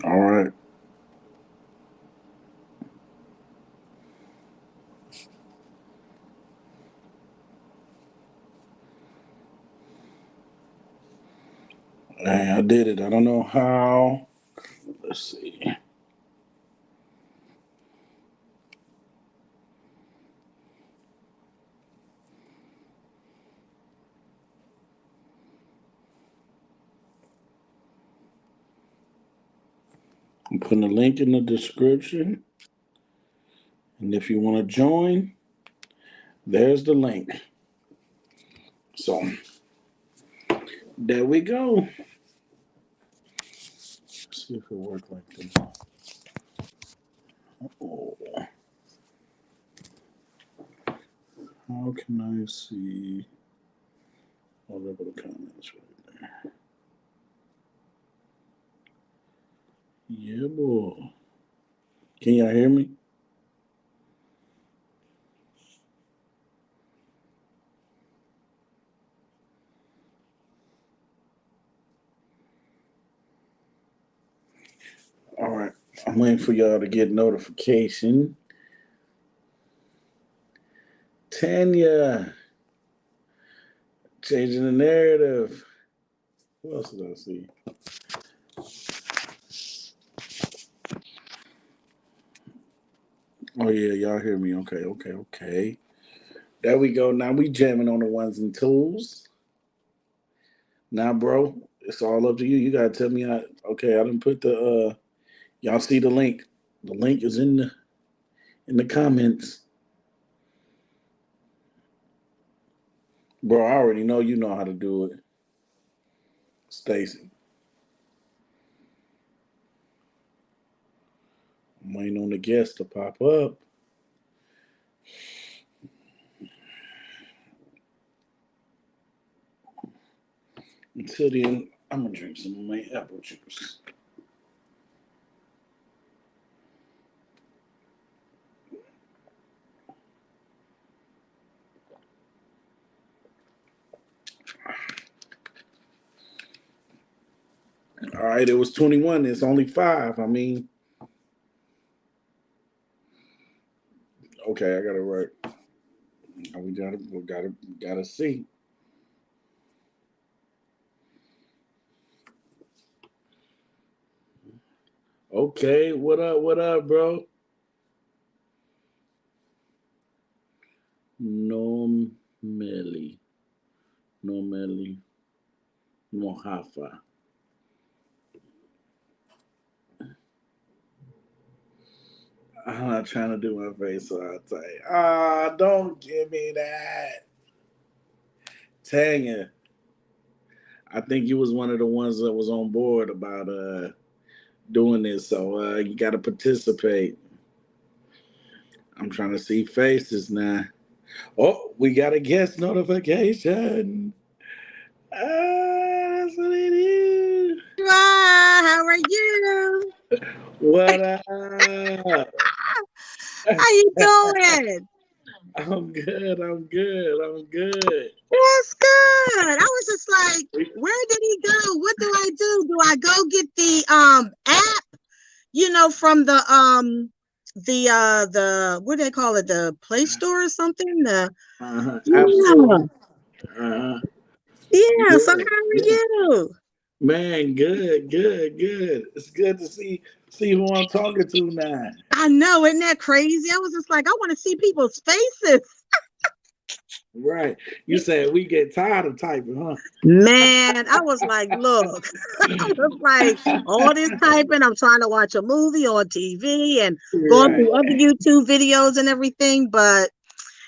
All right. Hey, I did it. I don't know how. Let's see. I'm putting a link in the description. And if you want to join, there's the link. So there we go. Let's see if it worked like this. Oh, how can I see all of the comments right there? Yeah, boy. Can y'all hear me? All right. I'm waiting for y'all to get notification. Tanya, changing the narrative. Who else did I see? Oh yeah, y'all hear me? Okay. There we go. Now we jamming on the ones and twos. Now, bro, it's all up to you. You gotta tell me. Okay, I didn't put the. Y'all see the link? The link is in the comments, bro. I already know you know how to do it, Stacy. I'm waiting on the guest to pop up. Until then, I'm gonna drink some of my apple juice. All right, it was 21. It's only 5. I mean, okay, I got it right. We gotta see. Okay, what up? What up, bro? Normally, normally, Mohafa. I'm not trying to do my face, so I'll say, don't give me that. Tanya, I think you was one of the ones that was on board about doing this, so you got to participate. I'm trying to see faces now. Oh, we got a guest notification. That's what it is. How are you? What up? How you doing? I'm good. I'm good. I'm good. That's good. I was just like, where did he go? What do I do? Do I go get the app, from the what do they call it, the Play Store or something? The App Store. yeah. Uh-huh. Yeah, so how Good. are Good. you? Man, good. It's good to see who I'm talking to now. I know, isn't that crazy? I was just like, I want to see people's faces. Right. You said we get tired of typing, huh? Man, I was like, look, I was like, all this typing, I'm trying to watch a movie on TV and going Right. through other YouTube videos and everything. But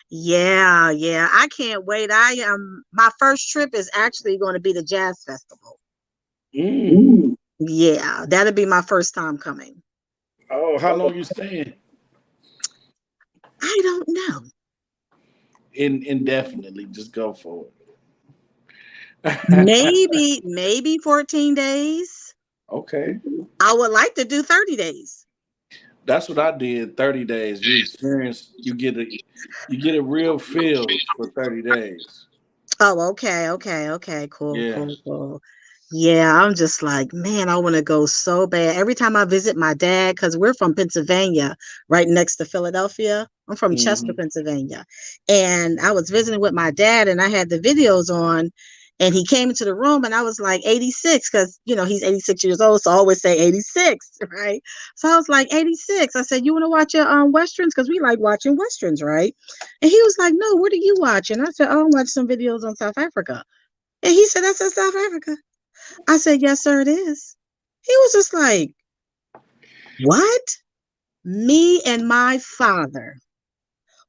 yeah, I can't wait. My first trip is actually going to be the jazz festival. Mm. Yeah, that'll be my first time coming. Oh, how long you staying? I don't know. Indefinitely. Just go for it. Maybe 14 days. Okay. I would like to do 30 days. That's what I did. 30 days. You experience. You get a real feel for 30 days. Oh, okay. Cool, Yeah. cool, cool. Yeah, I'm just like, man, I want to go so bad. Every time I visit my dad, because we're from Pennsylvania, right next to Philadelphia. I'm from Chester, Hmm. Pennsylvania. And I was visiting with my dad and I had the videos on and he came into the room and I was like 86 because, he's 86 years old. So I always say 86, right? So I was like 86. I said, you want to watch your Westerns? Because we like watching Westerns, right? And he was like, no, what are you watching? I said, oh, I'm watching some videos on South Africa. And he said, that's in South Africa. I said, yes, sir, it is. He was just like, what? Me and my father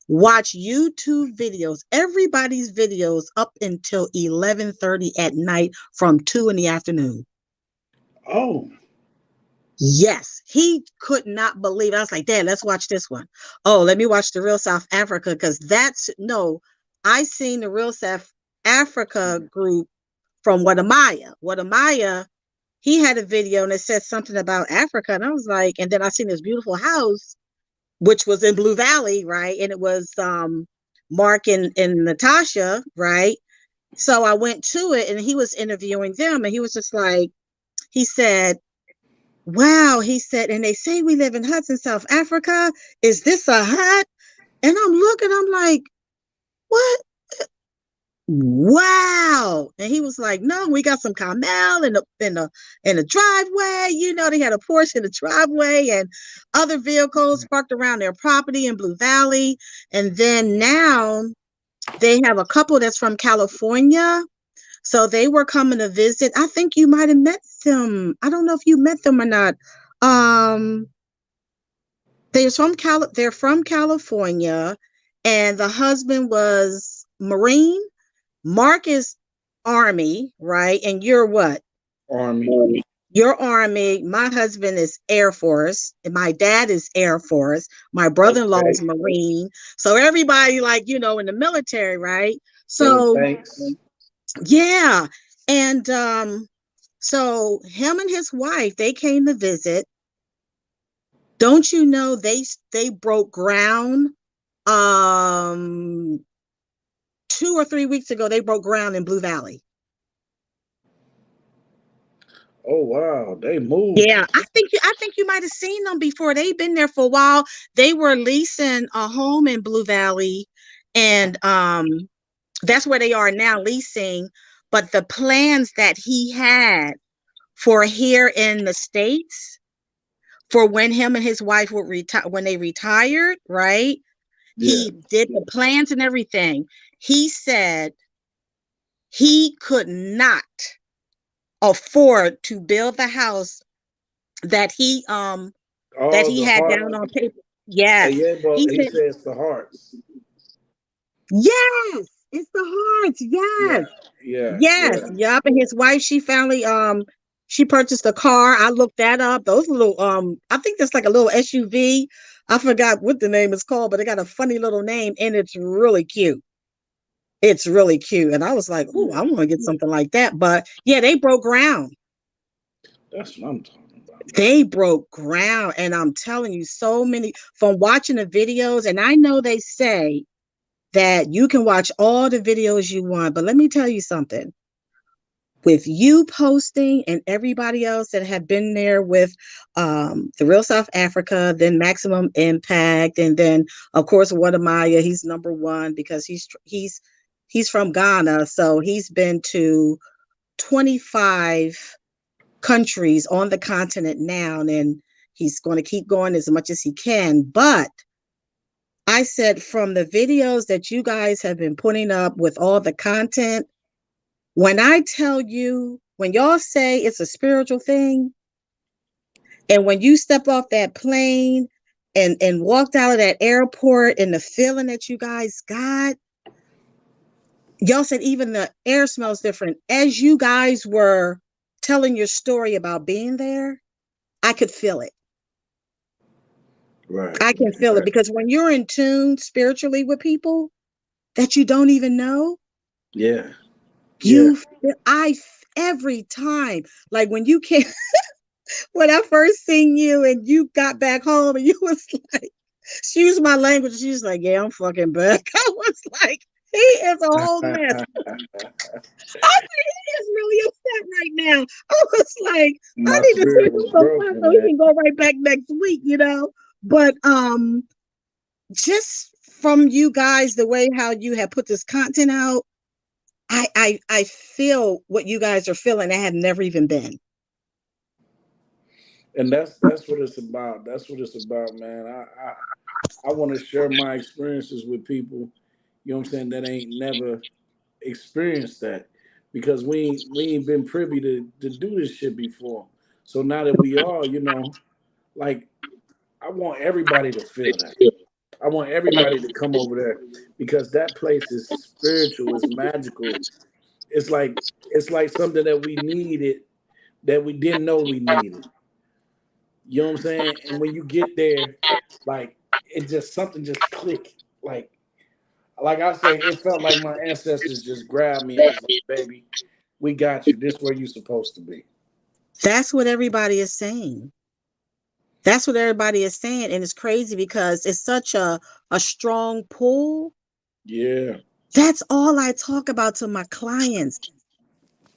watch YouTube videos, everybody's videos up until 11:30 at night from 2 in the afternoon. Oh. Yes, he could not believe it. I was like, Dad, let's watch this one. Oh, let me watch the Real South Africa because I seen the Real South Africa group from Wadamaya. Wadamaya, he had a video and it said something about Africa. And I was like, and then I seen this beautiful house, which was in Blue Valley, right? And it was Mark and Natasha, right? So I went to it and he was interviewing them and he was just like, he said, wow, he said, and they say we live in huts in South Africa. Is this a hut? And I'm looking, I'm like, what? Wow. And he was like, no, we got some Carmel in the driveway. They had a Porsche in the driveway and other vehicles parked around their property in Blue Valley. And then now they have a couple that's from California. So they were coming to visit. I think you might have met them. I don't know if you met them or not. Um, they're from California, and the husband was Marine. Mark is Army, right? And you're what? Army. You're Army. My husband is Air Force, and my dad is Air Force. My brother-in-law Okay. is Marine. So everybody, like, in the military, right? In the So tanks. yeah. And so him and his wife, they came to visit. Don't you know they broke ground um 2 or 3 weeks ago, they broke ground in Blue Valley. Oh wow, they moved. Yeah, I think you might have seen them before. They've been there for a while. They were leasing a home in Blue Valley, and that's where they are now leasing. But the plans that he had for here in the States, for when him and his wife would retire, when they retired, right? Yeah. He did the plans and everything. He said he could not afford to build the house that he All the had heart. down on paper. Yes. Yeah, but He he said, says the hearts. yes, it's the hearts. Yeah. Yes. Yeah. Yes. Yeah. Yup. And his wife, she finally she purchased a car. I looked that up. Those little I think that's like a little SUV. I forgot what the name is called, but it got a funny little name and it's really cute. It's really cute. And I was like, oh, Yeah. I want to get something like that. But yeah, they broke ground. That's what I'm talking about. They broke ground. And I'm telling you, so many from watching the videos. And I know they say that you can watch all the videos you want. But let me tell you something. With you posting and everybody else that have been there with the Real South Africa, then Maximum Impact, and then of course Wadamaya, he's number one because he's from Ghana, so he's been to 25 countries on the continent now, and he's going to keep going as much as he can. But I said from the videos that you guys have been putting up with all the content, when I tell you, when y'all say it's a spiritual thing, and when you step off that plane and walked out of that airport and the feeling that you guys got, y'all said even the air smells different. As you guys were telling your story about being there, I could feel it. Right. I can feel it Right. because when you're in tune spiritually with people that you don't even know, Yeah. Yeah. you, I, every time, like when you can't. when I first seen you and you got back home and you was like, excuse my language. She was like, yeah, I'm fucking back. I was like, he is a whole mess. I said, he is really upset right now. I was like, I My need to spirit send him was some fun broken, so he man. can go right back next week, But just from you guys, the way how you have put this content out, I feel what you guys are feeling. I have never even been. And that's what it's about. That's what it's about, man. I want to share my experiences with people. You know what I'm saying? That ain't never experienced that because we ain't been privy to do this shit before. So now that we are, like I want everybody to feel that. I want everybody to come over there because that place is spiritual, it's magical. It's like something that we needed that we didn't know we needed. You know what I'm saying? And when you get there, like it just something just click. Like I say, it felt like my ancestors just grabbed me and was like, "Baby, we got you. This where you supposed to be." That's what everybody is saying. That's what everybody is saying. And it's crazy because it's such a strong pull. Yeah. That's all I talk about to my clients.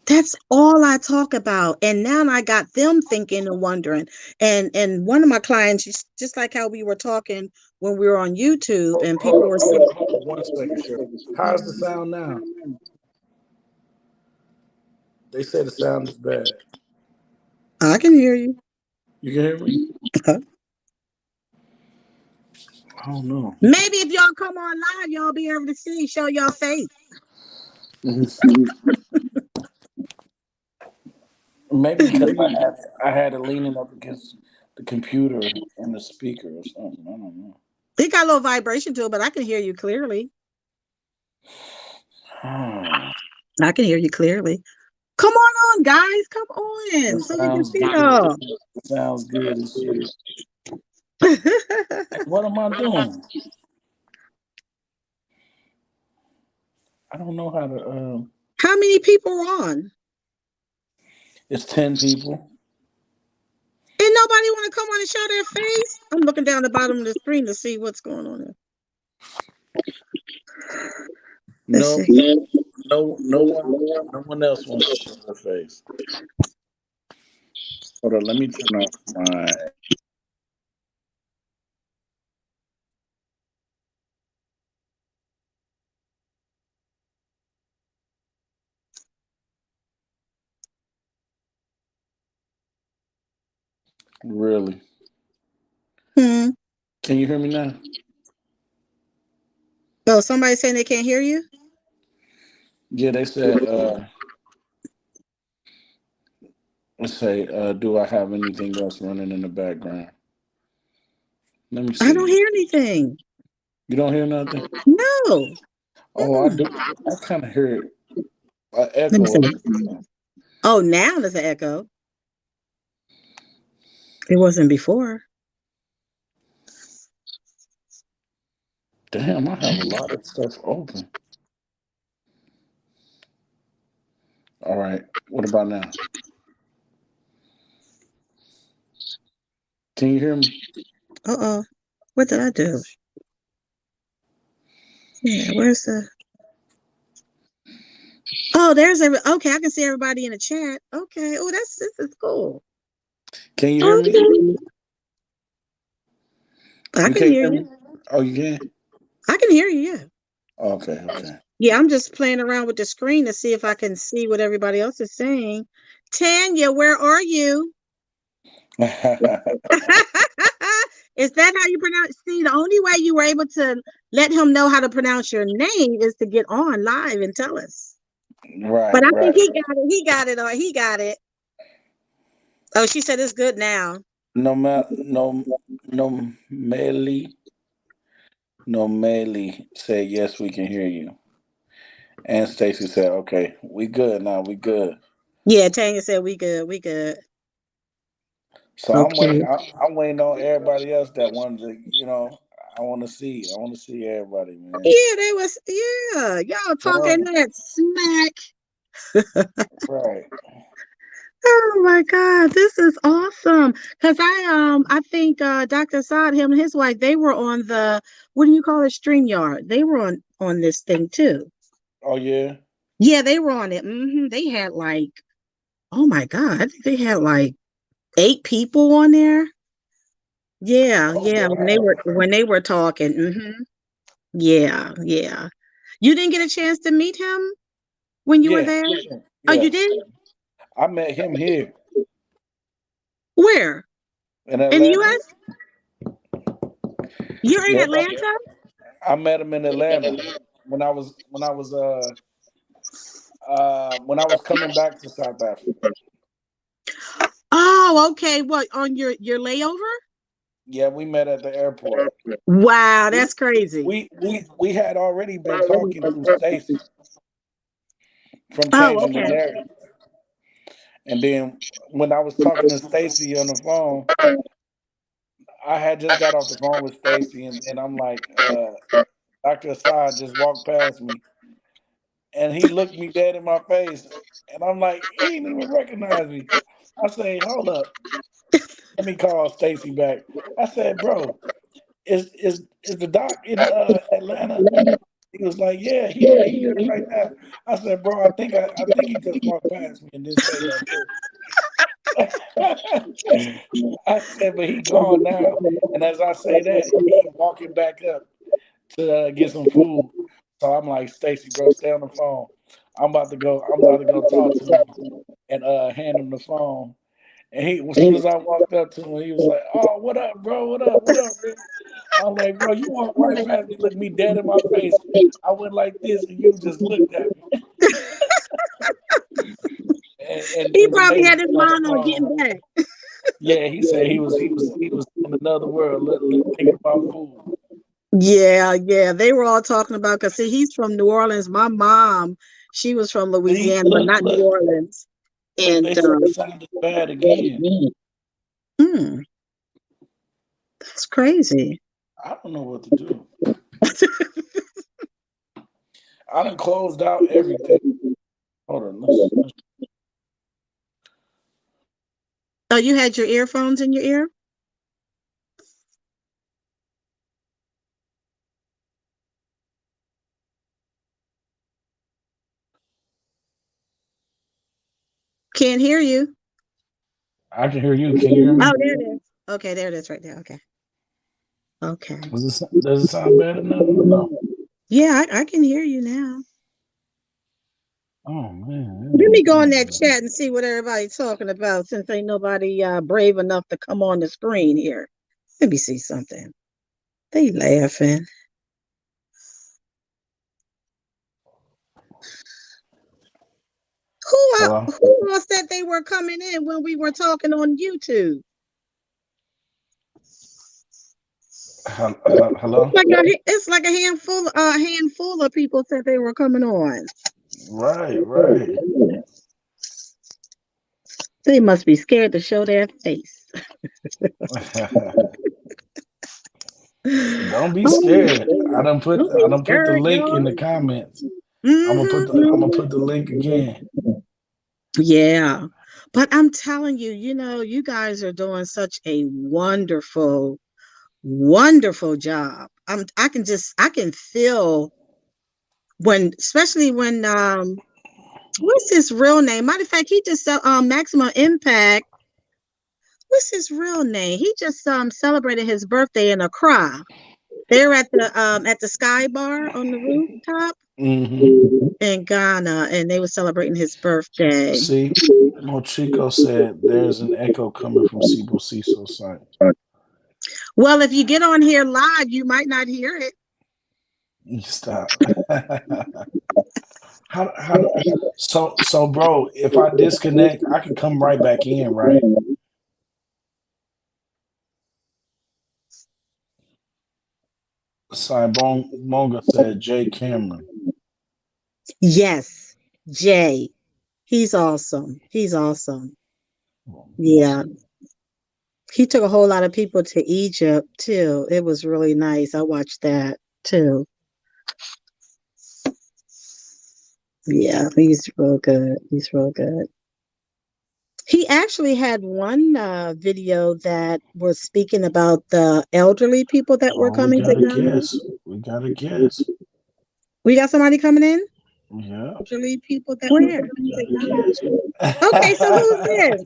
That's all I talk about. And now I got them thinking and wondering. And one of my clients, just like how we were talking when we were on YouTube and Hold people up, were hold saying, up, hold up 1 second, Cheryl. How's the sound now? They say the sound is bad. I can hear you. You can hear me? I don't know. Maybe if y'all come on live, y'all be able to see, show y'all face. Maybe because I had it leaning up against the computer and the speaker or something. I don't know. It got a little vibration to it, but I can hear you clearly. I can hear you clearly. Come on, guys. Come It on, so we can sounds see good. y'all. It sounds good as shit. What am I doing? I don't know how to. How many people are on? It's 10 people. Ain't nobody want to come on and show their face. I'm looking down the bottom of the screen to see what's going on there. Let's No, see. no one else wants to show their face. Hold on, let me turn off my. Really? Hmm. Can you hear me now? Oh, somebody saying they can't hear you? Yeah, they said. Let's say, do I have anything else running in the background? Let me I don't see. hear anything. You don't hear nothing? No. Oh, I Mm-mm. do. I kind of hear an Let me echo. see. Oh, now there's an echo. It wasn't before. Damn, I have a lot of stuff open. All right. What about now? Can you hear me? Uh-oh. What did I do? Yeah, where's the Oh, there's okay, I can see everybody in the chat. Okay. Oh, this is cool. Can you hear me? Okay. I You can can't hear hear you. me? Oh, you can? I can hear you, yeah. Okay, okay. Yeah, I'm just playing around with the screen to see if I can see what everybody else is saying. Tanya, where are you? Is that how you pronounce? See, the only way you were able to let him know how to pronounce your name is to get on live and tell us. Right, But I think right. he got it. He got it. Or he got it. Oh, she said it's good now. No, no, Meli said yes, we can hear you. And Stacy said, okay, we good now, we good. Yeah, Tanya said we good. We good. So I'm Okay. waiting. I'm waiting on everybody else that wanted to. I want to see. I want to see everybody, man. Yeah, they was. Yeah, y'all talking Right, that smack. right. Oh my God, this is awesome. Because I think Dr. Assad, him and his wife, they were on the, what do you call it, StreamYard. They were on this thing too. Oh yeah. Yeah, they were on it. They had like, oh my God, I think they had like 8 people on there. Yeah, Oh yeah, wow. when they were talking. Yeah, yeah. You didn't get a chance to meet him when you were Yeah. there? Oh, Yeah. you did? I met him here Where? in In the Atlanta. US? You're in Yep. Atlanta? I met him in Atlanta when I was coming back to South Africa. Oh, okay. What, on your layover? Yeah, we met at the airport. Wow, We that's crazy. we had already been talking through Stacy from Oh, changing the okay. narrative. And then when I was talking to Stacy on the phone, I had just got off the phone with Stacy, and then I'm like, Dr. Assad just walked past me, and he looked me dead in my face, and I'm like, he ain't even recognize me. I say, hold up, let me call Stacy back. I said, bro, is the doc in Atlanta? He was like, yeah, he there right now. I said, bro, I think he just walked past me and didn't say nothing to me. I said, but he gone now. And as I say that, he walking back up to get some food. So I'm like, Stacy, bro, stay on the phone. I'm about to go talk to him and hand him the phone. And he, as soon as I walked up to him, he was like, "Oh, what up, bro? What up? What up, Rick?" I'm like, "Bro, you walked right past me, looked me dead in my face. I went like this, and you just looked at me." He And probably Stacy had his on the mind on phone. getting back. Yeah, he said he was in another world, thinking about food. Yeah, yeah. They were all talking about, because see, he's from New Orleans. My mom, she was from See, Louisiana, but not New Orleans. look, And they said it sounded bad again. mm, that's crazy. I don't know what to do. I done closed out everything. Hold on, let's Oh, you had your earphones in your ear? Can't hear you. I can hear you. Can you hear Oh, me? there it is. Okay, there it is right there. Okay. Okay. Does it sound better now or no? Yeah, I can hear you now. Oh man, it Let me don't go in that sound chat and see what everybody's talking about, since ain't nobody brave enough to come on the screen here. Let me see something. They laughing. Hello? Who else said they were coming in when we were talking on YouTube? Hello? It's like a handful of people said they were coming on. Right, right. They must be scared to show their face. Don't be Oh, scared. don't be I done put the scared, link in y'all. the comments. I'm gonna Hmm. put the link again. Yeah. But I'm telling you, you guys are doing such a wonderful, wonderful job. I can feel especially when what's his real name? Matter of fact, he just Maximum Impact. What's his real name? He just celebrated his birthday in Accra. They're at the Sky Bar on the rooftop Hmm. in Ghana, and they were celebrating his birthday. See, Mochico said there's an echo coming from Sibo Ciso's site. Well, if you get on here live, you might not hear it. You stop. How so bro, if I disconnect, I can come right back in, right? Sibon Monga said Jay Cameron. Yes, Jay. He's awesome. He's awesome. Yeah. He took a whole lot of people to Egypt too. It was really nice. I watched that too. Yeah, he's real good. He's real good. He actually had one video that was speaking about the elderly people that were Oh, we coming to got a him. guess. We got a guess. We got somebody coming in? Yeah, Elderly people that where? we got a guess. Okay, so who's this?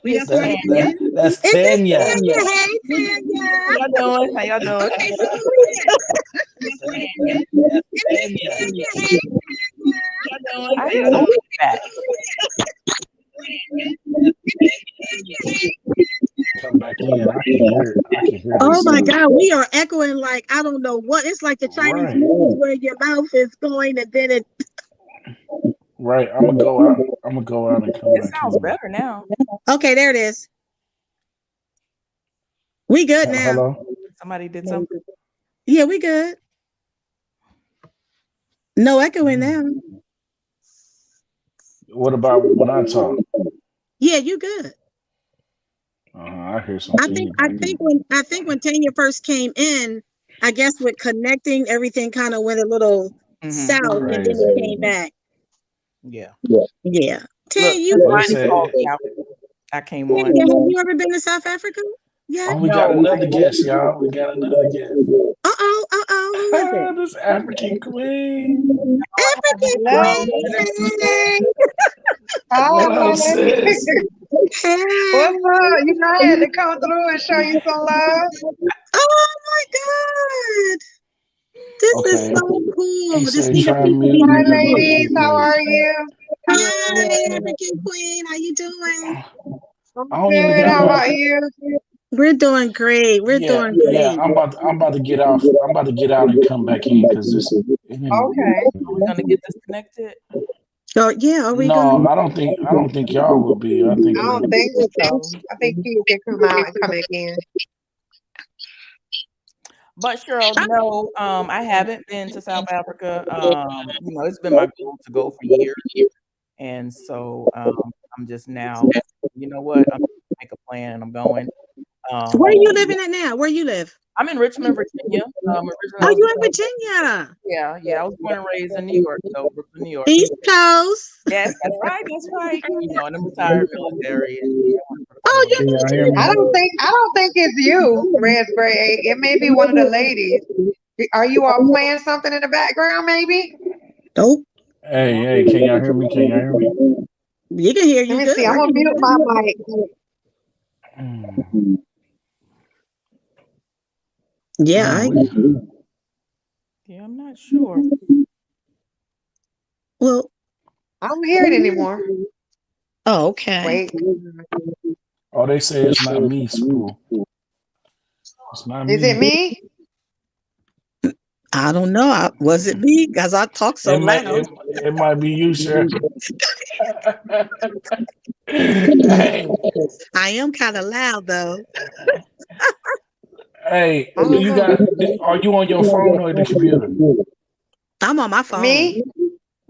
We got This is somebody That, coming Tanya. that, in? that's Is this Tanya. Tanya? Hey, Tanya. How y'all doing? How y'all doing? Okay, so who is this? This is Tanya. That's Is this Tanya. Tanya? Hey, Tanya. How y'all doing? I hear some feedback. Come back in. I can hear it. I can hear Oh this. my God, we are echoing like I don't know what. It's like the Chinese Right, movies where your mouth is going and then it. right. I'm gonna go out. I'm gonna go out and come It back sounds in. better now. Okay, there it is. We good now. Hello. Somebody did something. Yeah, we good. No echoing Hmm. now. What about when I talk? Yeah, you good. I hear some I think I feedback. think when I think when Tanya first came in, I guess with connecting, everything kind of went a little south and then it Crazy. came back. Yeah. Yeah. Tanya, Look, you since They Ronnie said, called me out, I came on. Tanya, have you ever been to South Africa? Yeah. "Oh, we got No, another guest, y'all. We got another guest. Who is it? This African queen. I haven't. African Hello. queen. What Hi, up, honey. sis? Hey. What's up? You know, I had to come through and show you some love. Oh my God. This is Okay. so He cool. Just said, need a try piece to be mute Hi, because my heard. ladies. shit How late. are you? Hi, African queen. How you doing? I'm I don't even good. got How my. about you? We're doing great. We're Yeah, doing yeah. great. I'm about to get off. I'm about to get out and come back in because this. Okay. Are we gonna get disconnected? Oh yeah, are we gonna? No, I don't think. I don't think y'all will be. I think I we're don't gonna. think so. I think you can come out and come back in. But Cheryl, no, I haven't been to South Africa. It's been my goal to go for years, and so I'm just now. You know what? I'm gonna make a plan, and I'm going. Where are you living at now? Where you live? I'm in Richmond, Virginia. Originally, Oh, you in Virginia? yeah. I was born and raised in New York, so Brooklyn, New York. East Coast. Yes, that's right. That's right. And I'm retired military. And yeah, I work for the Oh, federal you Can y'all hear military. me? I don't think it's you, Raspberry. It may be one of the ladies. Are you all playing something in the background, maybe? Nope. Hey, can y'all hear me? Can y'all hear me? You can hear Let you me good. see. I'm I gonna can mute my mic. Mm. Yeah, Man, I Yeah, I'm not sure. well. I don't hear it anymore. Oh, okay. Wait. oh, they say it's not me, Spoo. It's not Is it me. me? I don't know. Was it me? Because I talk so It may. loud. It might be you, sir. hey, I am kind of loud though. hey. I Do don't you know. got? Are you on your phone or the computer? I'm on my phone. Me?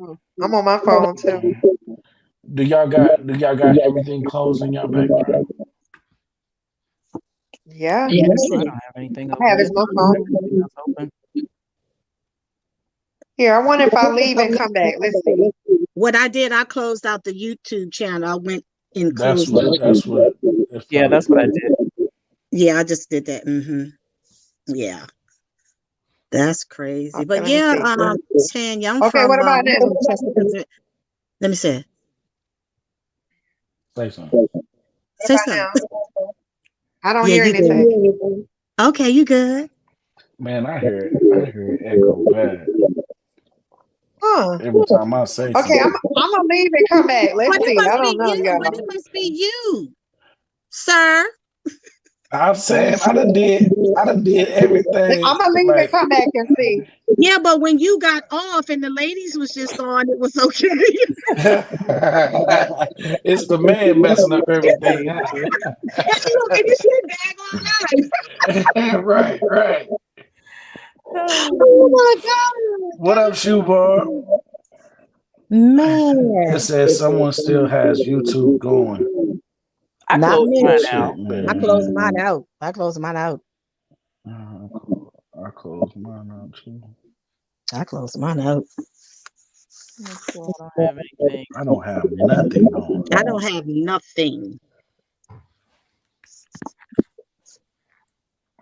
I'm on my phone too. Do y'all got? Do y'all got everything closed in your background? Yeah, Yes. I don't have anything I have open. it on my phone. Anything else open? Here, I wonder if I leave and come back. Let's see. What I did, I closed out the YouTube channel. I went and That's closed what. it. That's what. It's Yeah, probably. that's what I did. Yeah, I just did that. Yeah, that's crazy. Okay, But let me yeah, see. Tanya, I'm Okay, from what about now? Chesapeake. Let me say. Say something. What Say about something. now? I don't Yeah, hear you anything. good. Okay, you good. Man, I hear it. I hear it echo bad Huh. every time I say Okay, something. I'm gonna leave and come back. Let's But it see. I must don't be know, you. But it y'all. must be you, sir. I'm saying I done did everything. I'm gonna leave and Like come back and see. Yeah, but when you got off and the ladies was just on, it was okay. it's the man messing up everything. Look, and you should bag on right, right. Oh my God. What up, shoe bar? It Man, says someone still has YouTube going. I not closed me. mine Shit, out. I man. closed mine out. I closed mine out. I closed mine out too. I closed mine out. Make sure I don't have anything. I don't have nothing on. I don't have nothing.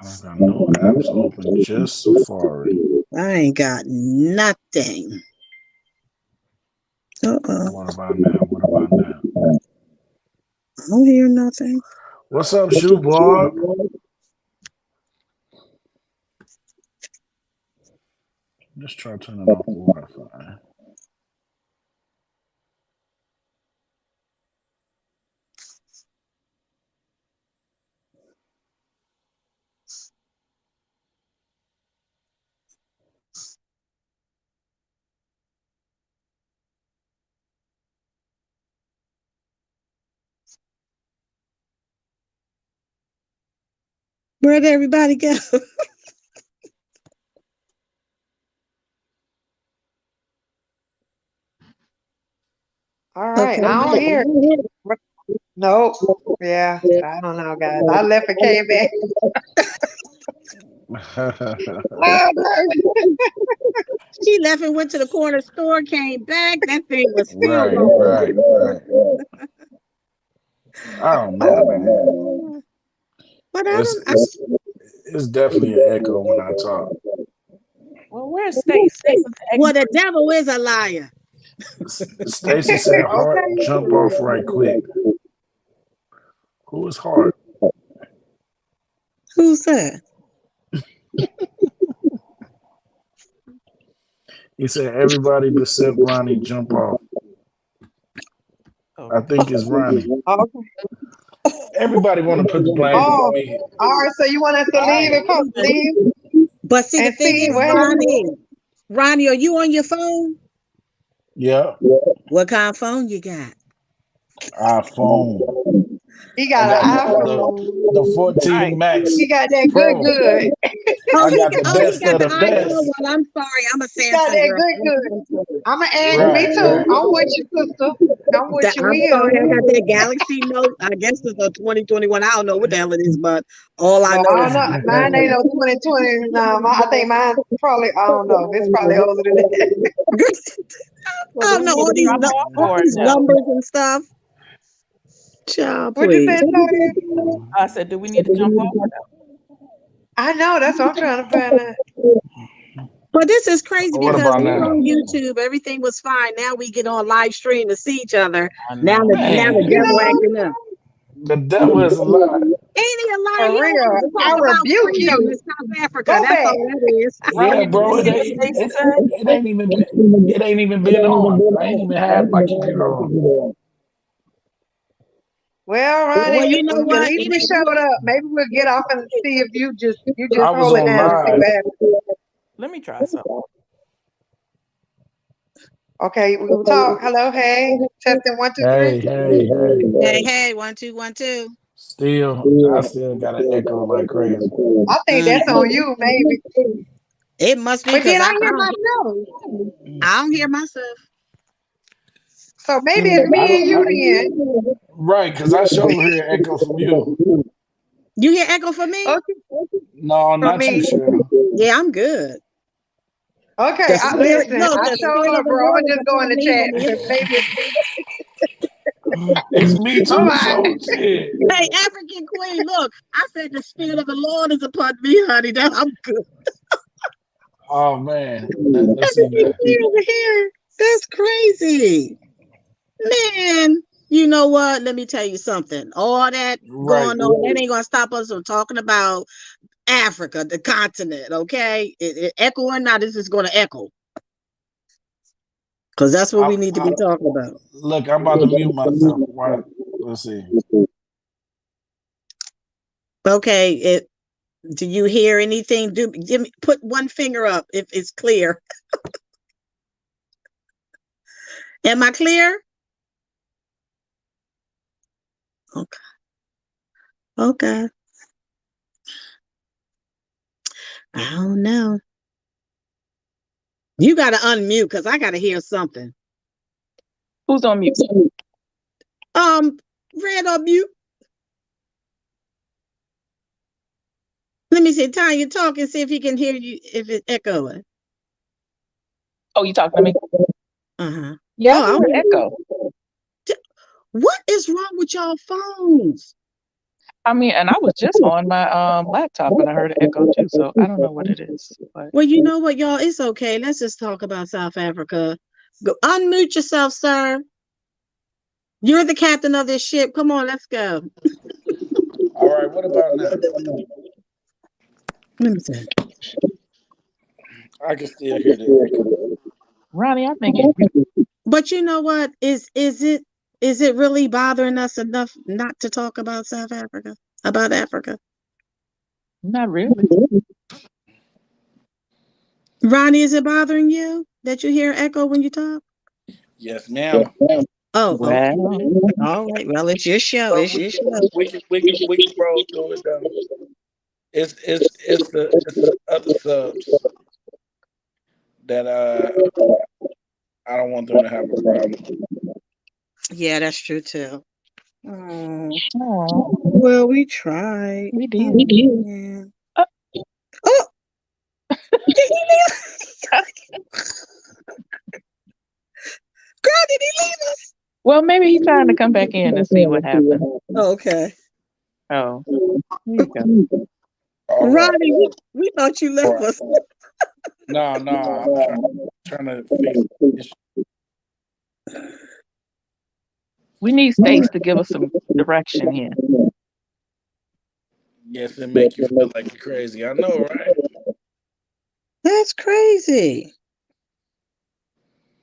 I got no apps open, just Safari. I ain't got nothing. What about now? What about now? I don't hear nothing. What's up, Shoe Bob? Just try turning off the Wi-Fi. Where'd everybody go? All right. Okay. I don't hear. Nope. Yeah. I don't know, guys. I left and came back. Oh, no. She left and went to the corner store, came back. That thing was still Right, going. right. I don't know, man. But It's definitely an echo when I talk. Well, where's Stacy? Well, the devil is a liar. Stacy said, "Heart, Okay. jump off right quick." Who is Heart? Who's that? He said, "Everybody except Ronnie, jump off." I think it's Ronnie. Okay. Everybody want to put the blame Oh, on me. all right. So you want us to leave and come leave But see, the and thing see is, what happens? Ronnie, are you on your phone? Yeah, What kind of phone you got? iPhone. He I got got an iPhone. the 14 Right. Max He got that good, Pro. good. I got the He best got of the the iPhone best. one. I'm sorry, I'm a He got Samsung that girl. good, good. I'm an Android. Me Right, too. right. I'm with you, sister. I'm with you. I'm We sorry, I are. got that Galaxy Note. I guess it's a 2021. I don't know what the hell it is, but all I No, know I don't is know. Mine ain't no 2020. No, I think mine probably, I don't know. It's probably older than that. Well, I do don't we know need to drop off all or these no? numbers and stuff. Child, What'd you please. say, Toya? I said, do we need to jump off or no? I know. That's what I'm trying to find out. But this is crazy What because about we were now? on YouTube, everything was fine. Now we get on live stream to see each other. I Now know. the Man, You devil know, acting up. the devil is a lie. Ain't he a liar? for He don't want real. us to I talk about rebuke freedom you. in South Africa. Go That's back. all that is. Yeah, Ronnie, did you bro. see what Stacy said? It ain't even been on. I ain't even had my computer on. Well, Well, Ronnie, you know at what? least you showed up. Maybe we'll get off and see if you just I was hold it on down and see what live. happens. Let me try something. Okay, we will talk. Hello, hey. Testing one, two, three. Hey, 1 2 1 2. I still got an echo like crazy. I think that's on you, maybe. It must be But because then I hear myself. I don't hear myself. So maybe it's me and you then. Right, because I sure hear echo from you. You hear echo for me? Okay, No, for not you, me. Cheryl. Yeah, I'm good. Okay, The spirit, listen, look, I the showed spirit of up, the bro. I'm Lord gonna is just go in upon the me, chat honey. because maybe it's me. It's me All too, right. so shit. Hey, African queen, look, I said the spirit of the Lord is upon me, honey. That I'm good. Oh man. Let's see African that. queen over here. That's crazy. Man, you know what? Let me tell you something. All that Right. going on, that ain't gonna stop us from talking about Africa, the continent, okay? It echo or not, this is gonna echo. Because that's what we need to be talking about. Look, I'm about to mute myself. What? Let's see. Okay, do you hear anything? Give me, put one finger up if it's clear. Am I clear? Okay. Okay. I don't know. You got to unmute because I got to hear something. Who's on mute? Red on mute. Let me see. Tanya, talk and see if he can hear you, if it's echoing. Oh, you talking to me? Uh-huh. Yeah, I Oh, heard an echo. what is wrong with y'all phones? I mean, and I was just on my laptop and I heard an echo too, so I don't know what it is. But Well, you know what, y'all? It's okay. Let's just talk about South Africa. Go, unmute yourself, sir. You're the captain of this ship. Come on, let's go. All right, what about now? Let me see. I can still hear the echo. Ronnie, I think you But you know what? Is it really bothering us enough not to talk about South Africa? About Africa? not really. Ronnie, is it bothering you that you hear echo when you talk? Yes, ma'am. Oh, okay. Well, All right. Well, it's your show. But It's your show. we can roll through it though. It's the other subs that I don't want them to have a problem. Yeah, that's true too. Oh, oh, well, we tried. we Oh, did. man. Uh, Oh, did he leave? Girl, did he leave us? well, maybe he's trying to come back in and see what happened. Okay. Oh, there you go. All right, Ronnie, we thought you all left right. us. No, no, I'm trying to fix the issue. We need Stace to give us some direction here. Yes, it make you feel like you're crazy. I know, right? That's crazy.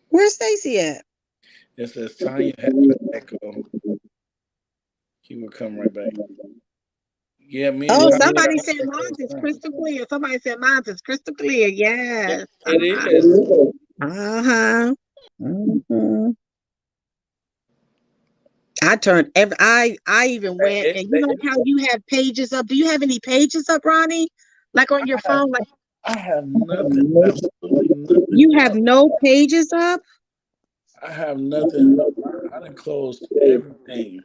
Where's Stacy at? It says Tanya had an echo. He will come right back. Yeah, me and Oh, Tanya got somebody an said echo. mine is crystal clear. Somebody said mine is crystal clear. It, Yes. it is. Uh-huh. Mhm. I turned I even went and you know how you have pages up. Do you have any pages up, Ronnie? Like on your I have, phone? Like I have nothing, absolutely nothing you have up. no pages up? I have nothing up. I done closed everything.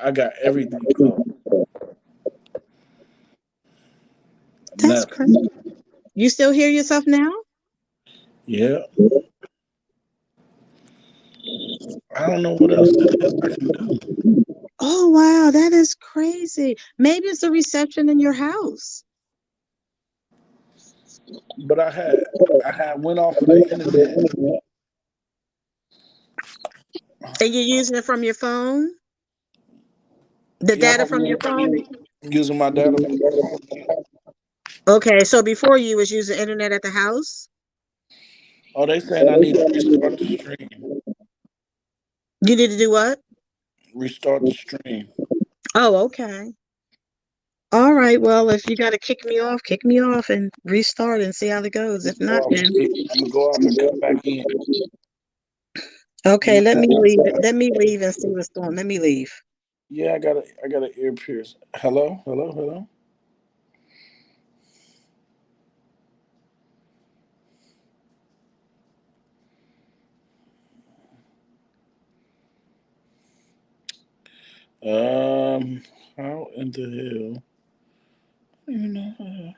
I got everything closed. That's Nothing. crazy. You still hear yourself now? Yeah. I don't know what else it is I can do. Oh wow, that is crazy. Maybe it's the reception in your house. But I had went off of the internet. And you're using it from your phone? The Yeah, data from your phone? I'm using my data from my phone. Okay, so before you was using internet at the house? Oh, they saying I need to restart the stream. You need to do what? Restart the stream. Oh, okay. All right. Well, if you got to kick me off and restart and see how it goes. If not, then I'm gonna go off and come back in. Do okay. you Let have? me leave. Let me leave and see what's going. Let me leave. Yeah, I got an ear pierce. Hello, hello, hello. Um, how in the hell? You know.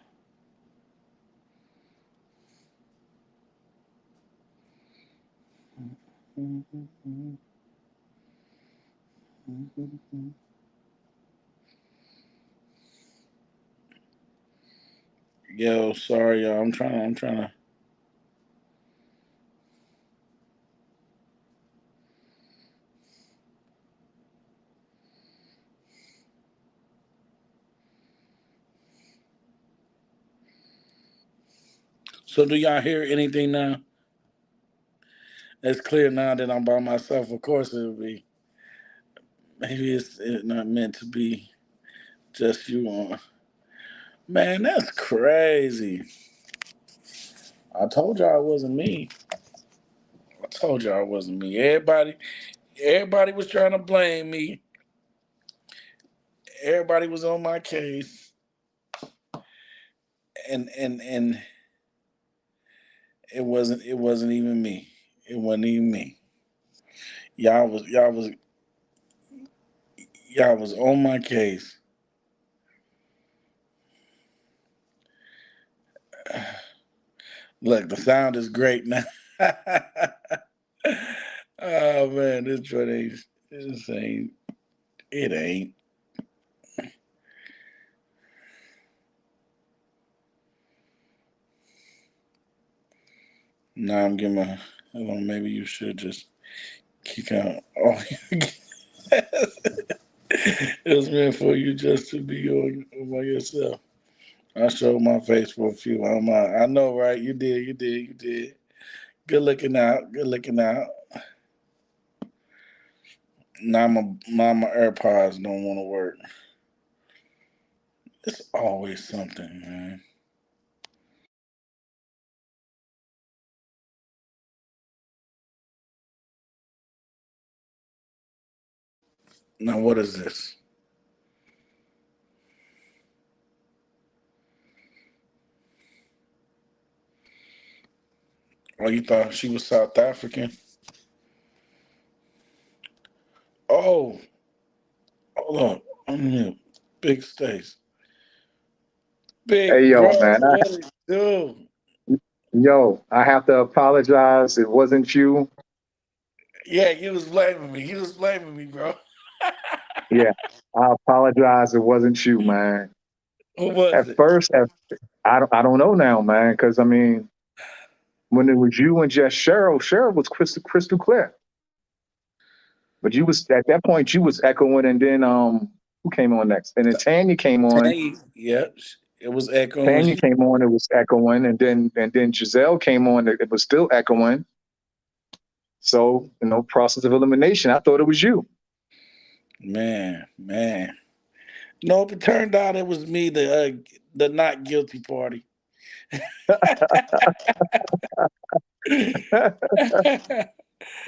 Yo, sorry, y'all. I'm trying to. So, do y'all hear anything now? It's clear now that I'm by myself. Of course, it'll be. Maybe it's not meant to be just you on. Man, that's crazy. I told y'all it wasn't me. I told y'all it wasn't me. Everybody was trying to blame me. Everybody was on my case, and it wasn't even me. It wasn't even me. Y'all was on my case. Look, the sound is great now. Oh man, this joint ain't insane. It ain't. Nah, I'm giving my. Hold on, maybe you should just kick out all your guests. It was meant for you just to be by yourself. I showed my face for a few. I know, right? You did. You did. You did. Good looking out. Good looking out. Now my AirPods don't want to work. It's always something, man. Now what is this? Oh, you thought she was South African? Oh, hold on. I'm here. Big Stace. Hey Big yo, bro, man. what it do? I have to apologize. It wasn't you. Yeah, you was blaming me. You was blaming me, bro. Yeah, I apologize. It wasn't you, man. Who was At it? first, I don't know now, man. Because I mean, when it was you and just Cheryl was crystal clear. But you was at that point you was echoing, and then who came on next? And then Tanya came on. Tanya, yep. It was echoing when Tanya she. came on. It was echoing, and then Giselle came on. It was still echoing. So process of elimination. I thought it was you. Man. Nope, it turned out it was me, the not guilty party.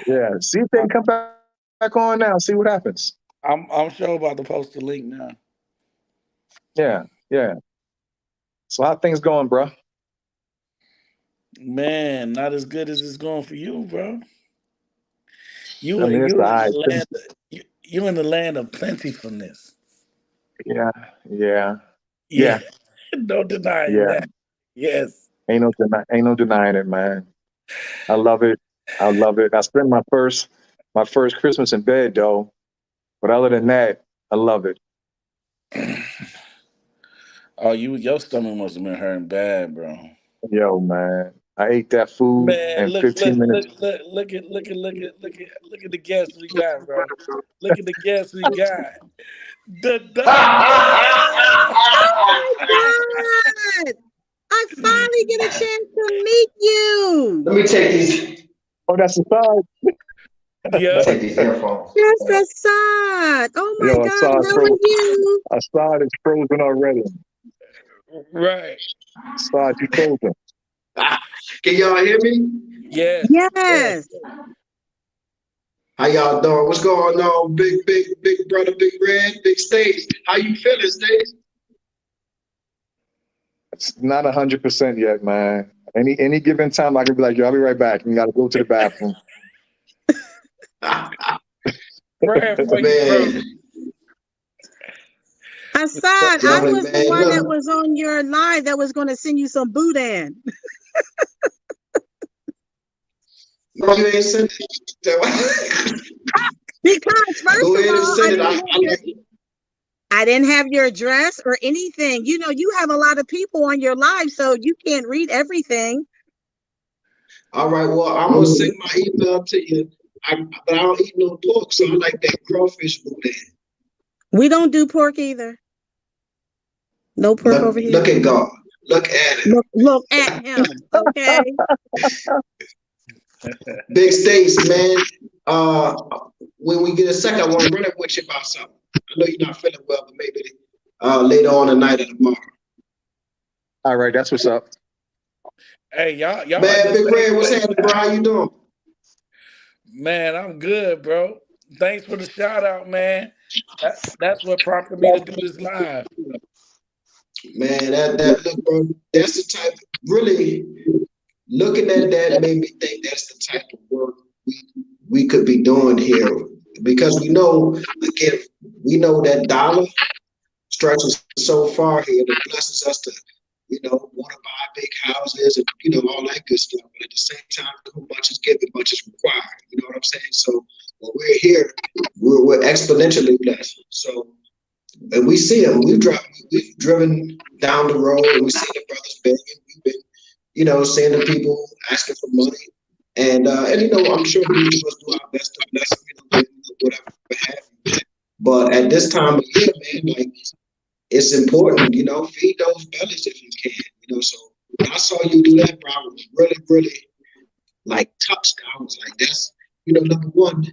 Yeah. See if they can come back on now. See what happens. I'm sure about to post the link now. Yeah. Yeah. So how things going, bro? Man, not as good as it's going for you, bro. I You mean, it's you all in the right. land you in the land of plentifulness. Yeah. Yeah. Yeah, Yeah. no denying Yeah. that. Yes. Ain't no denying it, man. I love it. I love it. I spent my first Christmas in bed though. But other than that, I love it. Oh, your stomach must have been hurting bad, bro. Yo, man. I ate that food Man, in look, 15 minutes. look at the guests we got, bro. Look at the guests we got. The doctor. Oh my God. I finally get a chance to meet you. Let me take these. Oh, that's the side. Let me Yep. take these earphones. Yes, Assad. Oh my Yo, God. How are you? Assad is frozen already. Right. Assad, you frozen. Can y'all hear me? Yes. Yes. Yes. How y'all doing? What's going on? Big brother, big red, big Stace. How you feeling, Stace? It's not 100% yet, man. Any given time, I can be like, yo, I'll be right back. You got to go to the bathroom. Praying for you, bro. Man, Assad, I lovely was the man. one that Look, was on your live that was going to send you some boudin. no, you ain't sent it. Because first Go of ahead and all, send it. I didn't have your address or anything. You know, you have a lot of people on your live, so you can't read everything. All right, well, I'm gonna send my email to you. But I don't eat no pork, so I like that crawfish boudin. We don't do pork either. No pork over here. Look at God. Look at him. Look at him. Okay. Big Stace, man. Uh, when we get a second, I want to run it with you about something. I know you're not feeling well, but maybe later on tonight or tomorrow. All right, that's what's up. Hey, y'all in Man, the Big same Red, what's place happening, bro? now? How you doing? Man, I'm good, bro. Thanks for the shout out, man. That's what prompted me to do this live. Man, that look, bro. That's the type. Really, looking at that made me think that's the type of work we could be doing here, because we know, again, we know that dollar stretches so far here that blesses us to, want to buy big houses and, you know, all that good stuff. But at the same time, much is given, much is required. You know what I'm saying? So when we're here, we're exponentially blessed. So, and we see them. We've driven down the road and we see the brothers begging. We've been, you know, seeing the people asking for money. And you know, I'm sure each of us do our best to bless them, you know, whatever have you. But at this time of year, man, like, it's important, you know, feed those bellies if you can, you know. So when I saw you do that, bro, I was really, really like touched. I was like, that's, you know, number one,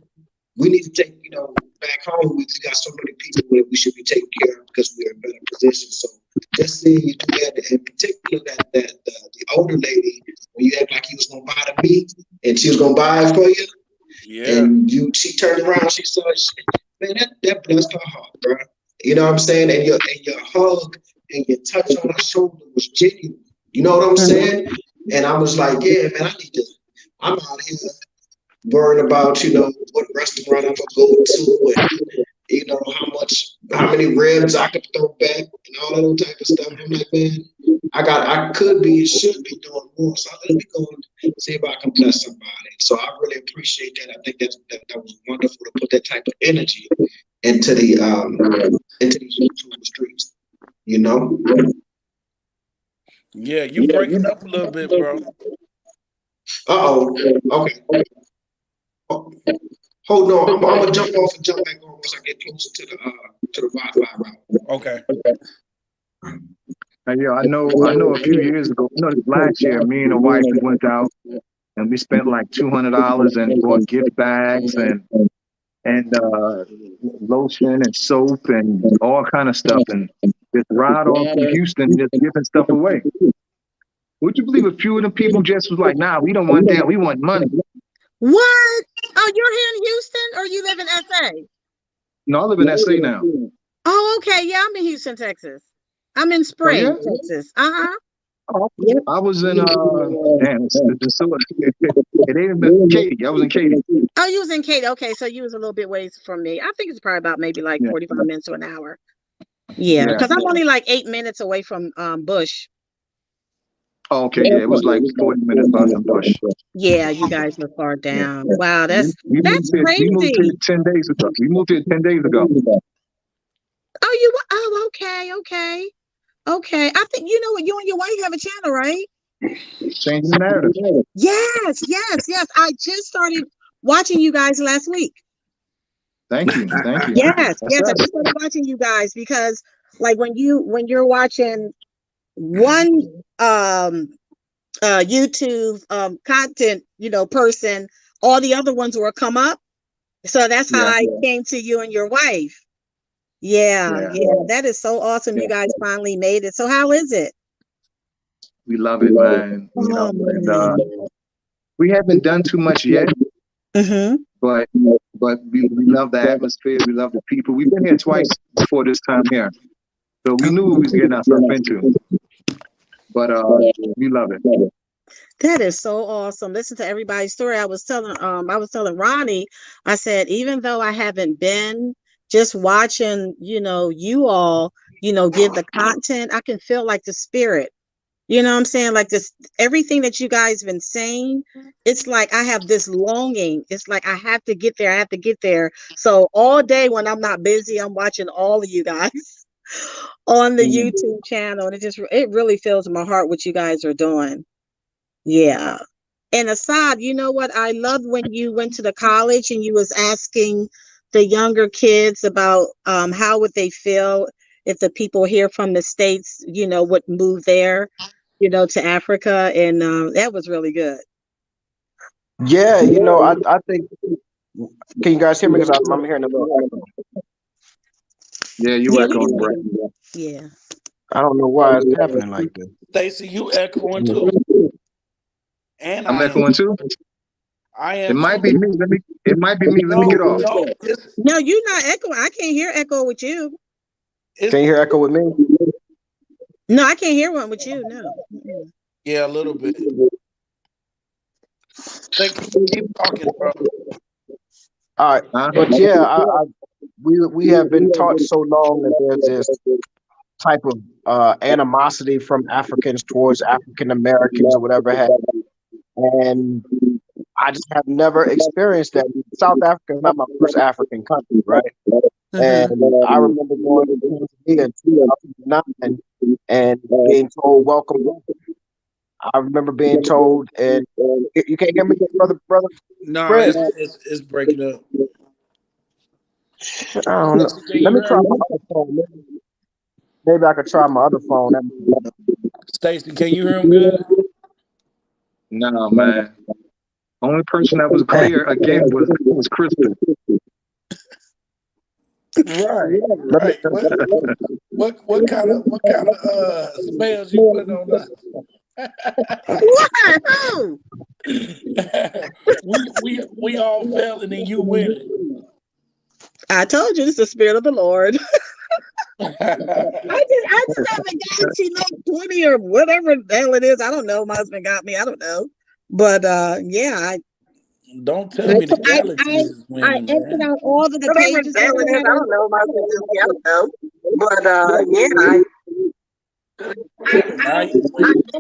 we need to take, you know, back home, we got so many people that we should be taking care of because we're in a better position. So just seeing you do that, in particular, the older lady, when you act like you was gonna buy the meat and she was gonna buy it for you, Yeah. and she turned around, she saw, man, that blessed her heart, bro. You know what I'm saying? And your hug and your touch on her shoulder was genuine. You know what I'm saying? And I was like, yeah, man, I'm out here worrying about, you know, what restaurant I'm gonna go to, and you know how many ribs I could throw back and all that type of stuff. I'm like, man, I could be, should be doing more. So let me go and see if I can bless somebody. So I really appreciate that. I think that was wonderful to put that type of energy into the into these YouTube streets. You know? Yeah, you breaking up a little bit, bro. Okay. Hold on, I'm gonna jump off and jump back on once I get closer to the Wi-Fi route. Okay. Yeah, I know. A few years ago, last year, me and the wife we went out and we spent like $200 and bought gift bags and lotion and soap and all kind of stuff, and just ride off from Houston just giving stuff away. Would you believe a few of the people just was like, nah, we don't want that, we want money. What? Oh, you're here in Houston or you live in SA? No, I live in SA now. Oh, okay. Yeah, I'm in Houston, Texas. I'm in Spring, Texas. Oh, I was in it ain't been Katy. I was in Katy. Oh, you was in Katy. Okay, so you was a little bit ways from me. I think it's probably about maybe like 45 minutes to an hour. Yeah, because I'm only like 8 minutes away from Bush. Oh, okay, yeah, it was like 40 minutes by from Bush. Yeah, you guys were far down. Wow, that's crazy. We moved here 10 days ago. Oh, you were? Oh, okay. I think you know what, you and your wife have a channel, right? Changing the narrative. Yes. I just started watching you guys last week. Thank you. Yes. I just started watching you guys because, like, when you're watching one YouTube content, you know, person, all the other ones will come up. So that's how I came to you and your wife. Yeah. That is so awesome. You guys finally made it. So how is it? We love it, man. You know, and, we haven't done too much yet, but we love the atmosphere. We love the people. We've been here twice before this time here, so we knew what we was getting ourselves into. But we love it. That is so awesome. Listen to everybody's story. I was telling Ronnie, I said, even though I haven't been, just watching, you know, you all, you know, give the content, I can feel like the spirit. You know what I'm saying? Like this, everything that you guys been saying, it's like I have this longing. It's like I have to get there. So all day when I'm not busy, I'm watching all of you guys on the YouTube channel. And it really fills my heart what you guys are doing. Yeah. And Assad, you know what? I loved when you went to the college and you was asking the younger kids about how would they feel if the people here from the States, you know, would move there, you know, to Africa. And that was really good. Yeah, you know, I think, can you guys hear me? Because I'm hearing a little echo. Yeah, you echoing, Brett. Yeah. I don't know why it's happening like this. Stacey, you echoing too. And I'm echoing too. I am. It might be me. It might be me. Let me get off. No, you're not echoing. I can't hear echo with you. Can you hear echo with me? No, I can't hear one with you. No. Yeah, a little bit. Keep talking, bro. All right, but yeah, we have been taught so long that there's this type of animosity from Africans towards African Americans or whatever have you. And I just have never experienced that. South Africa is not my first African country, right? Mhm. And I remember going to Tanzania in 2009 and being told, welcome home. I remember being told, and you can't hear me, brother No, Fred? it's breaking up. I don't know. Stacey, can Let you me hear try me? my other phone. Maybe I could try my other phone. Stacey, can you hear him good? No, man. Only person that was Hey, clear again was Crystal. Right, let me. right. What kind of spells you putting on us? What? Who? we all failing and you winning. I told you, it's the spirit of the Lord. I just haven't gotten to no 20 or whatever the hell it is. I don't know. My husband got me. I don't know. But yeah, Don't tell me the I galaxies is I winning, emptied man. out all of the Whatever pages the that hell it I is, had I on. don't know. My husband got me. I don't know. But yeah, Now,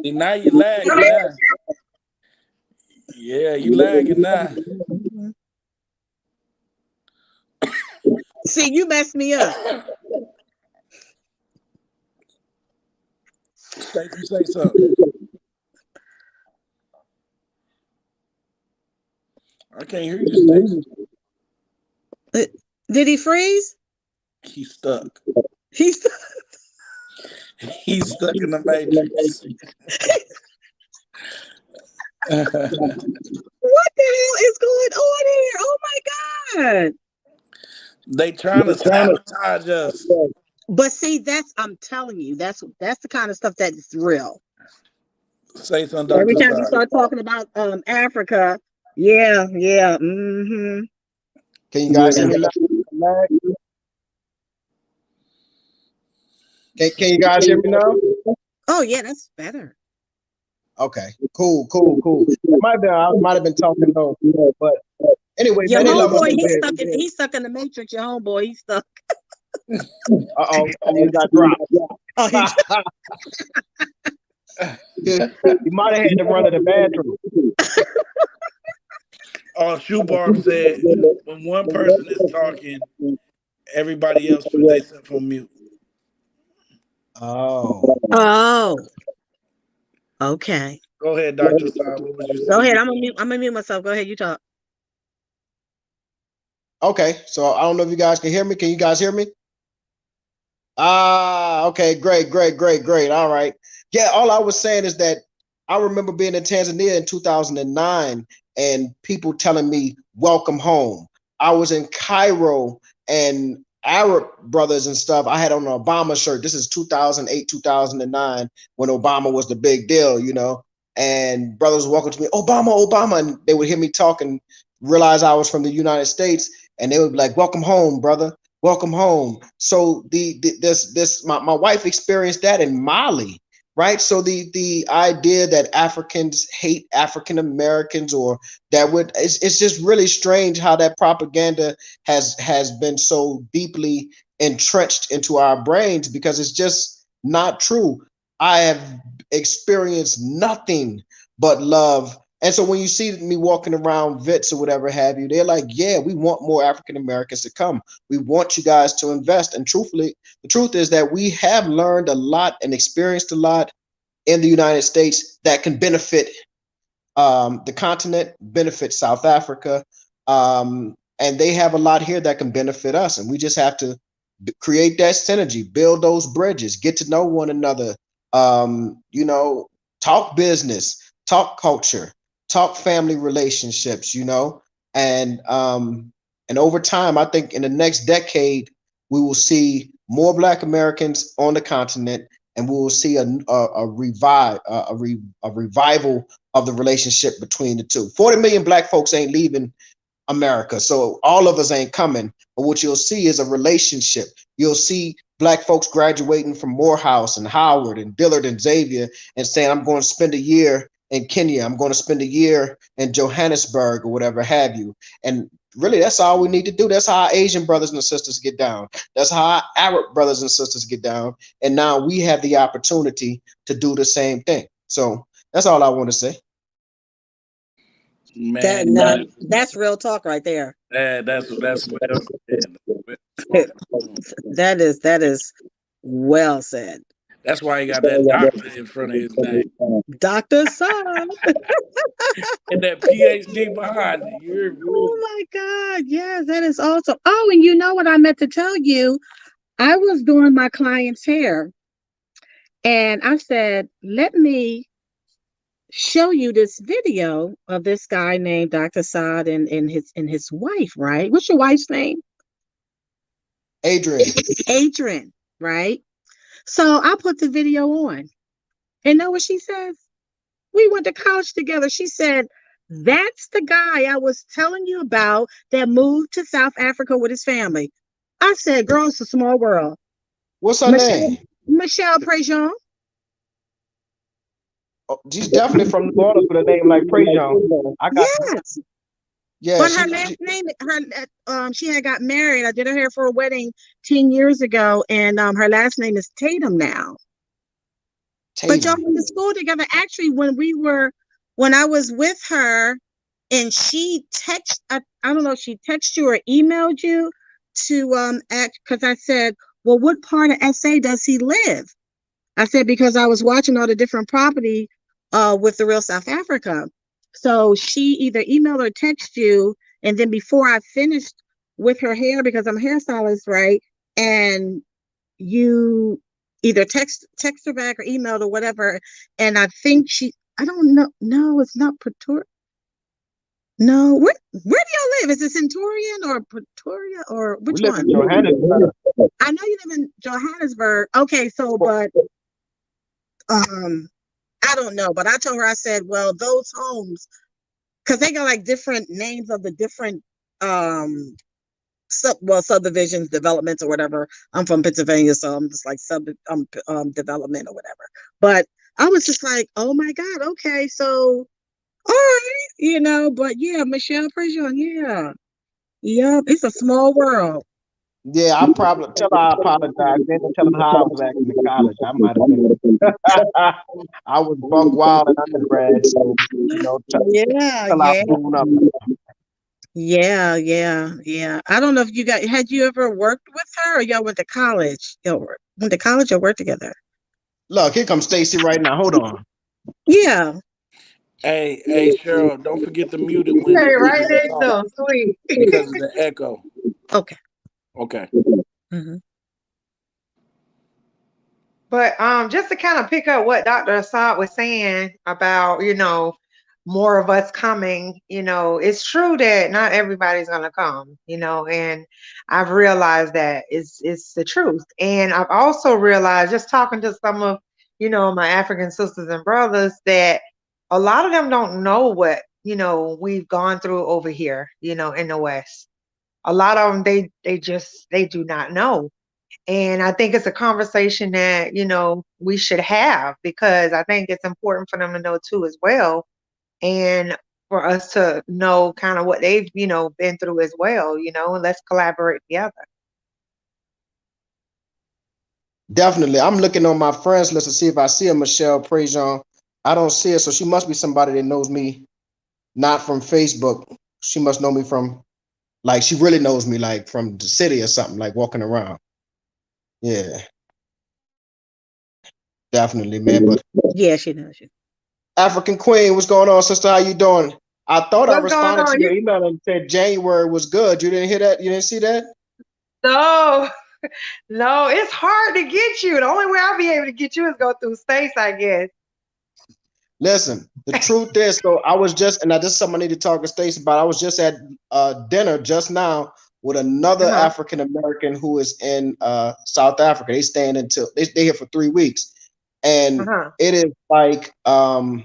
now you lagging now. Yeah, you lagging now. See, you messed me up. Stacey, say something. I can't hear you, Stacey. Did he freeze? He's stuck. He's He's stuck in the matrix. What the hell is going on here? Oh my God. They trying to sabotage us. But see, I'm telling you, that's the kind of stuff that is real. Say something, Every Dr. time you Side. start talking about Africa, yeah, can you guys hear me now? Can you guys hear me now? Oh yeah, that's better. Okay, cool. I might have been talking low, but anyway, Your man, they love us homeboy, over here. he's stuck in the matrix, your homeboy, he's stuck. Uh-oh, he got dropped. Oh, He might have had to run to the bathroom. Oh, Shoebarb said when one person is talking, everybody else put themselves on mute. Oh, okay. Go ahead, Dr. Side. What was you Go ahead. saying? I'm gonna mute myself. Go ahead, you talk. Okay, so I don't know if you guys can hear me. Can you guys hear me? Okay, great. All right. Yeah, all I was saying is that I remember being in Tanzania in 2009 and people telling me, welcome home. I was in Cairo and Arab brothers and stuff. I had on an Obama shirt. This is 2008, 2009, when Obama was the big deal, and brothers walking to me, Obama. And they would hear me talk and realize I was from the United States. And they would be like, welcome home, brother. Welcome home. So my wife experienced that in Mali, right? So the idea that Africans hate African Americans or it's just really strange how that propaganda has been so deeply entrenched into our brains, because it's just not true. I have experienced nothing but love. And so when you see me walking around Vits or whatever have you, they're like, yeah, we want more African Americans to come. We want you guys to invest. And truthfully, the truth is that we have learned a lot and experienced a lot in the United States that can benefit the continent, benefit South Africa. And they have a lot here that can benefit us. And we just have to create that synergy, build those bridges, get to know one another, talk business, talk culture, talk family relationships, and over time, I think in the next decade, we will see more Black Americans on the continent, and we will see a revival of the relationship between the two. 40 million Black folks ain't leaving America, so all of us ain't coming. But what you'll see is a relationship. You'll see Black folks graduating from Morehouse and Howard and Dillard and Xavier and saying, I'm going to spend a year in Kenya. I'm going to spend a year in Johannesburg or whatever have you. And really, that's all we need to do. That's how our Asian brothers and sisters get down. That's how our Arab brothers and sisters get down. And now we have the opportunity to do the same thing. So that's all I want to say. Man, That's real talk right there. that's well said. That is well said. That's why he got that doctor in front of his name Dr. Son. and that PhD behind it. You hear me? Oh my God. Yes, that is awesome. Oh, and you know what I meant to tell you? I was doing my client's hair and I said, let me show you this video of this guy named Dr. Saad and his wife, right? What's your wife's name? Adrian, right? So I put the video on. And know what she says? We went to college together. She said, that's the guy I was telling you about that moved to South Africa with his family. I said, girl, it's a small world. What's her name? Michelle Prejean. Oh, she's definitely from New Orleans with a name like Prejean. I got yes. Yeah, but her last name, she had got married. I did her hair for a wedding 10 years ago, and her last name is Tatum now. But y'all went to school together. Actually, when I was with her, and she I don't know if she texted you or emailed you to because I said, well, what part of SA does he live? I said, because I was watching all the different property with the Real South Africa. So she either emailed or text you, and then before I finished with her hair, because I'm a hairstylist, right? And you either text her back or emailed or whatever, and I think I don't know. No, it's not Pretoria. No, where do y'all live? Is it Centurion or Pretoria or which one? In Johannesburg. I know you live in Johannesburg. Okay, so but I don't know, but I told her, I said, well, those homes, because they got like different names of the different subdivisions, developments or whatever. I'm from Pennsylvania, so I'm just like development or whatever. But I was just like, oh my God, okay, so all right, but yeah, Michelle Prejean, yeah. Yep, it's a small world. Yeah, I probably tell her I apologize. Then tell them how I was acting in college. I might have been. I was buck wild in undergrad, so Yeah. I don't know if had you ever worked with her, or y'all went to college? Y'all went to college or worked together? Look, here comes Stacy right now. Hold on. Yeah. Hey, Cheryl, don't forget to mute it when right there, so sweet. because of the echo. Okay. Mm-hmm. But just to kind of pick up what Dr. Assad was saying about, more of us coming, it's true that not everybody's gonna come, and I've realized that it's the truth. And I've also realized, just talking to some of, my African sisters and brothers, that a lot of them don't know what, we've gone through over here, in the West. A lot of them, they do not know. And I think it's a conversation that, we should have, because I think it's important for them to know too as well. And for us to know kind of what they've, been through as well, and let's collaborate together. Definitely. I'm looking on my friends list to see if I see a Michelle Prejean. I don't see it, so she must be somebody that knows me, not from Facebook. She must know me from, like, she really knows me, like, from the city or something, like walking around. Yeah. Definitely, man. But yeah, she knows you. African Queen, what's going on, sister? How you doing? I thought I responded to your you... email and said January was good. You didn't hear that? You didn't see that? No, it's hard to get you. The only way I'll be able to get you is go through Stace, I guess. Listen, the truth is, so I was just, and this is something I need to talk to Stacey about. I was just at dinner just now with another African American who is in South Africa. They staying until they here for 3 weeks, and it is like the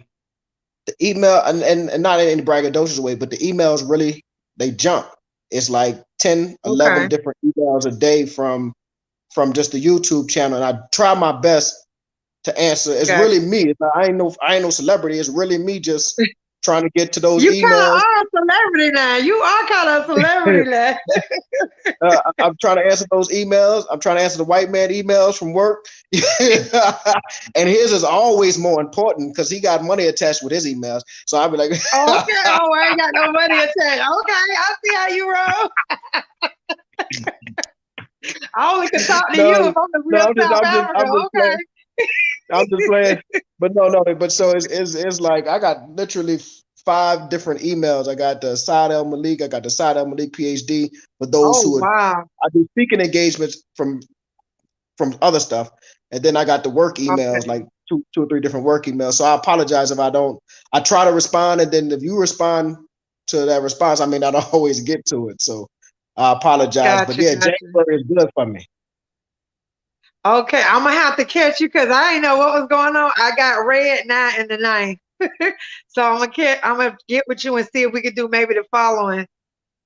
email and not in any braggadocious way, but the emails really they jump. It's like 10, 11 different emails a day from just the YouTube channel, and I try my best to answer. It's really me. I ain't no celebrity. It's really me just trying to get to those You kind of emails. are a celebrity now. You are kind of a celebrity now. I'm trying to answer those emails. I'm trying to answer the white man emails from work. And his is always more important because he got money attached with his emails. So I'll be like, Okay, oh, I ain't got no money attached. Okay, I see how you roll. I only can talk to you if I'm in real South Africa. Okay. I'm just playing. But no. But so it's like I got literally 5 different emails. I got the Saad El Malik. I got the Saad El Malik PhD for those Oh, who are. wow. I do speaking engagements from other stuff, and then I got the work emails, Okay. like two or three different work emails. So I apologize if I don't. I try to respond, and then if you respond to that response, I may not always get to it. So I apologize. But yeah, January is good for me. Okay, I'm gonna have to catch you because I didn't know what was going on. I got red 9 in the 9th. So I'm gonna get with you and see if we could do maybe the following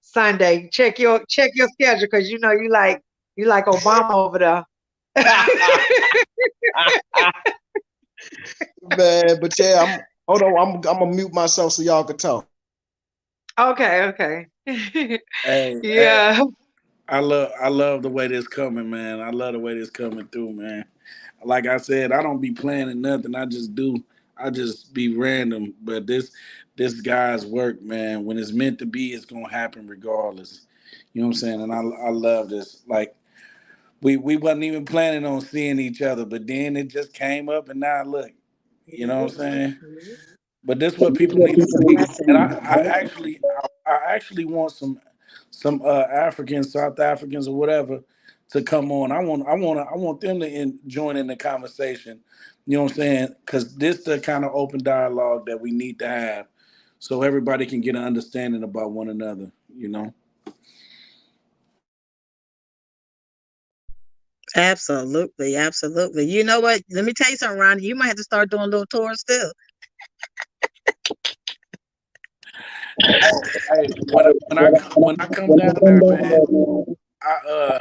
Sunday. Check your schedule because you know you like Obama over there. Man, but yeah, I'm gonna mute myself so y'all can talk. Okay. Hey, Yeah. I love the way this coming, man. I love the way this coming through, man. Like I said, I don't be planning nothing. I just do. I just be random. But this guy's work, man. When it's meant to be, it's gonna happen regardless. You know what I'm saying? And I love this. Like we wasn't even planning on seeing each other, but then it just came up, and now look. You know what I'm saying? But this is what people need to It's a see. And blessing. I actually want some Africans, South Africans, or whatever to come on. I want them to join in the conversation. You know what I'm saying? Because this the kind of open dialogue that we need to have, so everybody can get an understanding about one another. You know. Absolutely. You know what? Let me tell you something, Ronnie. You might have to start doing little tours too. Hey, when I come down there, man, I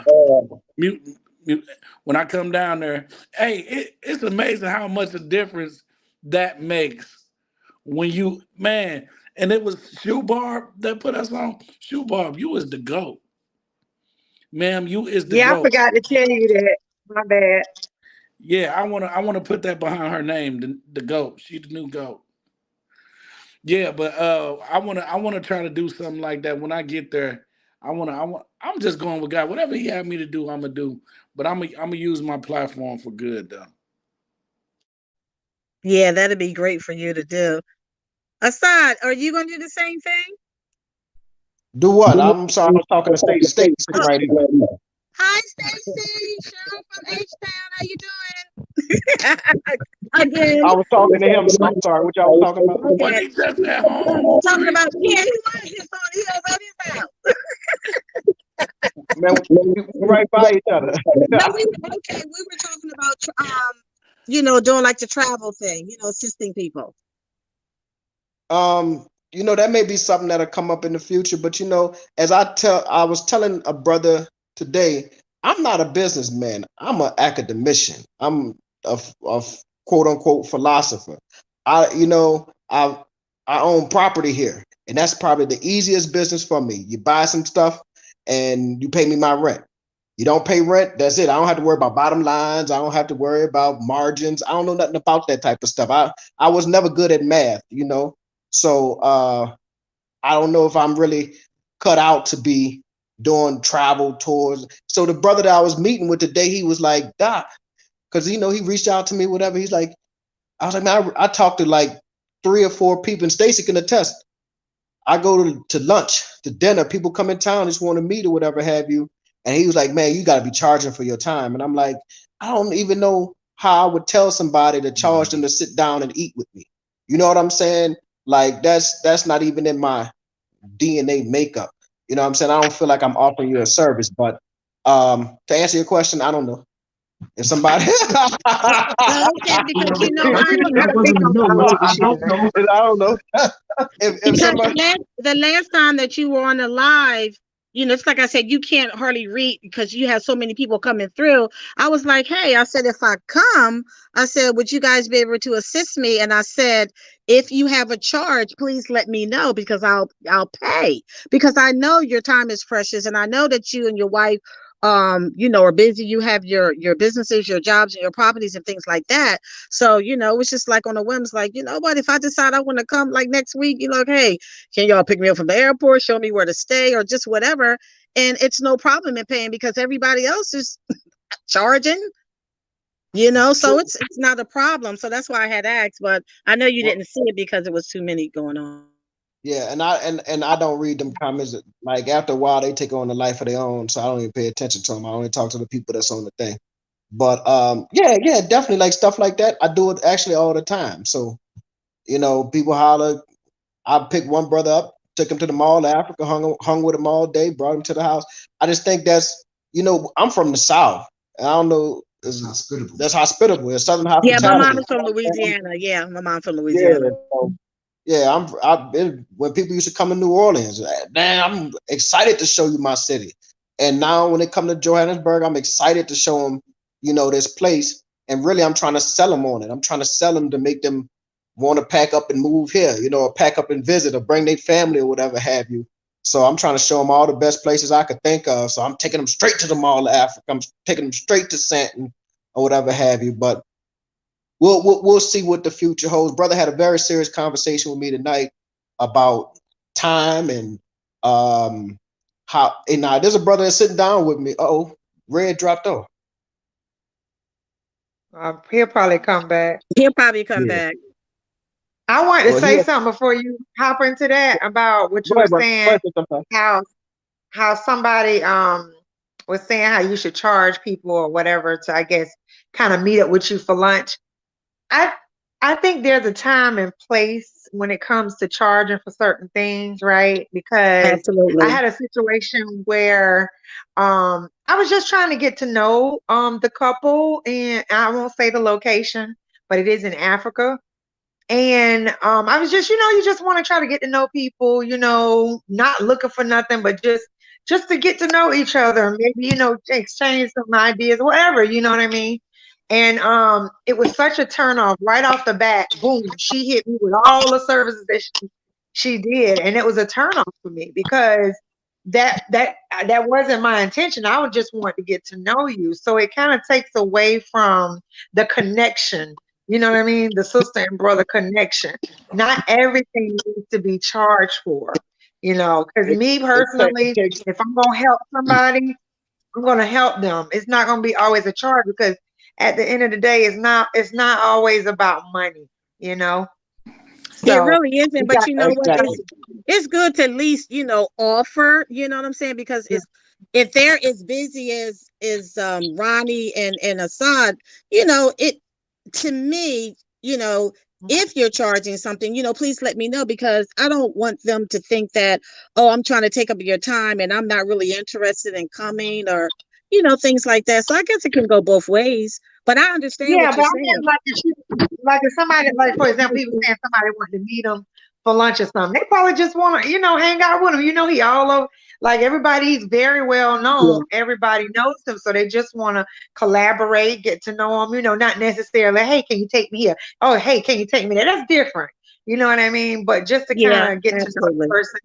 mute, when I come down there, hey, it's amazing how much a difference that makes when you, man. And it was Shoe Barb that put us on. Shoe Barb, you is the GOAT. Ma'am, you is the Yeah, I GOAT. forgot to tell you that. My bad. Yeah, I wanna put that behind her name, the GOAT. She the new GOAT. Yeah, but I wanna try to do something like that when I get there. I'm just going with God. Whatever he had me to do, I'm gonna do. But I'm gonna use my platform for good though. Yeah, that'd be great for you to do. Assad, are you gonna do the same thing? Do what? I'm sorry, I was talking to Stacy. Stacy sitting right here. Hi, Stacy. Cheryl from H-Town. How you doing? Again. I was talking to him, so I'm sorry. What y'all was talking about? When Okay. he just at home. Talking about he was on his house. Man, we right by each other. No, we were talking about doing like the travel thing, assisting people. That may be something that'll come up in the future, but as I was telling a brother today, I'm not a businessman. I'm an academician. I'm a quote unquote philosopher. I own property here, and that's probably the easiest business for me. You buy some stuff and you pay me my rent. You don't pay rent, that's it. I don't have to worry about bottom lines. I don't have to worry about margins. I don't know nothing about that type of stuff. I was never good at math, So I don't know if I'm really cut out to be doing travel tours. So the brother that I was meeting with today, he was like, Doc, because he reached out to me, whatever. He's like, I was like, man, I talked to like 3 or 4 people, and Stacy can attest. I go to lunch, to dinner, people come in town, just want to meet or whatever have you. And he was like, man, you got to be charging for your time. And I'm like, I don't even know how I would tell somebody to charge them to sit down and eat with me. You know what I'm saying? Like that's not even in my DNA makeup. You know what I'm saying? I don't feel like I'm offering you a service, but to answer your question, I don't know. If somebody Okay, because I don't know. If because somebody the last time that you were on the live, it's like I said, you can't hardly read because you have so many people coming through. I was like, hey, I said, if I come, I said, would you guys be able to assist me? And I said, if you have a charge, please let me know because I'll pay, because I know your time is precious, and I know that you and your wife are busy. You have your businesses, your jobs, and your properties and things like that. So, it was just like on a whim. It's like, what, if I decide I want to come like next week, hey, can y'all pick me up from the airport, show me where to stay, or just whatever? And it's no problem in paying because everybody else is charging, so it's not a problem. So that's why I had asked, but I know you didn't see it because it was too many going on. Yeah, and I don't read them comments. Like after a while, they take on a life of their own, so I don't even pay attention to them. I only talk to the people that's on the thing. But yeah, definitely like stuff like that. I do it actually all the time. So people holler. I picked one brother up, took him to the Mall of Africa, hung with him all day, brought him to the house. I just think that's I'm from the South, and I don't know. That's hospitable. It's Southern Yeah, my mom hospitality. is from Louisiana. Yeah, my mom from Yeah, Louisiana. so, yeah, I've been when people used to come to New Orleans. Man, I'm excited to show you my city. And now when they come to Johannesburg, I'm excited to show them, this place. And really, I'm trying to sell them on it. I'm trying to sell them to make them want to pack up and move here, or pack up and visit, or bring their family or whatever have you. So I'm trying to show them all the best places I could think of. So I'm taking them straight to the Mall of Africa. I'm taking them straight to Santon or whatever have you. But we'll see what the future holds. Brother had a very serious conversation with me tonight about time and how. And now there's a brother that's sitting down with me. Oh, Red dropped off. He'll probably come back. He'll probably come back. I wanted to say something before you hop into that about what you were saying. How somebody was saying how you should charge people or whatever to, I guess, kind of meet up with you for lunch. I think there's a time and place when it comes to charging for certain things, right? Because Absolutely. I had a situation where I was just trying to get to know the couple, and I won't say the location, but it is in Africa. And I was just, you just want to try to get to know people, not looking for nothing, but just to get to know each other, maybe, exchange some ideas, whatever, you know what I mean? And it was such a turn off right off the bat. Boom, she hit me with all the services that she did. And it was a turn off for me because that wasn't my intention. I would just want to get to know you. So it kind of takes away from the connection. You know what I mean? The sister and brother connection. Not everything needs to be charged for, because me personally, if I'm going to help somebody, I'm going to help them. It's not going to be always a charge because at the end of the day, it's not always about money, So, it really isn't, but you know what? It's good to at least, offer, you know what I'm saying? Because if they're as busy as Ronnie and Assad, to me, if you're charging something, please let me know, because I don't want them to think that, oh, I'm trying to take up your time and I'm not really interested in coming, or, things like that. So I guess it can go both ways, but I understand what you're saying. Like if somebody, like for example, people saying somebody wanted to meet them for lunch or something, they probably just want to, hang out with him. He all over, like everybody, he's very well known. Yeah. Everybody knows him, so they just want to collaborate, get to know him. Not necessarily, hey, can you take me here? Oh, hey, can you take me there? That's different. You know what I mean? But just to kind of get to know the person.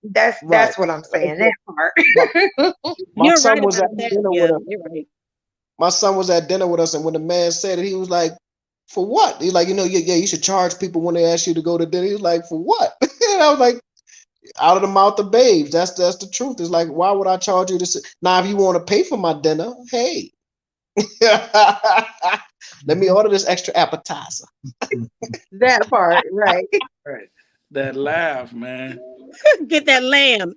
That's what I'm saying. That part. My son was at dinner with us. My son was at dinner with us, and when the man said it, he was like, "For what?" He's like, you should charge people when they ask you to go to dinner. He was like, "For what?" And I was like, out of the mouth of babes. That's the truth. It's like, why would I charge you to now? If you want to pay for my dinner, hey, let me order this extra appetizer. That part, right? Right. That laugh, man. Get that lamb.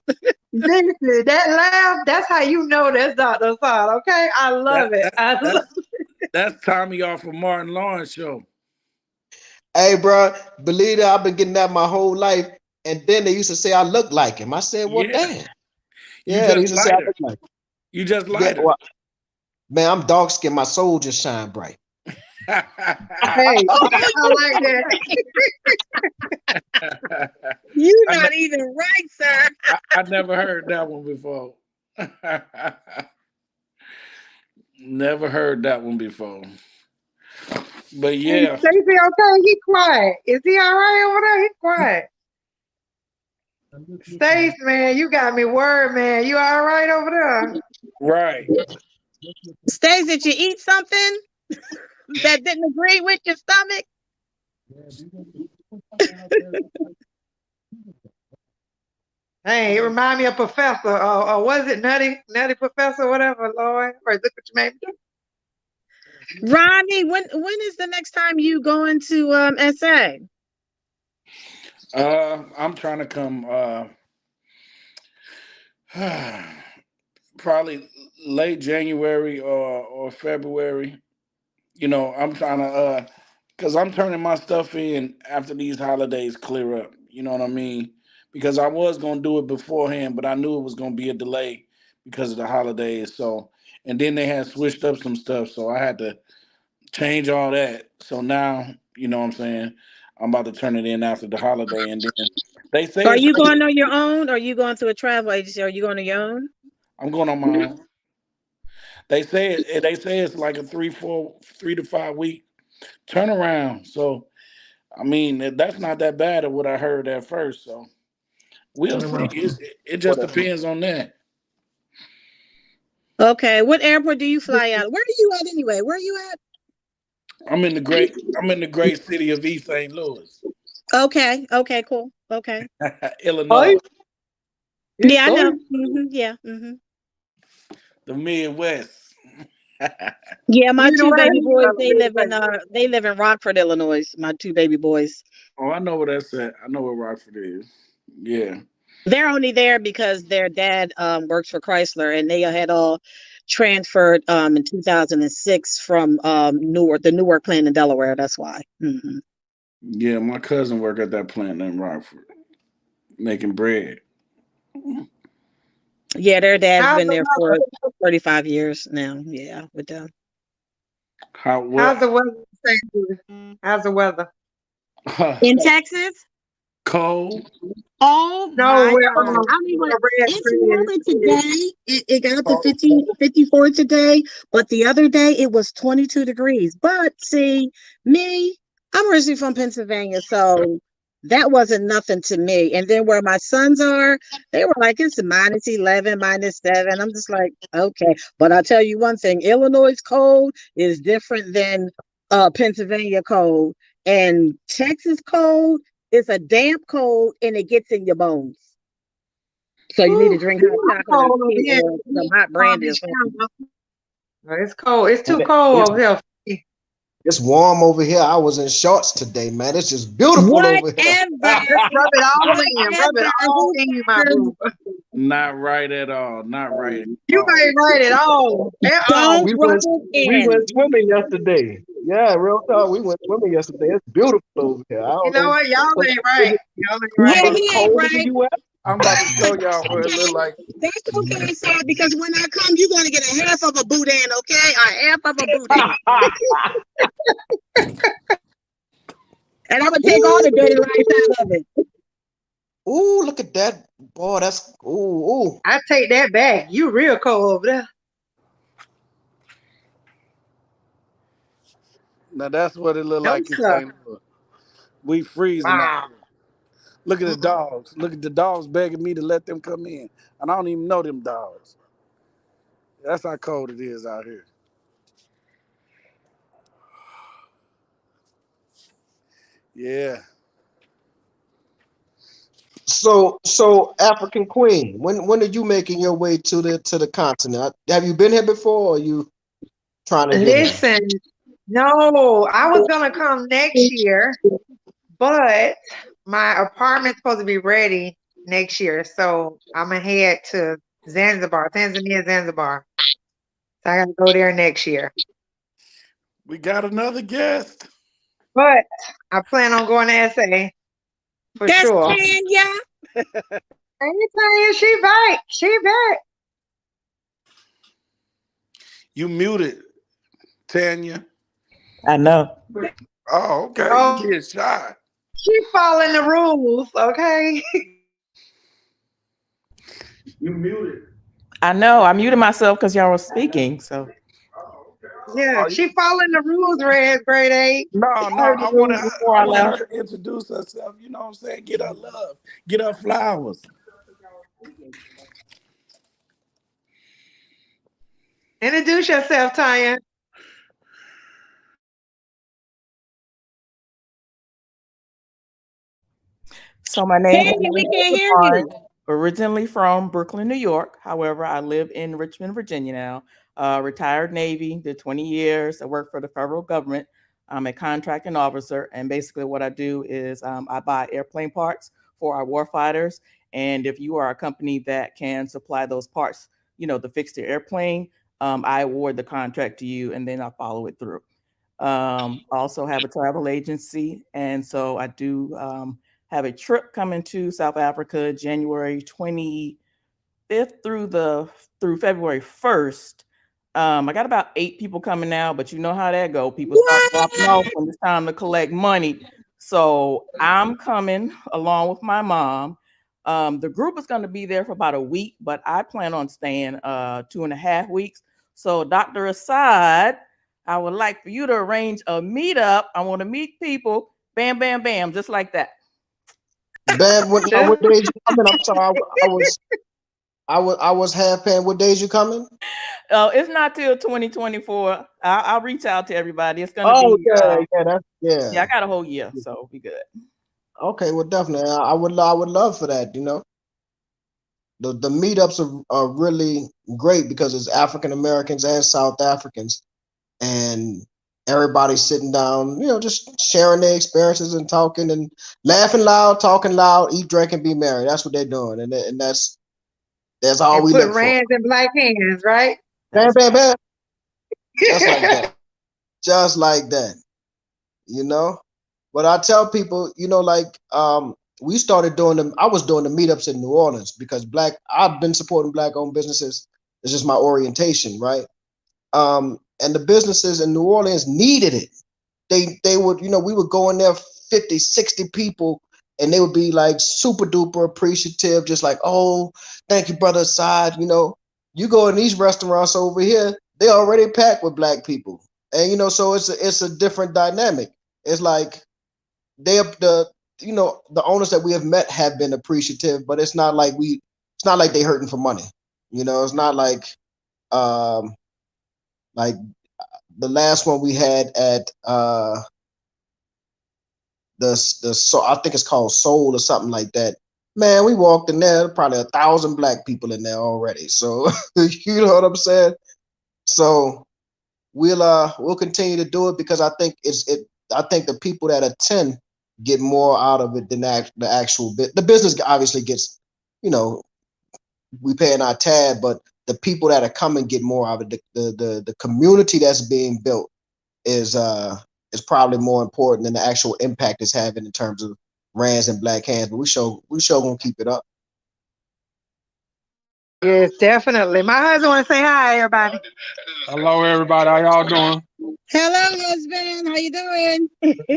Listen, that laugh, that's how you know that's Dr. Assad, okay? I love it. That's Tommy off of Martin Lawrence show. Hey, bro, believe it, I've been getting that my whole life. And then they used to say I look like him. I said, well, damn. Yeah, they used to say I look like him. You just lighter. Well, man, I'm dark skinned. My soul just shine bright. Hey, I like that. You're I, not ne- even right, sir. I never heard that one before. Never heard that one before. But yeah, Stacey, okay, he quiet. Is he all right over there? He quiet. Stace, man, you got me worried, man. You all right over there? right. Stace, did you eat something that didn't agree with your stomach? Hey, it remind me of Professor, or was it Nutty Professor, whatever, Lord? Or look what you made me do. Ronnie, when is the next time you going to SA? I'm trying to come. Probably late January or February. I'm trying to because I'm turning my stuff in after these holidays clear up. You know what I mean? Because I was gonna do it beforehand, but I knew it was gonna be a delay because of the holidays. So, and then they had switched up some stuff, so I had to change all that. So now, you know what I'm saying? I'm about to turn it in after the holiday, and then they say Are it's you like going on your own? Or are you going to a travel agency? Are you going on your own? I'm going on my own. They say it's like a 3 to 5 week turnaround. So I mean that's not that bad of what I heard at first. So we'll Turn see. around. It just Whatever. depends on that. Okay. What airport do you fly out? Where are you at anyway? Where are you at? I'm in the great city of East St. Louis, Okay. Okay. Cool. Okay. Illinois, Yeah, I know. Yeah. the Midwest. Yeah, my Either two way, baby he boys, love me anyway. they live in Rockford, Illinois. My two baby boys. Oh, I know where that's at. I know where Rockford is. Yeah. They're only there because their dad works for Chrysler, and they had all transferred in 2006 from the Newark plant in Delaware. That's why. Yeah, my cousin worked at that plant in Rockford, making bread. Yeah, their dad's How's been the there for weather? 35 years now. Yeah, with them. How How's well? the weather in St. Louis? How's the weather? In Texas? Cold. Oh No, my where God. I mean, where Red it's Springs warmer is. today. It got up to 54 today, but the other day it was 22 degrees. But see, me, I'm originally from Pennsylvania, so that wasn't nothing to me. And then where my sons are, they were like, it's minus 11, minus 7. I'm just like, okay. But I'll tell you one thing, Illinois cold is different than Pennsylvania cold. And Texas cold is a damp cold and it gets in your bones. So you need to Whew, drink it's hot chocolate or cold over tea here or in some hot Palm brandy or Beach something. County. It's cold. It's too And cold over here for me. it's warm over here. I was in shorts today, man. It's just beautiful over here. Whatever, Just rub it all in. Rub it whatever, all who in, my cares? boo. Not right at all. Not right at You all. ain't right at all. At all. Don't we rub went it we in. went swimming yesterday. Yeah, real talk. We went swimming yesterday. It's beautiful over here. I You don't know know. what? Y'all Was ain't right. it, Y'all ain't was Yeah, right. it he ain't cold in the right. U.S.? I'm about to show But y'all that's what it look okay. like. That's okay, sir, because when I come, you're going to get a half of a boudin, okay? A half of a boudin. And I'm going to take all the dirty rice out of it. Ooh, look at that. Boy, that's ooh. I take that back. You real cold over there. Now that's what it look No, like in sir. St. Louis. We freezing out Wow. here. Look at the Mm-mm. dogs. Look at the dogs begging me to let them come in, and I don't even know them dogs. That's how cold it is out here. Yeah. So African Queen, when are you making your way to the continent? Have you been here before, or are you trying to get here? Listen, no, I was gonna come next year, but my apartment's supposed to be ready next year, so I'm gonna head to Zanzibar, Tanzania, Zanzibar. So I gotta go there next year. We got another guest. But I plan on going to SA for That's sure. Tanya. Anytime she back, she back. You muted, Tanya. I know. Oh, okay. You Oh, being shy. She following the rules, okay? You muted. I know. I muted myself because y'all were speaking. So Yeah, Are you? she following the rules, Red grade 8. No, I no. heard the rules before I I wanted her left. to introduce herself. You know what I'm saying? Get her love. Get her flowers. Introduce yourself, Tanya. So my name Candy, we can't is hear Lauren, you. originally from Brooklyn, New York. However, I live in Richmond, Virginia now. Retired Navy, did 20 years. I work for the federal government. I'm a contracting officer, and basically what I do is I buy airplane parts for our warfighters. And if you are a company that can supply those parts, to fix the airplane, I award the contract to you, and then I follow it through. Also have a travel agency, and so I do have a trip coming to South Africa January 25th through February 1st. I got about 8 people coming now, but you know how that go. People start dropping off when it's time to collect money. So I'm coming along with my mom. The group is going to be there for about a week, but I plan on staying 2.5 weeks. So Dr. Assad, I would like for you to arrange a meetup. I want to meet people. Bam, bam, bam, just like that. Bam, what days you coming? I'm sorry, I was half paying. What days you coming? It's not till 2024. I'll reach out to everybody. It's going to Oh be, yeah. I got a whole year, so we good. Okay, well, definitely, I would love for that. The meetups are really great because it's African Americans and South Africans, and everybody's sitting down, just sharing their experiences and talking and laughing loud, talking loud, eat, drink, and be merry. That's what they're doing, and that's all And we put look for. rands in black hands, right? Bam, That's bam, bam, just like that, just like that. you know. But I tell people, we started doing them. I was doing the meetups in New Orleans because I've been supporting black-owned businesses. It's just my orientation, right? And the businesses in New Orleans needed it. They would, we would go in there 50, 60 people, and they would be like super duper appreciative, just like, oh, thank you, brother Assad. You go in these restaurants over here, they already packed with black people. And so it's a different dynamic. It's like the owners that we have met have been appreciative, but it's not like they hurting for money. It's not like the last one we had at so I think it's called Soul or something like that. Man, we walked in there, probably 1,000 black people in there already. So you know what I'm saying? So we'll continue to do it because I think I think the people that attend get more out of it than the actual bit. The business obviously gets, we paying our tab, but the people that are coming get more out of it. The community that's being built is probably more important than the actual impact it's having in terms of rands and black hands. But we sure gonna keep it up. Yes, definitely. My husband want to say hi, everybody. Hello, everybody. How y'all doing? Hello, husband. How you doing?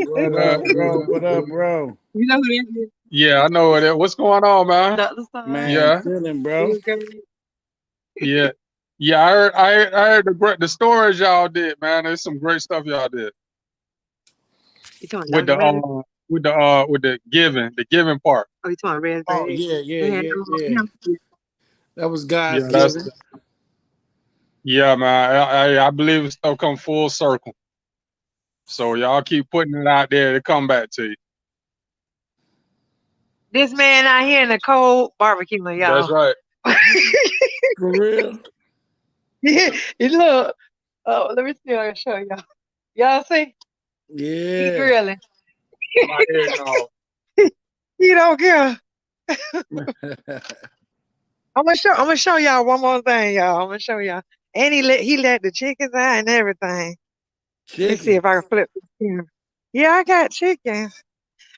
What up, bro? What up, bro? You know who that is? Yeah, I know it. What's going on, man? Dr. Son. Man, Yeah, chilling, bro. yeah, yeah. I heard the stories y'all did, man. There's some great stuff y'all did You talking with Dr. Red? with the giving part. Oh, you talking Red Oh grade? yeah. That was God's Yeah, that's giving. yeah, man. I believe stuff come full circle. So y'all keep putting it out there to come back to you. This man out here in the cold barbecuing, That's y'all. right. For real. Yeah, look. Oh, let me see. I can show y'all. Y'all see? He Yeah. grilling. My head no. He don't care. I'm gonna show y'all one more thing, y'all. I'm gonna show y'all. And he let the chickens out and everything. Let me see if I can Chickens. flip this camera. Yeah, I got chickens.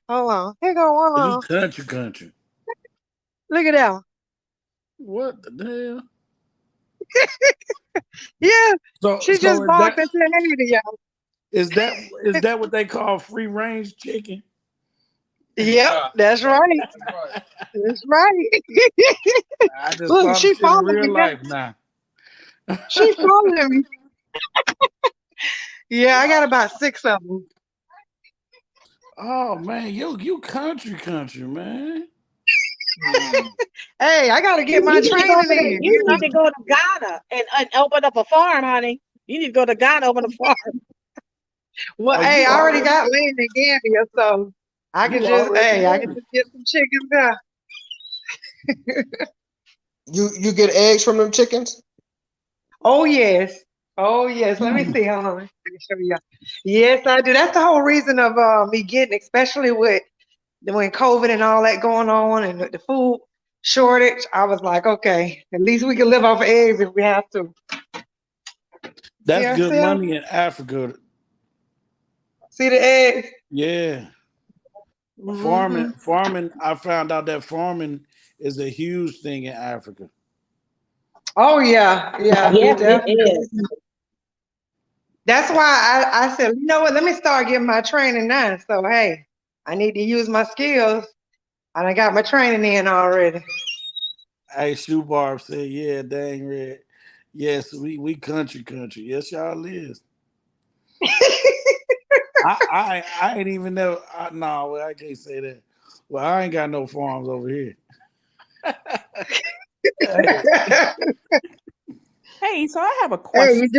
Hold on. Here go one He on. country. Look at that one. What the hell? Yeah. So She just barked and said hey to y'all. is that what they call free range chicken? Yep, that's right. That's right. I just Look, saw the she shit in following me real now. life now. She following me. Yeah, I got about 6 of them. Oh man, you country, man. Hey, I got to get You my need to go training to in. you need to go to Ghana and open up a farm, honey. You need to go to Ghana open a farm. Well, Oh, hey, you I already already got land in Gambia, so you already I can there. just get some chickens there. You get eggs from them chickens? Oh yes. Oh yes. Let me see. Hold on. Let me show you. Yes, I do. That's the whole reason of me getting, especially with when COVID and all that going on and the food shortage. I was like, okay, at least we can live off of eggs if we have to. See That's good ourselves? money in Africa. See the eggs? Yeah. Farming, Hmm. farming. I found out that farming is a huge thing in Africa. Oh yeah, yeah, Yes, it definitely. is. That's why I said, you know what? Let me start getting my training now. So hey, I need to use my skills. And I got my training in already. Hey, Shoe Barb said, "Yeah, dang red. Yes, we country. Yes, y'all is. I ain't even know. No, well, I can't say that. Well, I ain't got no farms over here. Hey, Hey, so I have a Hey, question.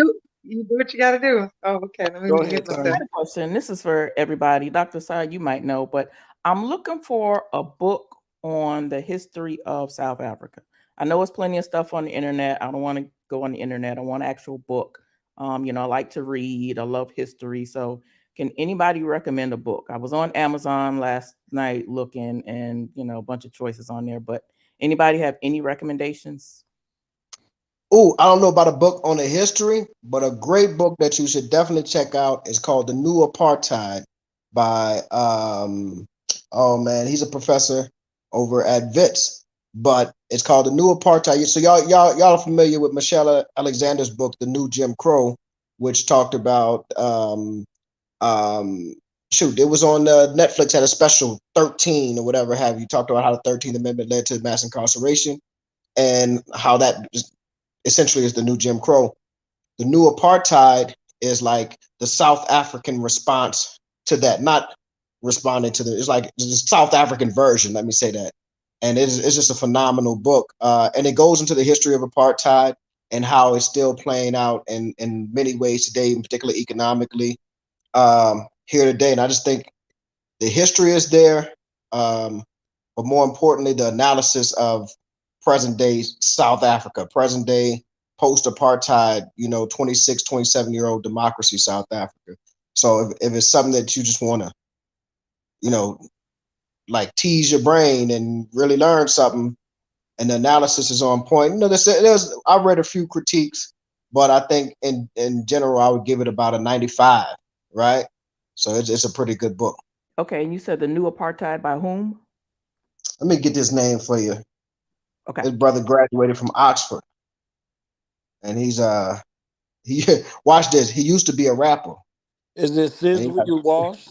you do what you gotta do. Oh, okay. Let me go mute ahead, I myself. Tanya. have a question. This is for everybody. Dr. Sai, you might know, but I'm looking for a book on the history of South Africa. I know it's plenty of stuff on the internet. I don't want to go on the internet. I want an actual book. I like to read. I love history. So can anybody recommend a book? I was on Amazon last night looking and a bunch of choices on there, but anybody have any recommendations? Oh, I don't know about a book on the history, but a great book that you should definitely check out is called The New Apartheid by oh man, he's a professor over at Wits, but it's called The New Apartheid. So y'all are familiar with Michelle Alexander's book, The New Jim Crow, which talked about um shoot, it was on Netflix, had a special 13 or whatever have you, talked about how the 13th Amendment led to mass incarceration and how that essentially is the new Jim Crow. The new apartheid is like the South African response to that, not responding to it's like the South African version, let me say that. And it's just a phenomenal book. And it goes into the history of apartheid and how it's still playing out in many ways today, in particular economically, here today. And I just think the history is there, but more importantly, the analysis of present day South Africa, present day post apartheid, 26, 27-year-old democracy South Africa. So if it's something that you just want to, you know, like tease your brain and really learn something, and the analysis is on point. I read a few critiques, but I think in general, I would give it about a 95, right? So it's a pretty good book. Okay, and you said The New Apartheid by whom? Let me get this name for you. Okay. His brother graduated from Oxford, and he watch this. He used to be a rapper, Is this and Sis he got Walsh?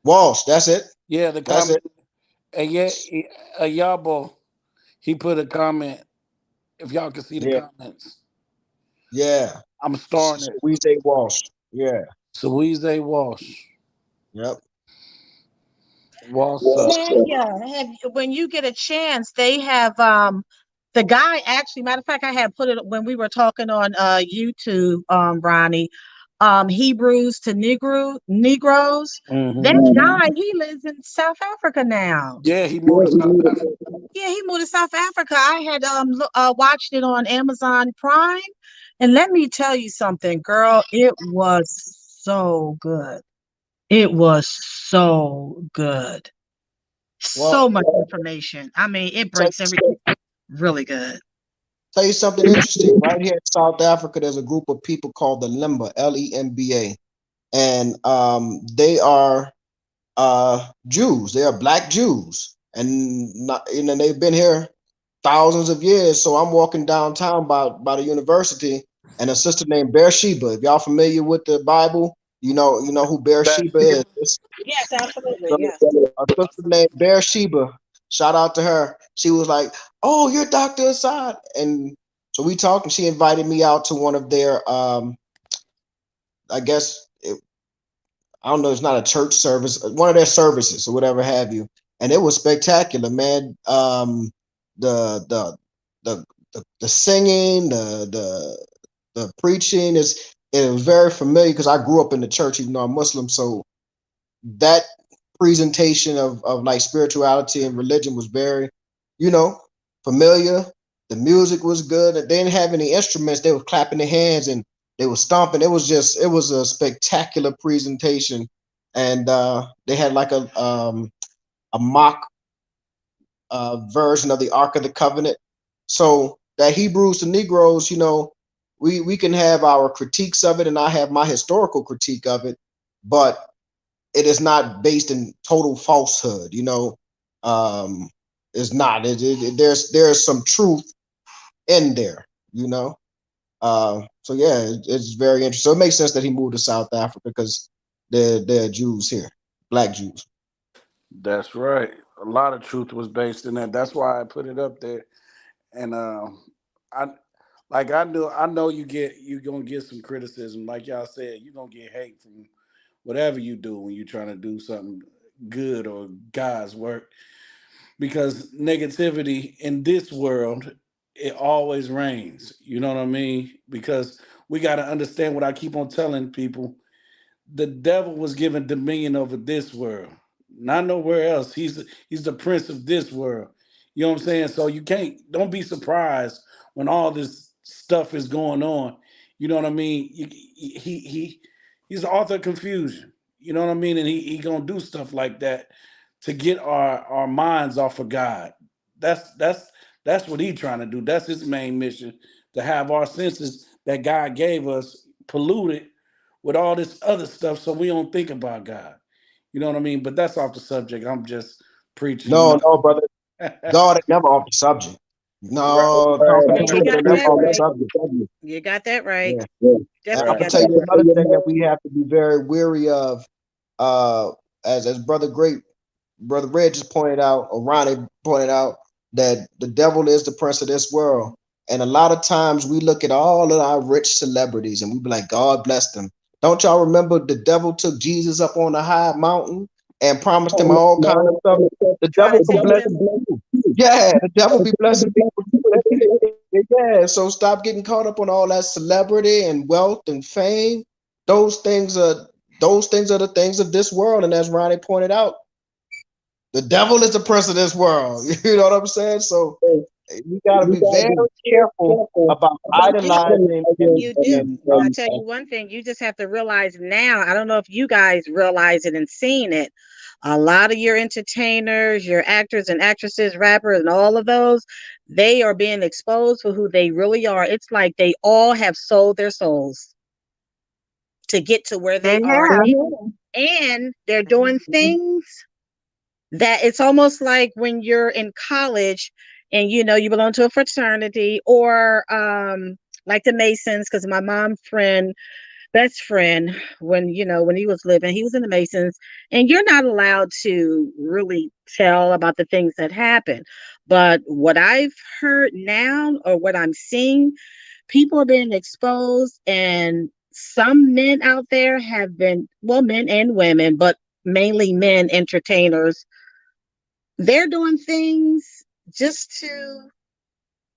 Walsh. That's it. Yeah, the That's comment. it. And yeah, Yabo, he put a comment. If y'all can see the Yeah, comments, yeah. I'm starring it. We say Walsh. Yeah. Sweezy Walsh. Yep. Walsh. Tanya, when you get a chance, they have the guy actually, matter of fact, I had put it when we were talking on YouTube, Ronnie, Hebrews to Negroes. That guy, he lives in South Africa now. Yeah, he moved to South Africa. Yeah, he moved to South Africa. I had watched it on Amazon Prime, and let me tell you something, girl, it was so good. It was so good. Well, So much information. I mean, it tell, breaks everything really good. tell you something interesting. Right here in South Africa, there's a group of people called the Lemba, Lemba, and they are Jews. They are black Jews, and they've been here thousands of years. So I'm walking downtown by the university, and a sister named Beersheba. If y'all familiar with the Bible, You know who Beersheba is. Yes, absolutely. So, Yes. a sister named Beersheba. Shout out to her. She was like, "Oh, you're Dr. Assad," and so we talked, and she invited me out to one of their, I guess, I don't know, it's not a church service, one of their services or whatever have you, and it was spectacular, man. The the the singing, the preaching it was very familiar because I grew up in the church, even though I'm Muslim, so that presentation of like spirituality and religion was very, familiar. The music was good. They didn't have any instruments. They were clapping their hands and they were stomping. It was a spectacular presentation. And they had like a mock version of the Ark of the Covenant. So that Hebrews to Negroes, we can have our critiques of it, and I have my historical critique of it, but it is not based in total falsehood. It's not. There's some truth in there. So yeah, it's very interesting. So it makes sense that he moved to South Africa because they're Jews here, Black Jews. That's right. A lot of truth was based in that. That's why I put it up there. And I I know you're gonna get some criticism. Like y'all said, you're gonna get hate from whatever you do when you're trying to do something good or God's work. Because negativity in this world, it always reigns. You know what I mean? Because we gotta understand what I keep on telling people, the devil was given dominion over this world, not nowhere else. He's the prince of this world. You know what I'm saying? So don't be surprised when all this stuff is going on. You know what I mean? He's the author of confusion. You know what I mean? And he gonna do stuff like that to get our minds off of God. That's what he's trying to do. That's his main mission, to have our senses that God gave us polluted with all this other stuff so we don't think about God. You know what I mean? But that's off the subject. I'm just preaching, No, no, brother. God ain't never off the subject. No, talking the And you truth got ain't never that off the right. subject. You got that right. Yeah. And I'm Definitely gonna got tell that you right. another thing that we have to be very weary of, as brother Red just pointed out, or Ronnie pointed out, that the devil is the prince of this world. And a lot of times we look at all of our rich celebrities and we be like, God bless them. Don't y'all remember the devil took Jesus up on a high mountain and promised him all kind of stuff? The Try devil to be tempt him. blessing. Yeah, the devil be blessing people too. Yeah, so stop getting caught up on all that celebrity and wealth and fame. Those things are the things of this world. And as Ronnie pointed out, the devil is the prince of this world. You know what I'm saying? So you got to be very careful about idolizing. You do. And I tell you one thing, you just have to realize now. I don't know if you guys realize it and seen it. A lot of your entertainers, your actors and actresses, rappers, and all of those, they are being exposed for who they really are. It's like they all have sold their souls to get to where They they are. have. And they're doing things that it's almost like when you're in college and you belong to a fraternity or like the Masons, because my mom's best friend, when he was living, he was in the Masons, and you're not allowed to really tell about the things that happen. But what I've heard now, or what I'm seeing, people are being exposed, and some men out there have been, well, men and women, but mainly men entertainers, they're doing things just to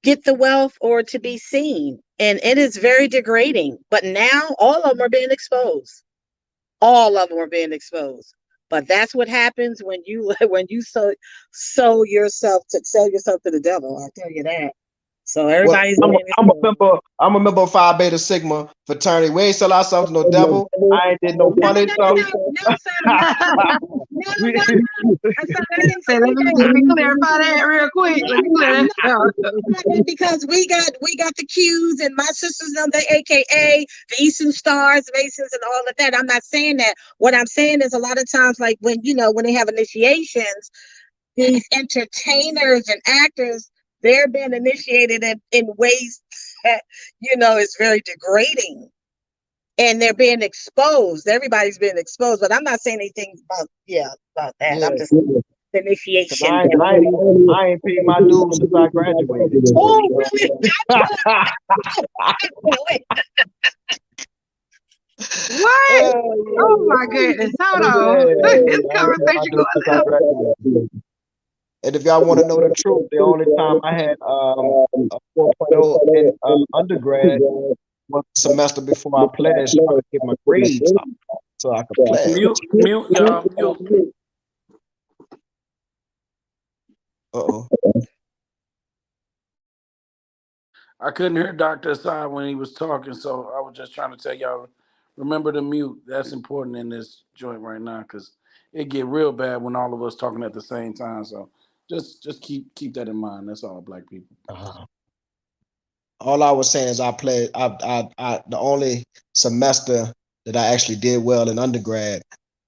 get the wealth or to be seen. And it is very degrading. But now all of them are being exposed. All of them are being exposed. But that's what happens when you when you sell yourself to the devil. I'll tell you that. So Well, everybody's I'm, being I'm a exposed. member. I'm a member of Phi Beta Sigma fraternity. We ain't sell ourselves to no devil. I ain't did no No, funny no, no, stuff. no, no, sir, no, no, no, no. I said I didn't Say, say let me that. clarify that real quick. Let me clear that out. Because we got the Q's and my sisters them, they AKA the Eastern Stars, Masons, and all of that. I'm not saying that. What I'm saying is a lot of times, like when they have initiations, these entertainers and actors, they're being initiated in ways that is very degrading. and they're being exposed. Everybody's being exposed, but I'm not saying anything about that. Yeah. I'm just the initiation. I ain't paid my dues since I graduated. Oh, really? What? Oh my goodness. Hold on. This conversation going up. And if y'all want to know the truth, the only time I had a 4.0 in undergrad was the semester before I pledged, so I could get my grades up, so I could pledge. Mute, y'all. Mute. Uh-oh. I couldn't hear Dr. Assad when he was talking, so I was just trying to tell y'all, remember to mute. That's important in this joint right now, because it get real bad when all of us talking at the same time. So just keep that in mind. That's all, black people. All I was saying is I pledged. The only semester that I actually did well in undergrad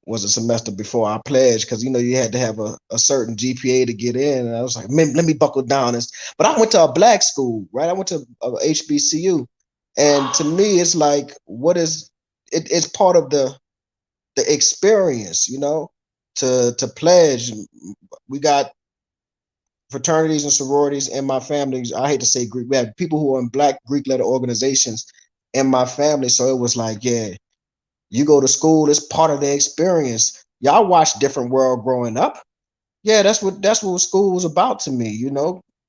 was a semester before I pledged, because you had to have a certain GPA to get in. And I was like, man, let me buckle down. But I went to a black school, right? I went to HBCU, and to me, it's like, it's part of the experience, to pledge. We got fraternities and sororities in my family. I hate to say Greek. We had people who are in black Greek letter organizations in my family. So it was like, yeah, you go to school, it's part of the experience. Y'all watch Different World growing up. Yeah, that's what school was about to me,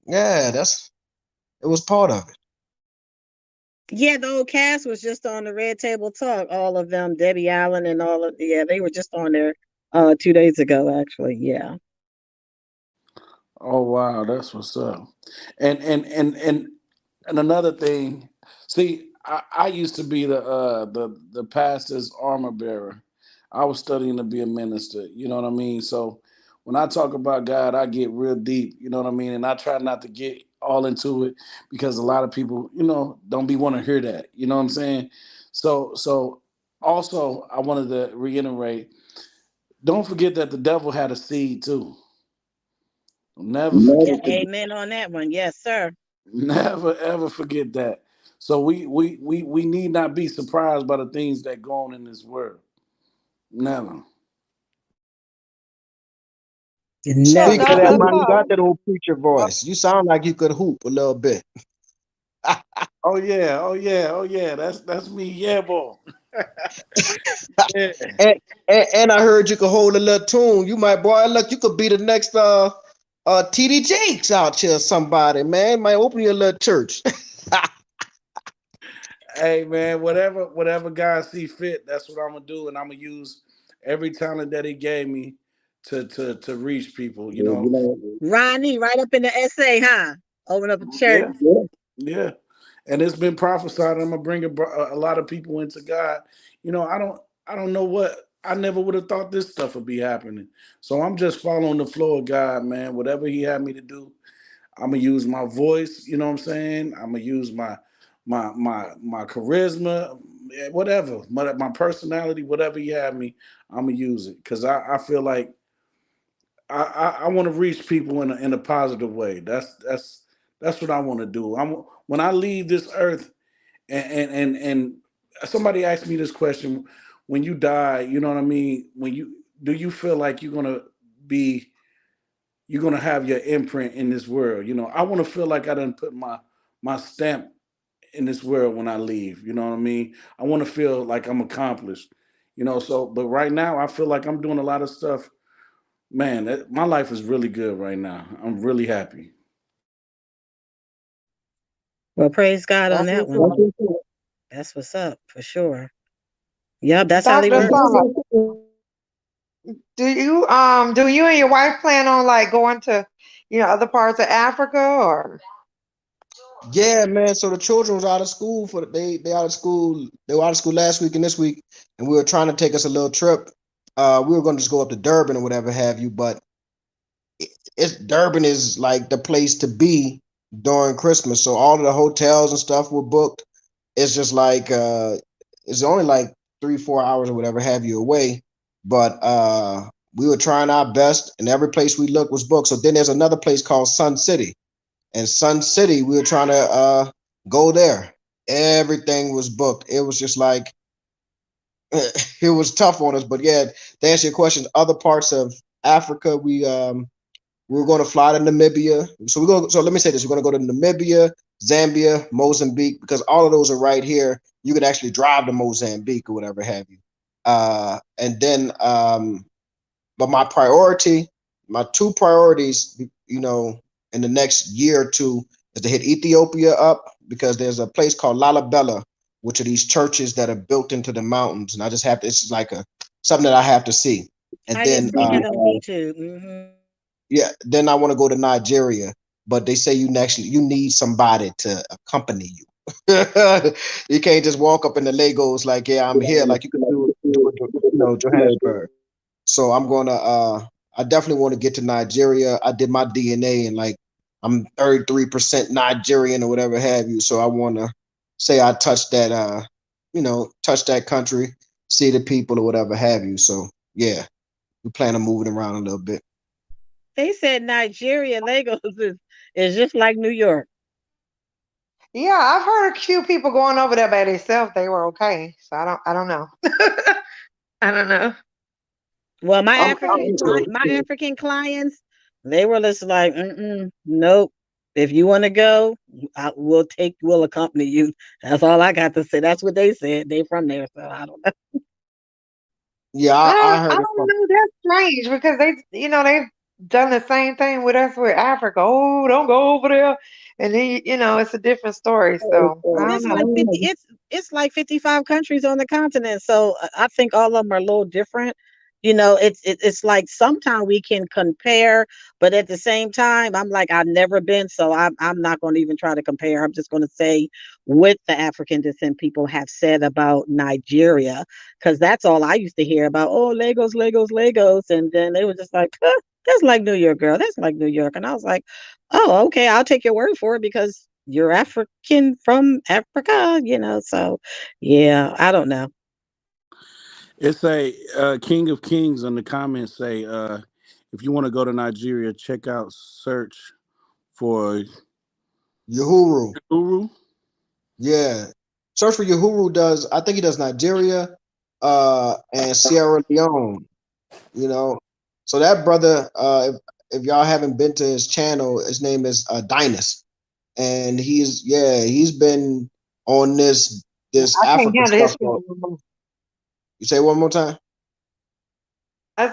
Yeah, it was part of it. Yeah, the whole cast was just on the Red Table Talk. All of them, Debbie Allen and they were just on there 2 days ago, actually. Yeah. Oh wow, that's what's up. And another thing, see, I used to be the pastor's armor bearer. I was studying to be a minister, you know what I mean? So when I talk about God, I get real deep, you know what I mean? And I try not to get all into it, because a lot of people, don't be want to hear that. You know what I'm saying? So also I wanted to reiterate, don't forget that the devil had a seed too. Never forget that. Amen on that one. Yes, sir. Never ever forget that. So we need not be surprised by the things that go on in this world. Never. Never. Speaking of that, man, you got that old preacher voice. You sound like you could hoop a little bit. Oh yeah. That's me. Yeah, boy. Yeah. And I heard you could hold a little tune. You might, boy, look, you could be the next TD Jakes out here, somebody, man. Might open your little church. Hey man, whatever God see fit, that's what I'm gonna do, and I'm gonna use every talent that He gave me to reach people. Ronnie, right up in the essay, huh? Open up a church. Yeah. And it's been prophesied. I'm gonna bring a lot of people into God. I don't know what, I never would have thought this stuff would be happening. So I'm just following the flow of God, man. Whatever He had me to do, I'm gonna use my voice. You know what I'm saying? I'm gonna use my charisma, whatever, my personality, whatever He had me, I'm gonna use it, because I feel like I want to reach people in a positive way. That's what I want to do. When I leave this earth, and somebody asked me this question: when you die, you know what I mean? Do you feel like you're gonna have your imprint in this world? I want to feel like I done put my stamp in this world when I leave. You know what I mean? I want to feel like I'm accomplished. So but right now I feel like I'm doing a lot of stuff. Man, my life is really good right now. I'm really happy. Well, praise God on that one. That's what's up for sure. Yep, that's how they Dr. work. Assad, do you and your wife plan on like going to, other parts of Africa or? Yeah, man. So the children was out of school they out of school. They were out of school last week and this week, and we were trying to take us a little trip. We were going to just go up to Durban or whatever have you, but Durban is like the place to be during Christmas. So all of the hotels and stuff were booked. It's just like it's only like 3-4 hours or whatever have you away. But we were trying our best, and every place we looked was booked. So then there's another place called Sun City. And Sun City, we were trying to go there. Everything was booked. It was just like it was tough on us. But yeah, to answer your question, other parts of Africa, we're going to fly to Namibia. So we go. So let me say this: we're going to go to Namibia, Zambia, Mozambique, because all of those are right here. You could actually drive to Mozambique or whatever have you. And then, but my two priorities, in the next year or two, is to hit Ethiopia up because there's a place called Lalibela, which are these churches that are built into the mountains, and I just have to. It's like something that I have to see. And I then, just seen that on YouTube. yeah, then I want to go to Nigeria, but they say you need somebody to accompany you. You can't just walk up in the Legos like, yeah, I'm here, like you can do it, Johannesburg. So I definitely want to get to Nigeria. I did my DNA and like I'm 33% Nigerian or whatever have you. So I want to say I touched touch that country, see the people or whatever have you. So yeah, we plan on moving around a little bit. They said Nigeria Lagos is just like New York. Yeah, I've heard a few people going over there by themselves. They were okay. So I don't know. I don't know. Well, Okay. My African clients, they were just like, nope. If you want to go, we'll accompany you. That's all I got to say. That's what they said. They from there, so I don't know. Yeah, I I heard it don't from. know. That's strange because they've done the same thing with us with Africa. Oh, don't go over there. And then, it's a different story. So I And don't know. it's like 55 countries on the continent. So I think all of them are a little different. It's like sometimes we can compare, but at the same time, I'm like, I've never been, so I'm not going to even try to compare. I'm just going to say what the African descent people have said about Nigeria, because that's all I used to hear about. Oh, Legos, Legos, Legos. And then they were just like, that's like New York, girl. That's like New York. And I was like, oh, okay, I'll take your word for it because you're African from Africa, So yeah, I don't know. It's a King of Kings in the comments say, if you want to go to Nigeria, check out search for Uhuru. Guru. Yeah. Search for Uhuru does, I think he does Nigeria, and Sierra Leone, you know. So that brother, if y'all haven't been to his channel, his name is Dynas. And he's been on this I can't Africa handle his stuff. channel no more. You say one more time? I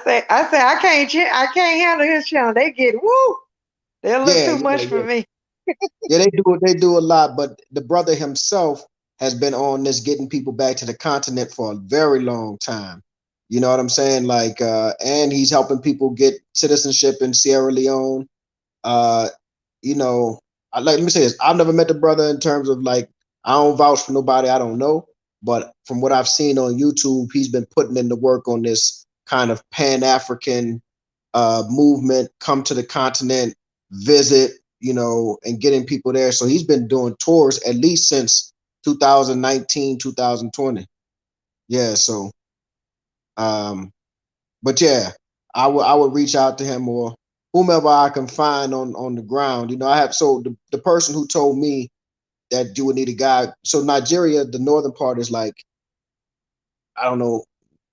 can't handle his channel. They get woo. They a little Yeah, too yeah, much for yeah. me. Yeah, they do a lot, but the brother himself has been on this getting people back to the continent for a very long time. You know what I'm saying? Like, and he's helping people get citizenship in Sierra Leone. Uh, let me say this: I've never met the brother in terms of like I don't vouch for nobody I don't know, but from what I've seen on YouTube, he's been putting in the work on this kind of Pan African movement. Come to the continent, visit, and getting people there. So he's been doing tours at least since 2019, 2020. Yeah. So, um, but yeah, I would reach out to him or whomever I can find on the ground. I have so the person who told me that you would need a guy. So Nigeria, the northern part is like, I don't know,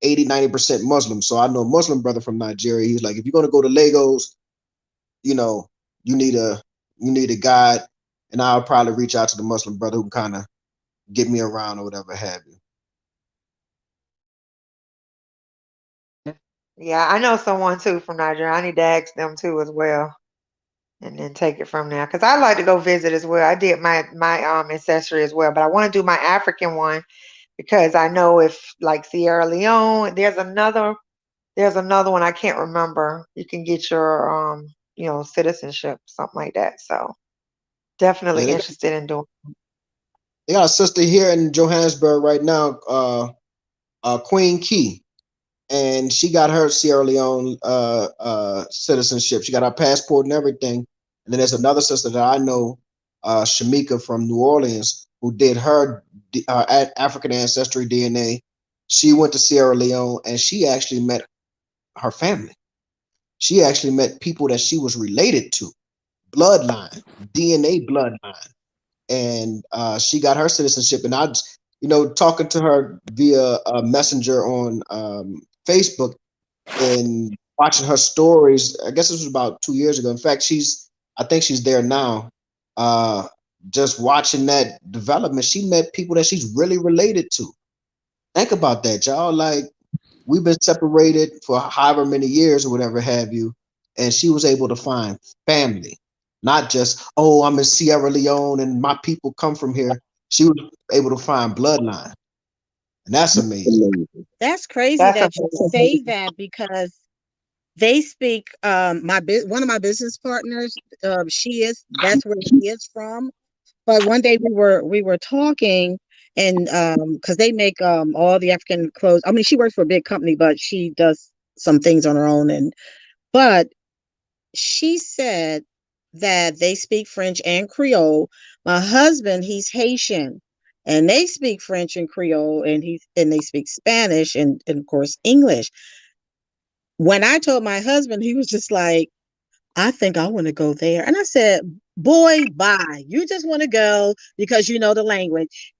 80-90% Muslim. So I know a Muslim brother from Nigeria. He's like, if you're gonna go to Lagos, you know, you need a guide, and I'll probably reach out to the Muslim brother who can kind of get me around or whatever have you. Yeah, I know someone too from Nigeria. I need to ask them too as well, and then take it from there. Because I like to go visit as well. I did my ancestry as well, but I want to do my African one because I know if like Sierra Leone, there's another one I can't remember. You can get your citizenship, something like that. So Yeah, definitely interested in doing. they got a sister here in Johannesburg right now, Queen Key, and she got her Sierra Leone citizenship. She got her passport and everything. And then there's another sister that I know, Shamika from New Orleans, who did her African ancestry DNA. She went to Sierra Leone and she actually met her family. She actually met people that she was related to, bloodline, DNA bloodline, and she got her citizenship. And talking to her via a messenger on Facebook and watching her stories. I guess this was about 2 years ago. In fact, I think she's there now. Just watching that development, she met people that she's really related to. Think about that, y'all. Like, we've been separated for however many years or whatever have you, and she was able to find family, not just, oh, I'm in Sierra Leone and my people come from here. She was able to find bloodline, and that's amazing. That's crazy That's that you amazing. say that, because they speak one of my business partners, that's where she is from. But one day we were talking, and because they make all the African clothes. I mean, she works for a big company, but she does some things on her own. And but she said that they speak French and Creole. My husband, he's Haitian, and they speak French and Creole, and they speak Spanish and of course English. When I told my husband, he was just like, I think I want to go there. And I said, boy, bye. You just want to go because you know the language.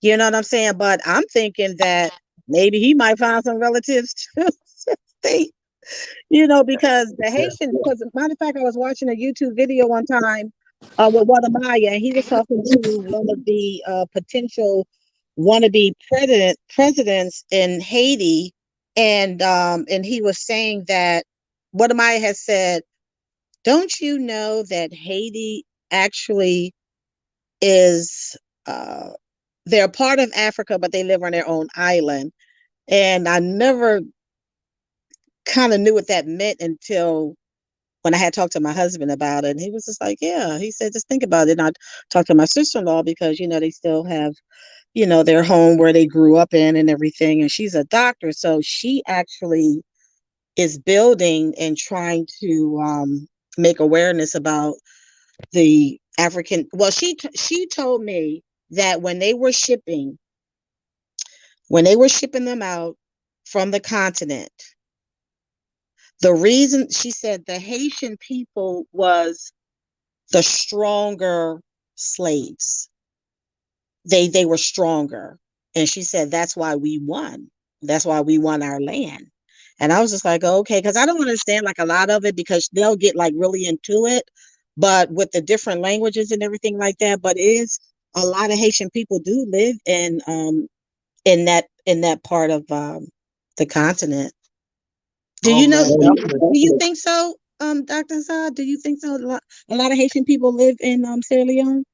You know what I'm saying? But I'm thinking that maybe he might find some relatives too. They, because the Yeah. Haitian, because matter of fact, I was watching a YouTube video one time with Guatemala, and he was talking to one of the potential wannabe presidents in Haiti, and he was saying that Guatemala has said, don't you know that Haiti actually is they're part of Africa, but they live on their own island. And I never kind of knew what that meant until when I had talked to my husband about it. And he was just like, yeah, he said, just think about it. And I talked to my sister-in-law because, they still have, their home where they grew up in and everything. And she's a doctor. So she actually is building and trying to make awareness about the African. Well, she told me that when they were shipping them out from the continent, the reason, she said, the Haitian people was the stronger slaves. They were stronger, and she said that's why we won. That's why we won our land. And I was just like, okay, because I don't understand like a lot of it, because they'll get like really into it, but with the different languages and everything like that. But it is a lot of Haitian people do live in that part of the continent. Do Oh you know? man, Do definitely. you think so, Dr. Assad? Do you think so? A lot of Haitian people live in Sierra Leone.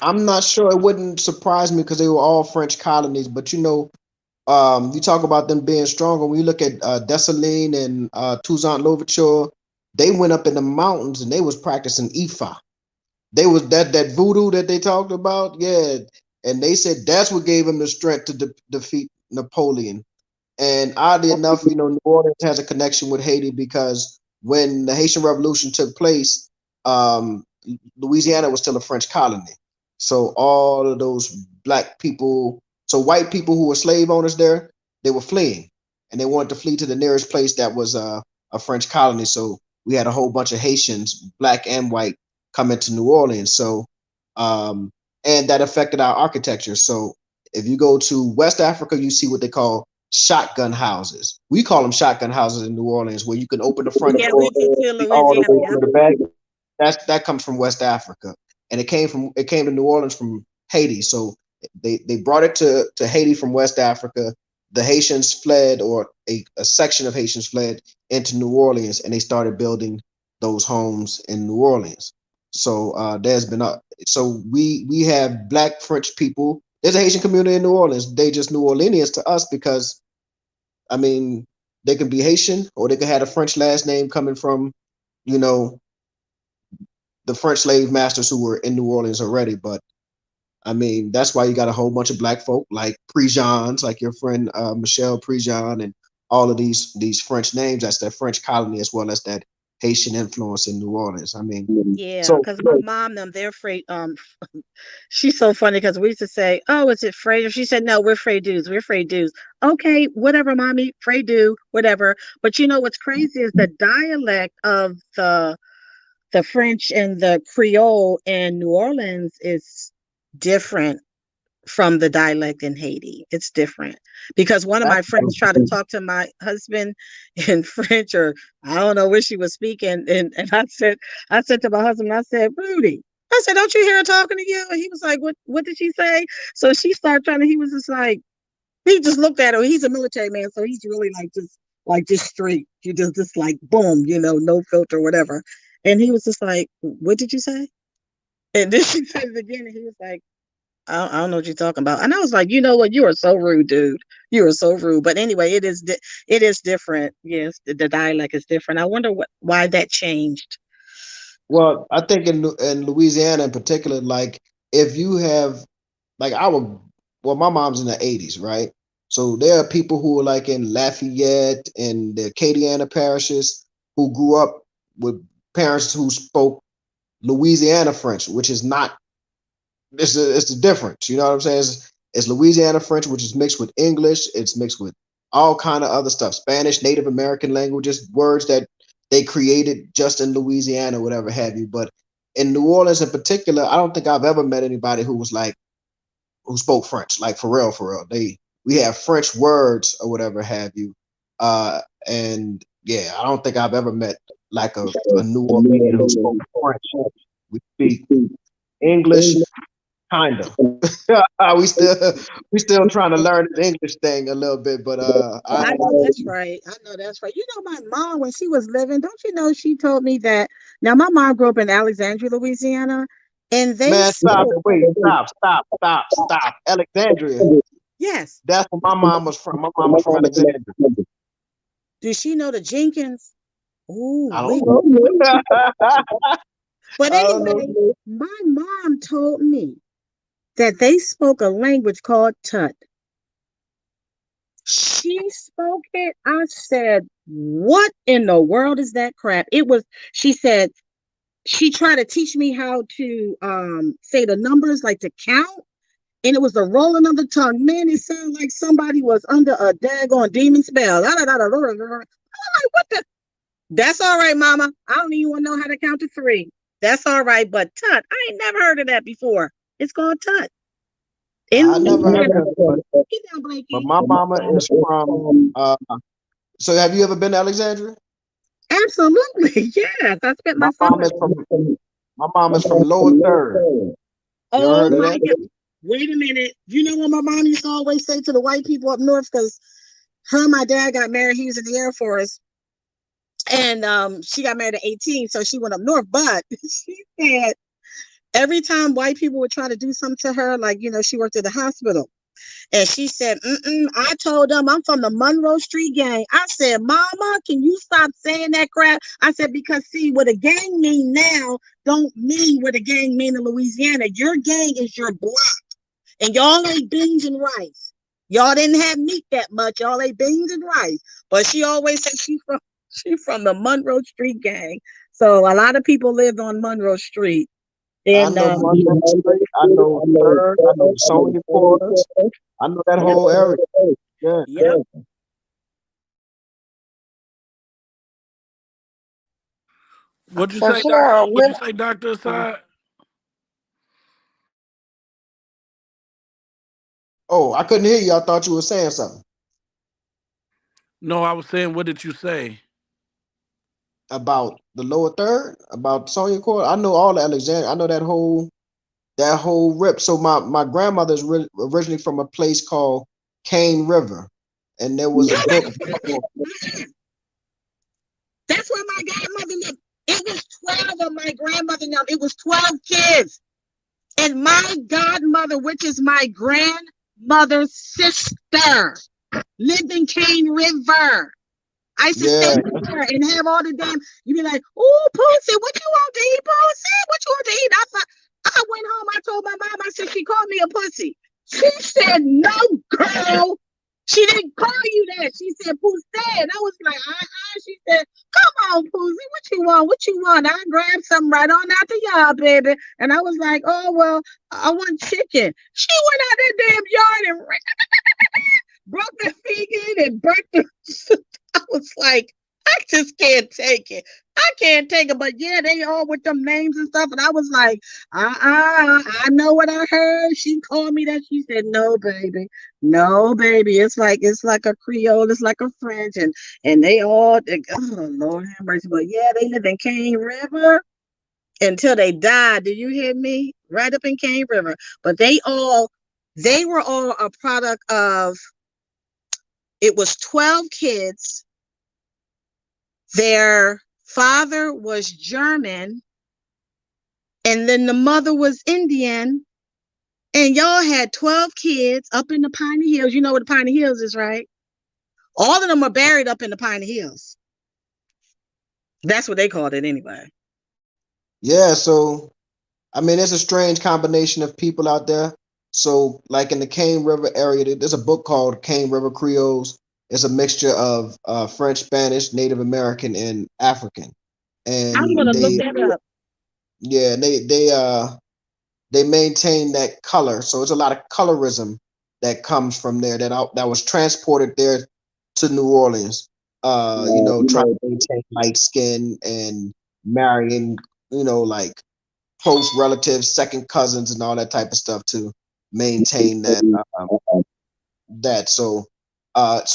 I'm not sure. It wouldn't surprise me because they were all French colonies. But you talk about them being stronger. When you look at Dessalines and Toussaint Louverture, they went up in the mountains and they was practicing Ifa. They was that voodoo that they talked about, yeah. And they said that's what gave them the strength to defeat Napoleon. And oddly enough, New Orleans has a connection with Haiti because when the Haitian Revolution took place, um, Louisiana was still a French colony. So all of those black people, so white people who were slave owners there, they were fleeing, and they wanted to flee to the nearest place that was a French colony. So we had a whole bunch of Haitians, black and white, come into New Orleans. So um, and that affected our architecture. So if you go to West Africa, you see what they call shotgun houses. We call them shotgun houses in New Orleans, where you can open the front Yeah, door we do too, all the Louisiana. way Yep. to the back. That comes from West Africa, and it came to New Orleans from Haiti. So they brought it to Haiti from West Africa. The Haitians fled, or a section of Haitians fled into New Orleans, and they started building those homes in New Orleans. So there's been so we have black French people. There's a Haitian community in New Orleans. They just New Orleanians to us because, I mean, they could be Haitian or they could have a French last name coming from, you know, the French slave masters who were in New Orleans already. But I mean, that's why you got a whole bunch of black folk like Prejeans, like your friend Michelle Prejean, and all of these French names. That's that French colony as well as that Haitian influence in New Orleans. I mean, Yeah, so because my mom, they're afraid. She's so funny because we used to say, "Oh, is it Frey?" She said, "No, we're Frey dudes. We're Frey dudes." Okay, whatever, mommy. Frey do, whatever. But what's crazy is the dialect of the French and the Creole in New Orleans is different from the dialect in Haiti. It's different because one of my friends tried to talk to my husband in French, or I don't know what she was speaking, and I said to my husband, I said, Rudy, I said, don't you hear her talking to you? And he was like, what did she say? So she started trying to. He was just like, he just looked at her. He's a military man, so he's really like just straight. You just like boom, no filter, whatever. And he was just like, what did you say? And then she said it again, and he was like, I don't know what you're talking about. And I was like, you know what? You are so rude, dude. You are so rude. But anyway, it is different. Yes, the dialect is different. I wonder why that changed. Well, I think in Louisiana in particular, like if you have like my mom's in the 80s, right? So there are people who are like in Lafayette and the Acadiana parishes who grew up with parents who spoke Louisiana French, which is not it's the difference. You know what I'm saying? It's Louisiana French, which is mixed with English. It's mixed with all kind of other stuff, Spanish, Native American languages, words that they created just in Louisiana, whatever have you. But in New Orleans, in particular, I don't think I've ever met anybody who spoke French, like for real, for real. We have French words or whatever have you. And yeah, I don't think I've ever met like a New Orleanian who spoke French. We speak English, kind of. we still trying to learn the English thing a little bit, but I know that's right. I know that's right. My mom, when she was living, don't you know, she told me that. Now, my mom grew up in Alexandria, Louisiana, and they man, stop spoke. it. Wait, stop. Alexandria. Yes. That's where my mom was from. My mom was from Alexandria. Does she know the Jenkins? Ooh, I wait. don't know. But I don't anyway, know. my mom told me that they spoke a language called Tut. She spoke it. I said, what in the world is that crap? She said, she tried to teach me how to say the numbers, like to count. And it was the rolling of the tongue. Man, it sounded like somebody was under a daggone demon spell. I'm like, what the? That's all right, mama. I don't even know how to count to 3. That's all right. But Tut, I ain't never heard of that before. It's called Tut. I never heard of it, Get down, Blakey. but my mama is from so have you ever been to Alexandria? Absolutely. Yes. I spent My my mom summer. is from Lower Third. You ever Oh heard of my that? God. Wait a minute. You know what my mom used to always say to the white people up north? Because her and my dad got married. He was in the Air Force. And she got married at 18, so she went up north. But she said every time white people would try to do something to her, like, she worked at the hospital. And she said, I told them I'm from the Monroe Street gang. I said, Mama, can you stop saying that crap? I said, because see, what a gang mean now don't mean what a gang mean in Louisiana. Your gang is your block. And y'all ate beans and rice. Y'all didn't have meat that much. Y'all ate beans and rice. But she always said she from the Monroe Street gang. So a lot of people lived on Monroe Street. I And know Monroe Street. I know Third. I know Sonia Quarters. I know that whole area. Yeah. Yep. What'd you So say, Doc? Cheryl, What'd you say, Doctor Aside? Oh, I couldn't hear you. I thought you were saying something No, I was saying, what did you say? about the Lower Third, about Sonia Quarters. I know all the Alexandria. I know that whole rip. So my grandmother's originally from a place called Cane River, and there was a book. That's where my grandmother lived. It was 12 of my grandmother now. It was 12 kids. And my godmother, which is my grandmother's sister, lived in Cane River. I used to stay with her and have all the damn, you be like, oh, Pussy, what you want to eat, Pussy? What you want to eat? I went home, I told my mom, I said, she called me a pussy. She said, no, girl. She didn't call you that. She said, Pussy. And I was like, She said, come on, Pussy, what you want? What you want? I grabbed something right on out the yard, baby. And I was like, oh, well, I want chicken. She went out that damn yard and broke the vegan and burnt the. I was like, I just can't take it. I can't take it. But yeah, they all with them names and stuff. And I was like, I know what I heard. She called me that. She said, no, baby. No, baby. It's like a Creole, it's like a French, and they all oh Lord have mercy. But yeah, they live in Cane River until they died. Do you hear me? Right up in Cane River. But they were all a product of it was 12 kids. Their father was German, and then the mother was Indian, and y'all had 12 kids up in the Piney Hills. You know what the Piney Hills is, right? All of them are buried up in the Piney Hills. That's what they called it anyway. Yeah, so I mean, it's a strange combination of people out there. So, like in the Cane River area, there's a book called Cane River Creoles. It's a mixture of French, Spanish, Native American, and African. I'm And gonna look they, that up. yeah, they maintain that color. So it's a lot of colorism that comes from there that was transported there to New Orleans. Trying to maintain light skin and marrying, like close relatives, second cousins, and all that type of stuff to maintain that. So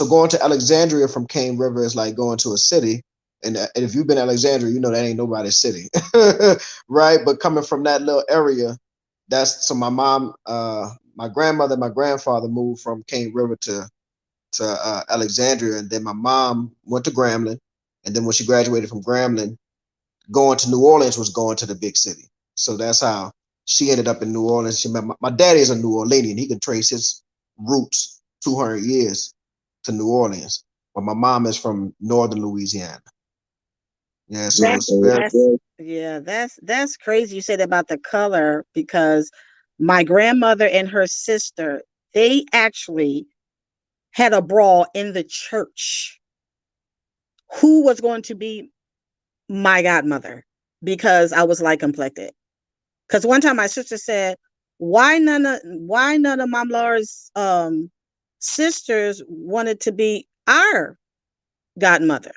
going to Alexandria from Cane River is like going to a city. And if you've been to Alexandria, you know that ain't nobody's city, right? But coming from that little area, that's so my mom, my grandmother, my grandfather moved from Cane River to Alexandria, and then my mom went to Grambling, and then when she graduated from Grambling, going to New Orleans was going to the big city. So that's how she ended up in New Orleans. She met my daddy is a New Orleanian. He can trace his roots 200 years to New Orleans, but my mom is from northern Louisiana. Yeah, so That's it's very that's crazy. You said about the color because my grandmother and her sister, they actually had a brawl in the church. Who was going to be my godmother? Because I was light complected. Because one time my sister said, why none of Mom Laura's sisters wanted to be our godmother?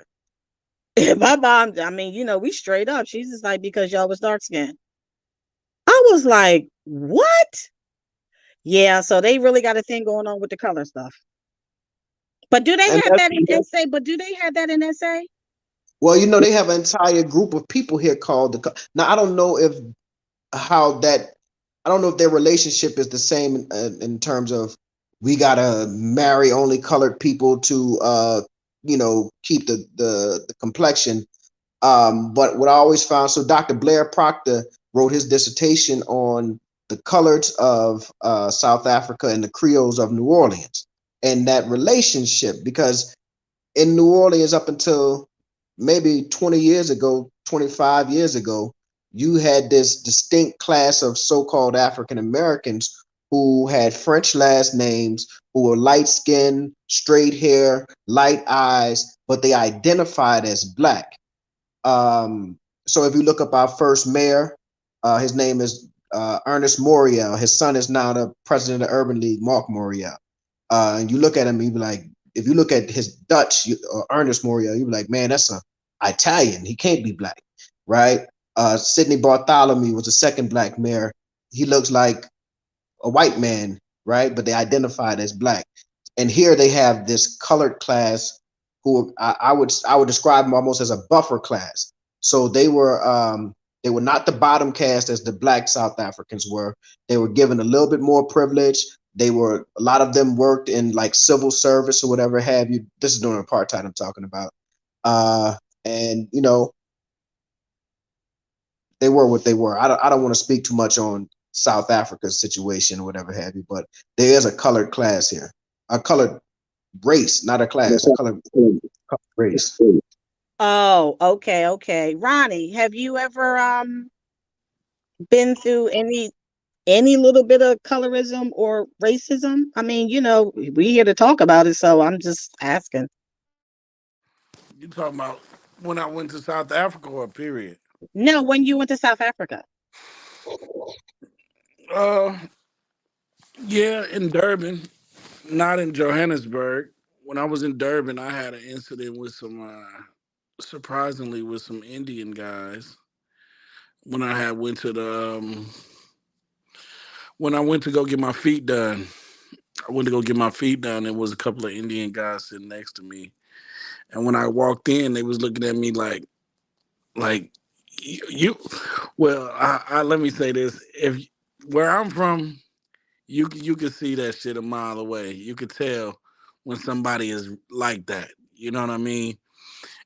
My mom, I mean, we straight up. She's just like, because y'all was dark skinned. I was like, what? Yeah, so they really got a thing going on with the color stuff. But do they and have that's, that in SA? But do they have that in SA? well, they have an entire group of people here called Now I don't know if how that I don't know if their relationship is the same in terms of we gotta marry only colored people to keep the complexion. But what I always found, so Dr. Blair Proctor wrote his dissertation on the coloreds of South Africa and the Creoles of New Orleans and that relationship, because in New Orleans up until maybe 20 years ago, 25 years ago, you had this distinct class of so-called African Americans who had French last names, who were light skinned, straight hair, light eyes, but they identified as black. So if you look up our first mayor, his name is Ernest Morial. His son is now the president of Urban League, Mark Morial. And you look at him, you be like, if you look at his Dutch, Ernest Morial, you be like, man, that's a Italian. He can't be black, right? Sidney Bartholomew was the second black mayor. He looks like a white man, right? But they identified as black. And here they have this colored class who I would describe them almost as a buffer class. So they were not the bottom caste as the black South Africans were. They were given a little bit more privilege. A lot of them worked in like civil service or whatever have you. This is during apartheid I'm talking about. And they were what they were. I don't want to speak too much on South Africa's situation or whatever have you, but there is a colored class here, a colored race, not a class, a colored race. Oh, okay, okay. Ronnie, have you ever been through any little bit of colorism or racism? I mean, we here to talk about it, so I'm just asking. You talking about when I went to South Africa or period? No, when you went to South Africa. Uh, yeah, in Durban, not in Johannesburg. When I was in Durban, I had an incident with some surprisingly with some Indian guys when I had went to the when I went to go get my feet done. I went to go get my feet done. There was a couple of Indian guys sitting next to me, and when I walked in, they was looking at me like you. Well, I let me say this: if where I'm from, you can see that shit a mile away. You could tell when somebody is like that. You know what I mean?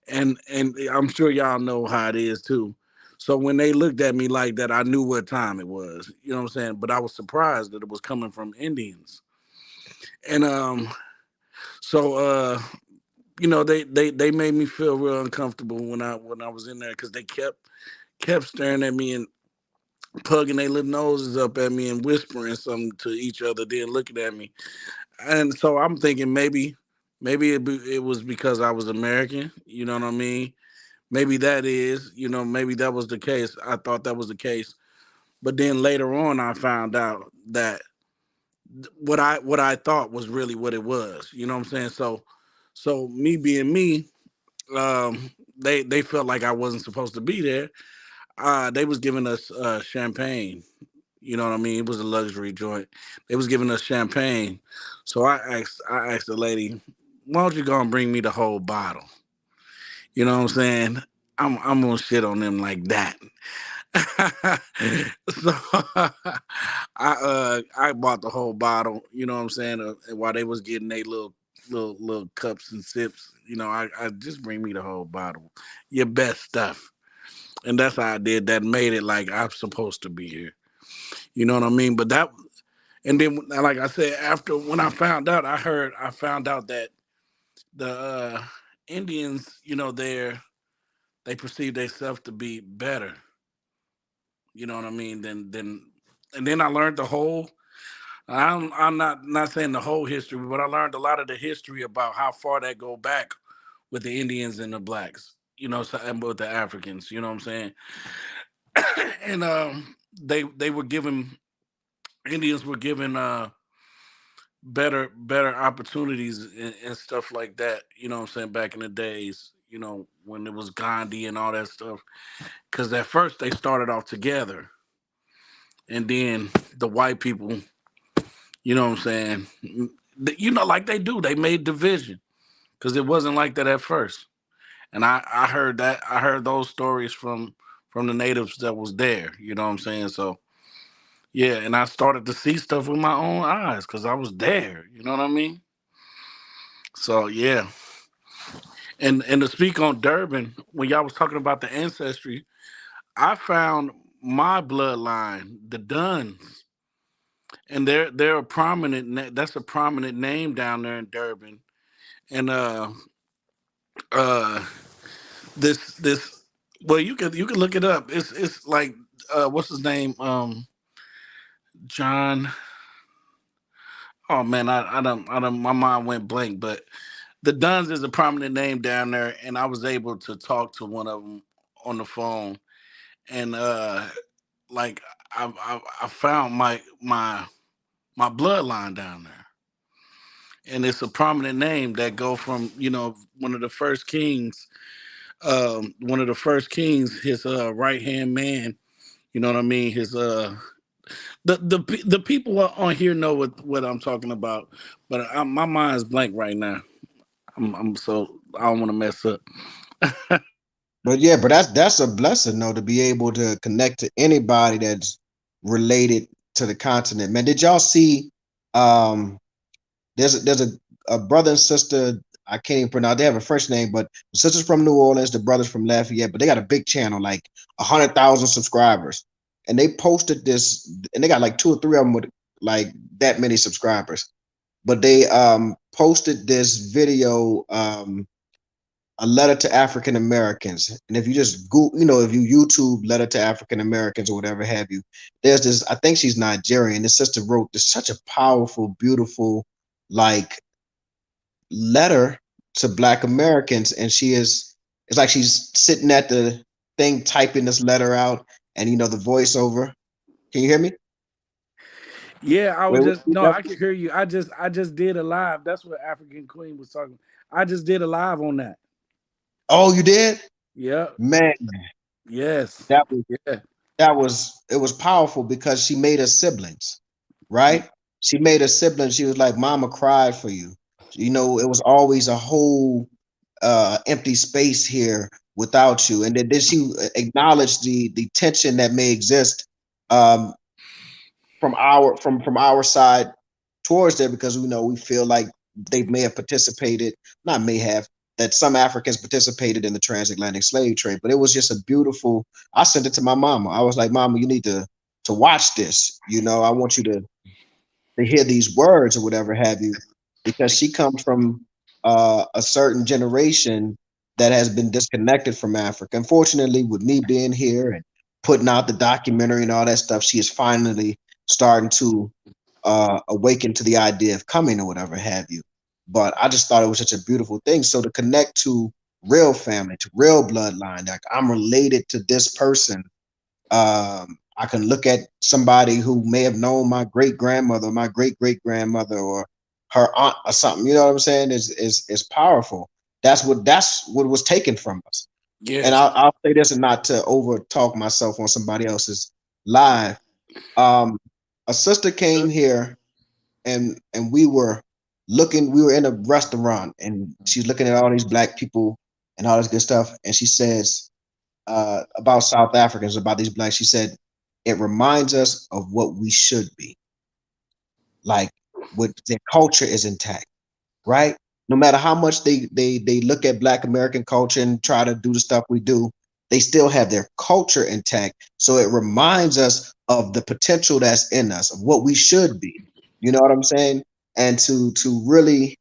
And I'm sure y'all know how it is too. So when they looked at me like that, I knew what time it was. You know what I'm saying? But I was surprised that it was coming from Indians. And so they made me feel real uncomfortable when I was in there because they kept staring at me and plugging their little noses up at me and whispering something to each other, then looking at me. And so I'm thinking maybe it was because I was American. You know what I mean? Maybe that is, maybe that was the case. I thought that was the case. But then later on I found out that what I thought was really what it was. You know what I'm saying? So me being me, they felt like I wasn't supposed to be there. They was giving us champagne. You know what I mean? It was a luxury joint. They was giving us champagne. So I asked the lady, why don't you go and bring me the whole bottle? You know what I'm saying? I'm gonna shit on them like that. So I bought the whole bottle, you know what I'm saying? And while they was getting their little cups and sips, I just bring me the whole bottle. Your best stuff. And that's how I did that, made it like I'm supposed to be here. You know what I mean? But that and then like I said, after when I found out that the Indians, they perceive themselves to be better. You know what I mean? Then and then I learned the whole. I'm not saying the whole history, but I learned a lot of the history about how far that go back with the Indians and the blacks. And with the Africans. You know what I'm saying? And they were given Indians were given better opportunities and stuff like that. You know what I'm saying? Back in the days, when it was Gandhi and all that stuff. Because at first they started off together, and then the white people, you know what I'm saying? Like they do, they made division because it wasn't like that at first. And I heard that I heard those stories from the natives that was there. You know what I'm saying? So yeah, and I started to see stuff with my own eyes because I was there. You know what I mean? So yeah, and to speak on Durban, when y'all was talking about the ancestry, I found my bloodline, the Duns, and they're a that's a prominent name down there in Durban. And uh this well, you can look it up. It's like what's his name? John. Oh man, I don't my mind went blank, but the Duns is a prominent name down there, and I was able to talk to one of them on the phone, and like I found my bloodline down there, and it's a prominent name that go from one of the first kings, his right hand man. You know what I mean? His the people on here know what I'm talking about, but my mind's blank right now. I'm so I don't want to mess up. But yeah, but that's a blessing though to be able to connect to anybody that's related to the continent. Man, did y'all see um there's a brother and sister, I can't even pronounce, they have a French name, but the sisters from New Orleans, the brothers from Lafayette, but they got a big channel, like 100,000 subscribers. And they posted this, and they got like two or three of them with like that many subscribers. But they posted this video, a letter to African Americans. And if you just go, if you YouTube letter to African Americans or whatever have you, there's this, I think she's Nigerian. This sister wrote this such a powerful, beautiful, like letter to Black Americans. And it's like she's sitting at the thing typing this letter out, and the voiceover. Can you hear me? Yeah, I was Wait, just no, I can hear you. I just did a live. That's what African Queen was talking. I just did a live on that. Oh, you did? Yeah. Man, Yes. that was Yeah. it was powerful because she made us siblings, right? She made us siblings. She was like, Mama cried for you. You know, it was always a whole empty space here without you. And then she acknowledged the tension that may exist um, from our side towards there because we know we feel like they may have participated, not may have, that some Africans participated in the transatlantic slave trade. But it was just a beautiful. I sent it to my mama. I was like, Mama, you need to watch this. You know, I want you to hear these words or whatever have you, because she comes from a certain generation that has been disconnected from Africa. Unfortunately, with me being here and putting out the documentary and all that stuff, she is finally starting to awaken to the idea of coming or whatever have you. But I just thought it was such a beautiful thing. So to connect to real family, to real bloodline, like I'm related to this person. I can look at somebody who may have known my great grandmother, my great great grandmother, or her aunt or something. You know what I'm saying? Is powerful. That's what was taken from us. And Yes. I'll say this and not to over talk myself on somebody else's live. Um, a sister came here and we were in a restaurant and she's looking at all these black people and all this good stuff, and she says about South Africans, about these blacks, she said it reminds us of what we should be, like what their culture is intact, right? No matter how much they look at Black American culture and try to do the stuff we do, they still have their culture intact. So it reminds us of the potential that's in us, of what we should be. You know what I'm saying? And to really,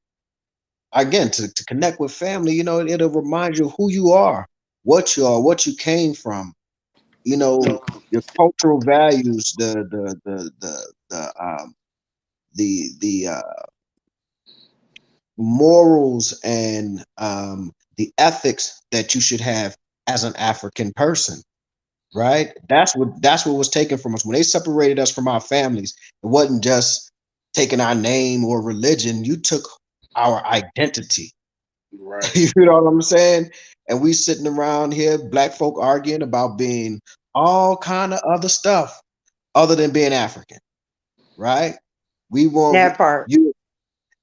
again, to connect with family, you know, it'll remind you of who you are, what you came from, you know, your cultural values, the morals and the ethics that you should have as an African person, right? That's what was taken from us when they separated us from our families. It wasn't just taking our name or religion. You took our identity. Right. You know what I'm saying? And we sitting around here, black folk arguing about being all kind of other stuff other than being African, right? We want That part.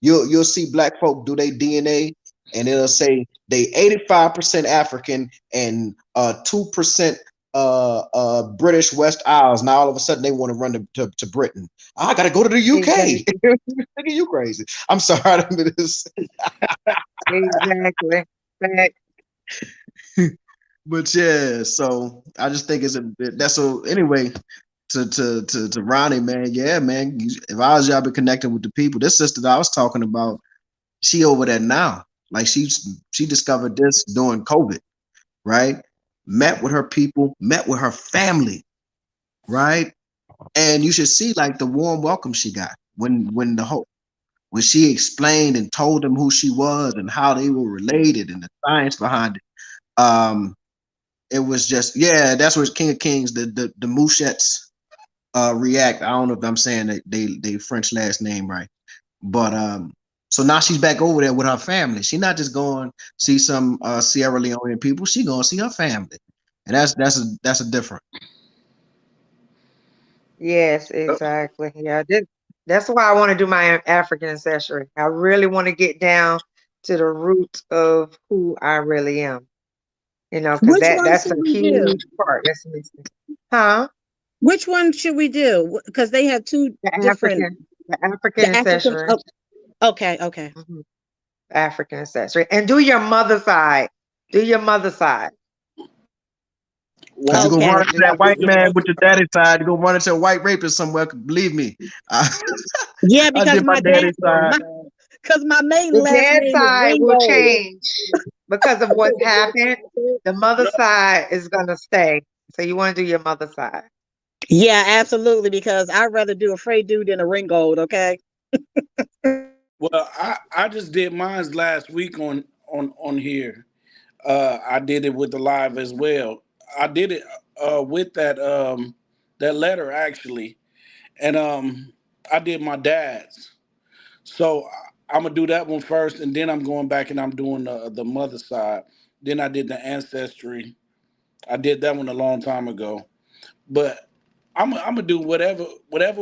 you'll see black folk do their DNA and it'll say they 85% African and 2% British West Isles. Now all of a sudden they want to run to Britain. I gotta go to the UK. Exactly. Nigga, you crazy. I'm sorry. I didn't mean this. Exactly. Fact. But yeah, so I just think it's a bit that's so anyway. To Ronnie, man, yeah, man. If I was y'all been connecting with the people, this sister that I was talking about, she over there now. Like she discovered this during COVID, right? Met with her people, met with her family, right? And you should see like the warm welcome she got when she explained and told them who she was and how they were related and the science behind it. It was just, yeah, that's what King of Kings, the Mouchettes react. I don't know if I'm saying that they French last name right, but so now she's back over there with her family. She's not just going see some Sierra Leonean people. She going to see her family, and that's a different. Yes, exactly. Yeah, that's why I want to do my African ancestry. I really want to get down to the root of who I really am. You know, because Which that one that's should a we do? huge part that's missing. Huh? Which one should we do? Because they have two The different. African The African. ancestry. Oh, okay, okay. Mhm. African ancestry. And do your mother side. Do your mother side. Cause Well, you're gonna run Okay. into Do that I white did the man mother with your daddy side. You're gonna run into a white rapist somewhere. Believe me, I, Yeah, I because did my my dad, daddy side. because my maiden the last dad name is side will Ringo. change because of what's happened. The mother side is gonna stay. So you want to do your mother side. Yeah, absolutely. Because I'd rather do a Frey dude than a Ringold. Okay. well, I just did mine last week on here. I did it with the live as well. I did it with that letter actually, and I did my dad's. So I'm gonna do that one first, and then I'm going back and I'm doing the mother side. Then I did the ancestry. I did that one a long time ago. But I'm gonna do whatever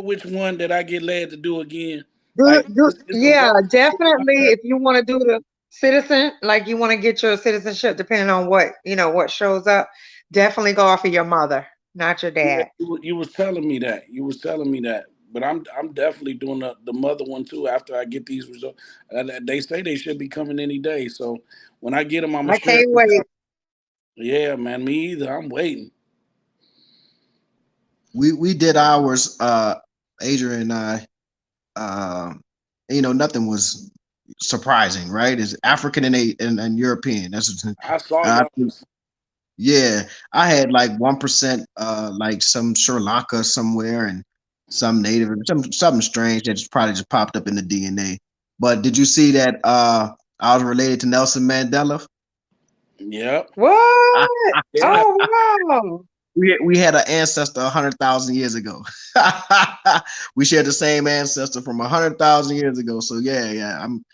which one that I get led to do again. Like it's a Yeah, part of definitely. If you want to do the citizen, like you want to get your citizenship, depending on what, what shows up, definitely go off of your mother, not your yeah, dad. you was telling me that. You was telling me that. But I'm definitely doing the mother one too after I get these results. They say they should be coming any day. So when I get them, I'm gonna I share can't it with wait. y'all. Yeah, man, me either. I'm waiting. We did ours, Adrian and I. Nothing was surprising, right? It's African and European. That's I saw uh, yours. yeah. I had like 1%, like some Sri Lanka somewhere, and some native, something strange that just probably just popped up in the DNA. But did you see that I was related to Nelson Mandela? Yep. What? Yeah. Oh, wow. We had an ancestor 100,000 years ago. We shared the same ancestor from 100,000 years ago. So I'm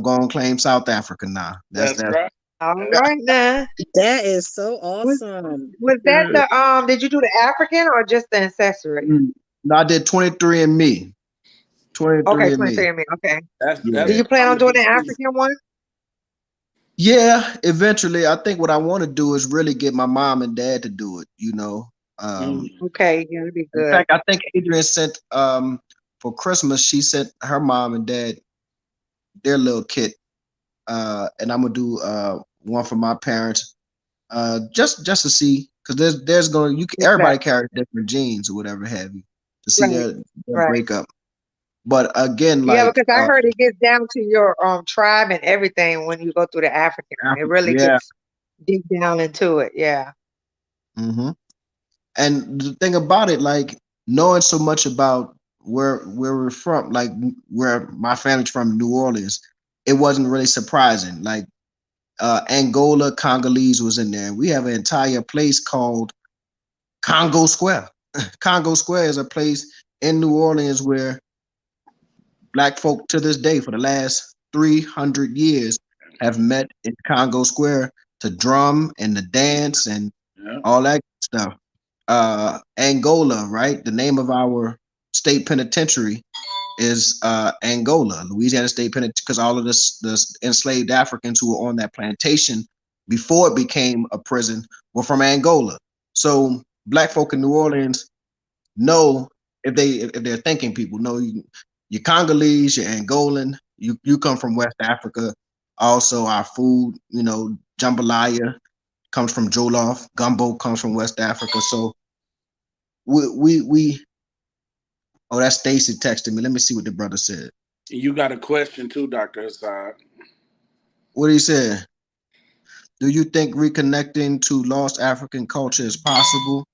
going to claim South Africa now. That's right. All right now. That is so Was, awesome. was that did you do the African or just the ancestry? No, I did 23 and me. 23 Okay, and me. 23 and me. Okay. Do That's Yeah. you plan I'm on gonna doing do the too. African one? Yeah, eventually. I think what I want to do is really get my mom and dad to do it. Mm. Okay, yeah, it'd be In good. fact, I think Adrian sent for Christmas, she sent her mom and dad their little kit. And I'm gonna do one for my parents, just to see, because there's going everybody Exactly. carries different genes or whatever have you, to see Right. their Right. breakup. But again, Yeah, like because I heard it gets down to your tribe and everything when you go through the African one. It really yeah. gets deep down into it. Yeah. Hmm. And the thing about it, like knowing so much about where we're from, like where my family's from, New Orleans, it wasn't really surprising. Like Angola, Congolese was in there. We have an entire place called Congo Square. Congo Square is a place in New Orleans where Black folk to this day, for the last 300 years, have met in Congo Square to drum and to dance and Yeah. all that stuff. Angola, right? The name of our state penitentiary is Angola, Louisiana State Penitentiary, because all of the enslaved Africans who were on that plantation before it became a prison were from Angola. So Black folk in New Orleans know, if they're thinking people, know you're Congolese, you're Angolan, you come from West Africa. Also, our food, jambalaya comes from Jollof, gumbo comes from West Africa. So we oh, that's Stacy texted me. Let me see what the brother said. You got a question too, Dr. Assad. What he said? Do you think reconnecting to lost African culture is possible?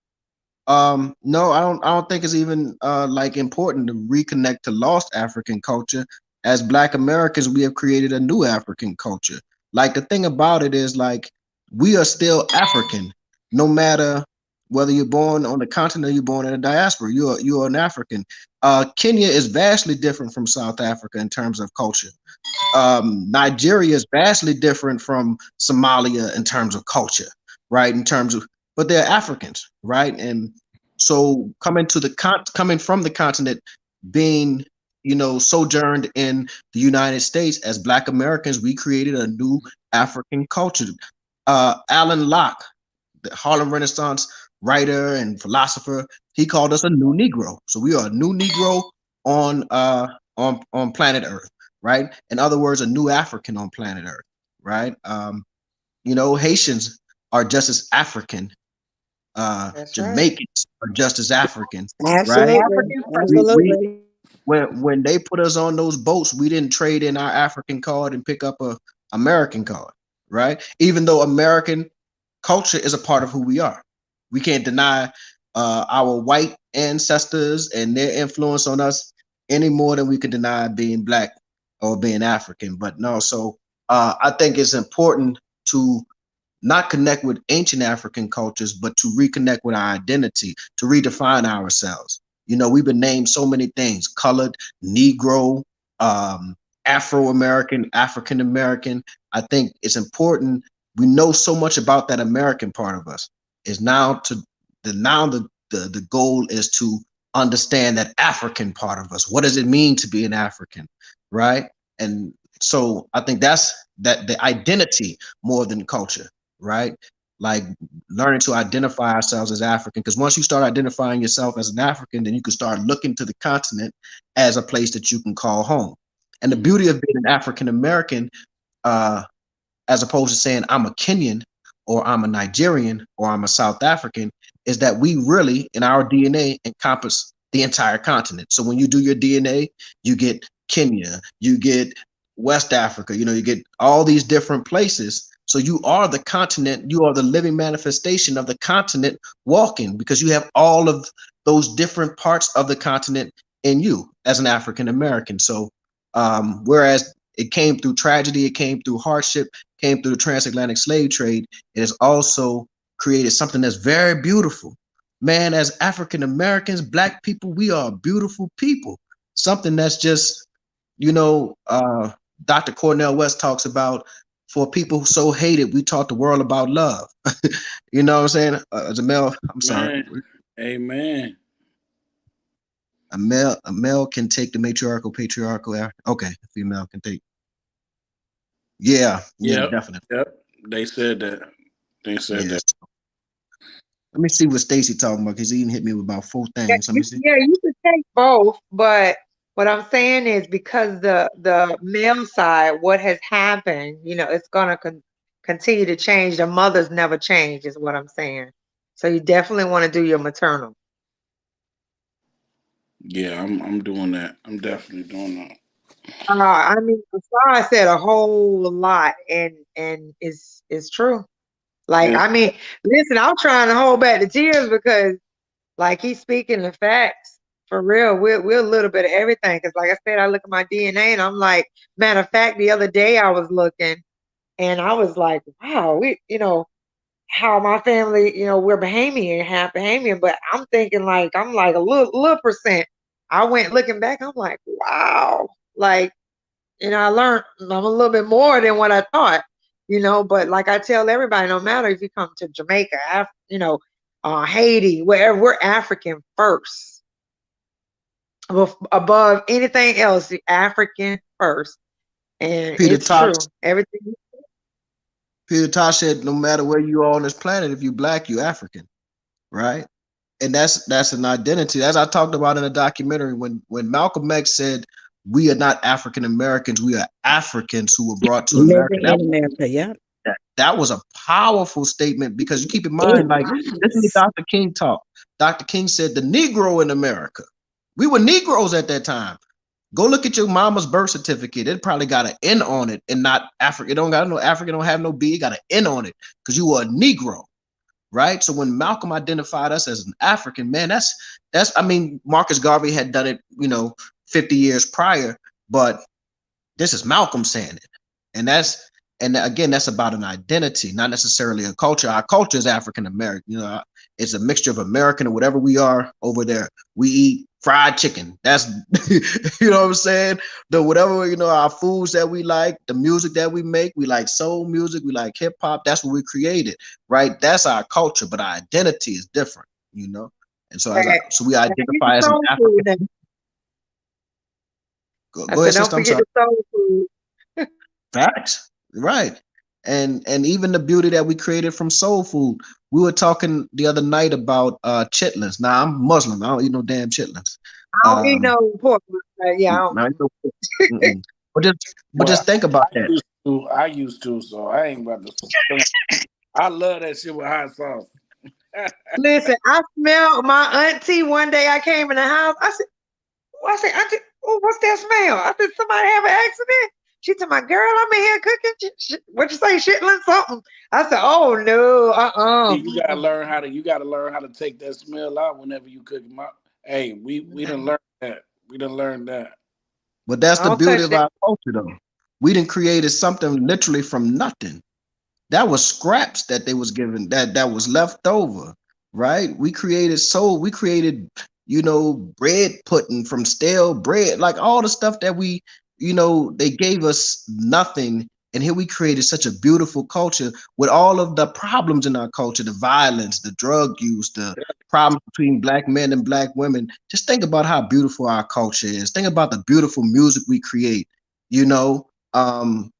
No, I don't think it's even like important to reconnect to lost African culture. As Black Americans, we have created a new African culture. Like the thing about it is, like, we are still African, no matter whether you're born on the continent or you're born in a diaspora. You're an African. Kenya is vastly different from South Africa in terms of culture. Nigeria is vastly different from Somalia in terms of culture, right? But they're Africans, right? And so coming from the continent, being sojourned in the United States as Black Americans, we created a new African culture. Alan Locke, the Harlem Renaissance writer and philosopher, he called us a new Negro. So we are a new Negro on on planet Earth, right? In other words, a new African on planet Earth, right? Haitians are just as African. That's right. Jamaicans are just as African, right? Absolutely. African We Absolutely. when they put us on those boats, we didn't trade in our African card and pick up a American card, right? Even though American culture is a part of who we are. We can't deny our white ancestors and their influence on us any more than we can deny being Black or being African. But no, so I think it's important to not connect with ancient African cultures, but to reconnect with our identity, to redefine ourselves. We've been named so many things: colored, Negro, Afro American, African American. I think it's important we know so much about that American part of us. Is now the goal is to understand that African part of us. What does it mean to be an African, right? And so I think that's that the identity more than culture, right? Like learning to identify ourselves as African, because once you start identifying yourself as an African, then you can start looking to the continent as a place that you can call home. And the beauty of being an African American, as opposed to saying I'm a Kenyan or I'm a Nigerian or I'm a South African, is that we really in our DNA encompass the entire continent. So when you do your DNA, you get Kenya, you get West Africa, you get all these different places. So you are the continent, you are the living manifestation of the continent walking, because you have all of those different parts of the continent in you as an African American. So whereas it came through tragedy, it came through hardship, came through the transatlantic slave trade, it has also created something that's very beautiful. Man, as African Americans, Black people, we are beautiful people. Something that's just, Dr. Cornel West talks about, for people who so hated, we taught the world about love. You know what I'm saying? Jamel, I'm sorry. Amen. A male can take the patriarchal. Okay, a female can take. Yeah, definitely. Yep. They said that. That. Let me see what Stacy talking about, because he hit me with about 4 things. Let me see. Yeah, you could take both, but what I'm saying is because the male side, what has happened, it's gonna continue to change. The mothers never change, is what I'm saying. So you definitely want to do your maternal. Yeah, I'm doing that. I'm definitely doing that. I mean, Sarah said a whole lot, and it's true. Like, I mean, listen, I'm trying to hold back the tears because, like, he's speaking the facts for real. We're a little bit of everything. Because, like I said, I look at my DNA and I'm like, matter of fact, the other day I was looking and I was like, wow, how my family, we're Bahamian, half Bahamian, but I'm thinking I'm like a little percent. I went looking back, I'm like, wow, like, I learned I'm a little bit more than what I thought, but like I tell everybody, no matter if you come to Jamaica, Haiti, wherever, we're African first. Above anything else, the African first. And Peter it's true. Everything. Peter Tosh said, no matter where you are on this planet, if you're Black, you're African, right? And that's an identity. As I talked about in a documentary, when Malcolm X said, we are not African Americans, we are Africans who were brought to America. That was a powerful statement, because you keep in mind, like, listen to Dr. King talk. Dr. King said the Negro in America. We were Negroes at that time. Go look at your mama's birth certificate. It probably got an N on it and not African. It don't got no African, don't have no B. It got an N on it because you were a Negro, right? So when Malcolm identified us as an African, man, that's I mean, Marcus Garvey had done it, 50 years prior, but this is Malcolm saying it. And again, that's about an identity, not necessarily a culture. Our culture is African American. It's a mixture of American or whatever we are over there. We eat fried chicken. That's, you know what I'm saying? The whatever, our foods that we like, the music that we make, we like soul music, we like hip hop. That's what we created, right? That's our culture, but our identity is different, And so so we identify as an African. Go ahead, don't forget the soul food. Facts. Right. And even the beauty that we created from soul food. We were talking the other night about chitlins. Now, I'm Muslim. I don't eat no damn chitlins. I don't eat no pork. Yeah, I don't. But just think about that. I used to, so I ain't about to. I love that shit with hot sauce. Listen, I smelled my auntie one day. I came in the house. I said, auntie, oh, what's that smell? I said, somebody have an accident? She said, my girl, I'm in here cooking. What you say, shitling something? I said, oh no, You gotta learn how to take that smell out whenever you cook them out. Hey, we didn't learn that. We didn't learn that. But that's the beauty of our culture, though. We didn't created something literally from nothing. That was scraps that they was given, that was left over, right? We created bread pudding from stale bread, like all the stuff that we, they gave us nothing And here we created such a beautiful culture with all of the problems in our culture, the violence, the drug use, the problems between black men and black women. Just think about how beautiful our culture is. Think about the beautiful music we create. You know, the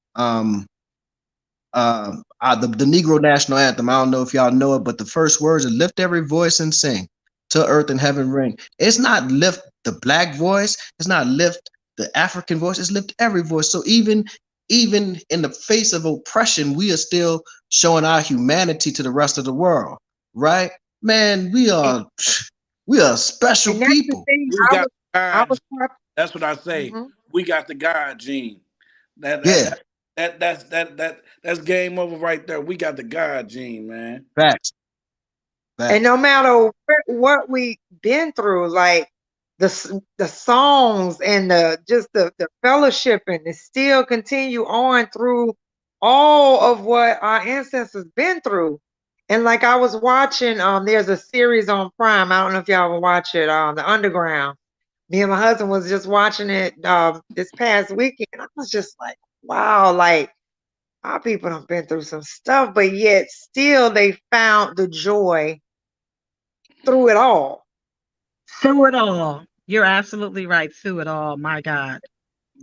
Negro National Anthem. I don't know if y'all know it, but the first words are lift every voice and sing till earth and heaven ring. It's not lift the black voice. It's not lift the African voice. It's lift every voice. So even in the face of oppression, we are still showing our humanity to the rest of the world, right? Man, we are special And that's the people. thing. We got I God. was That's what I say. mhm. We got the God gene. That that Yeah, that, that's game over right there. We got the God gene, man. facts, And facts. no matter what we've been through, like the songs and the fellowship, and it still continue on through all of what our ancestors been through. And like I was watching, there's a series on Prime. I don't know if y'all ever watch it, The Underground. Me and my husband was just watching it this past weekend. I was just like, wow, like our people have been through some stuff, but yet still they found the joy through it all. Through it all. You're absolutely right. Through it all. My God.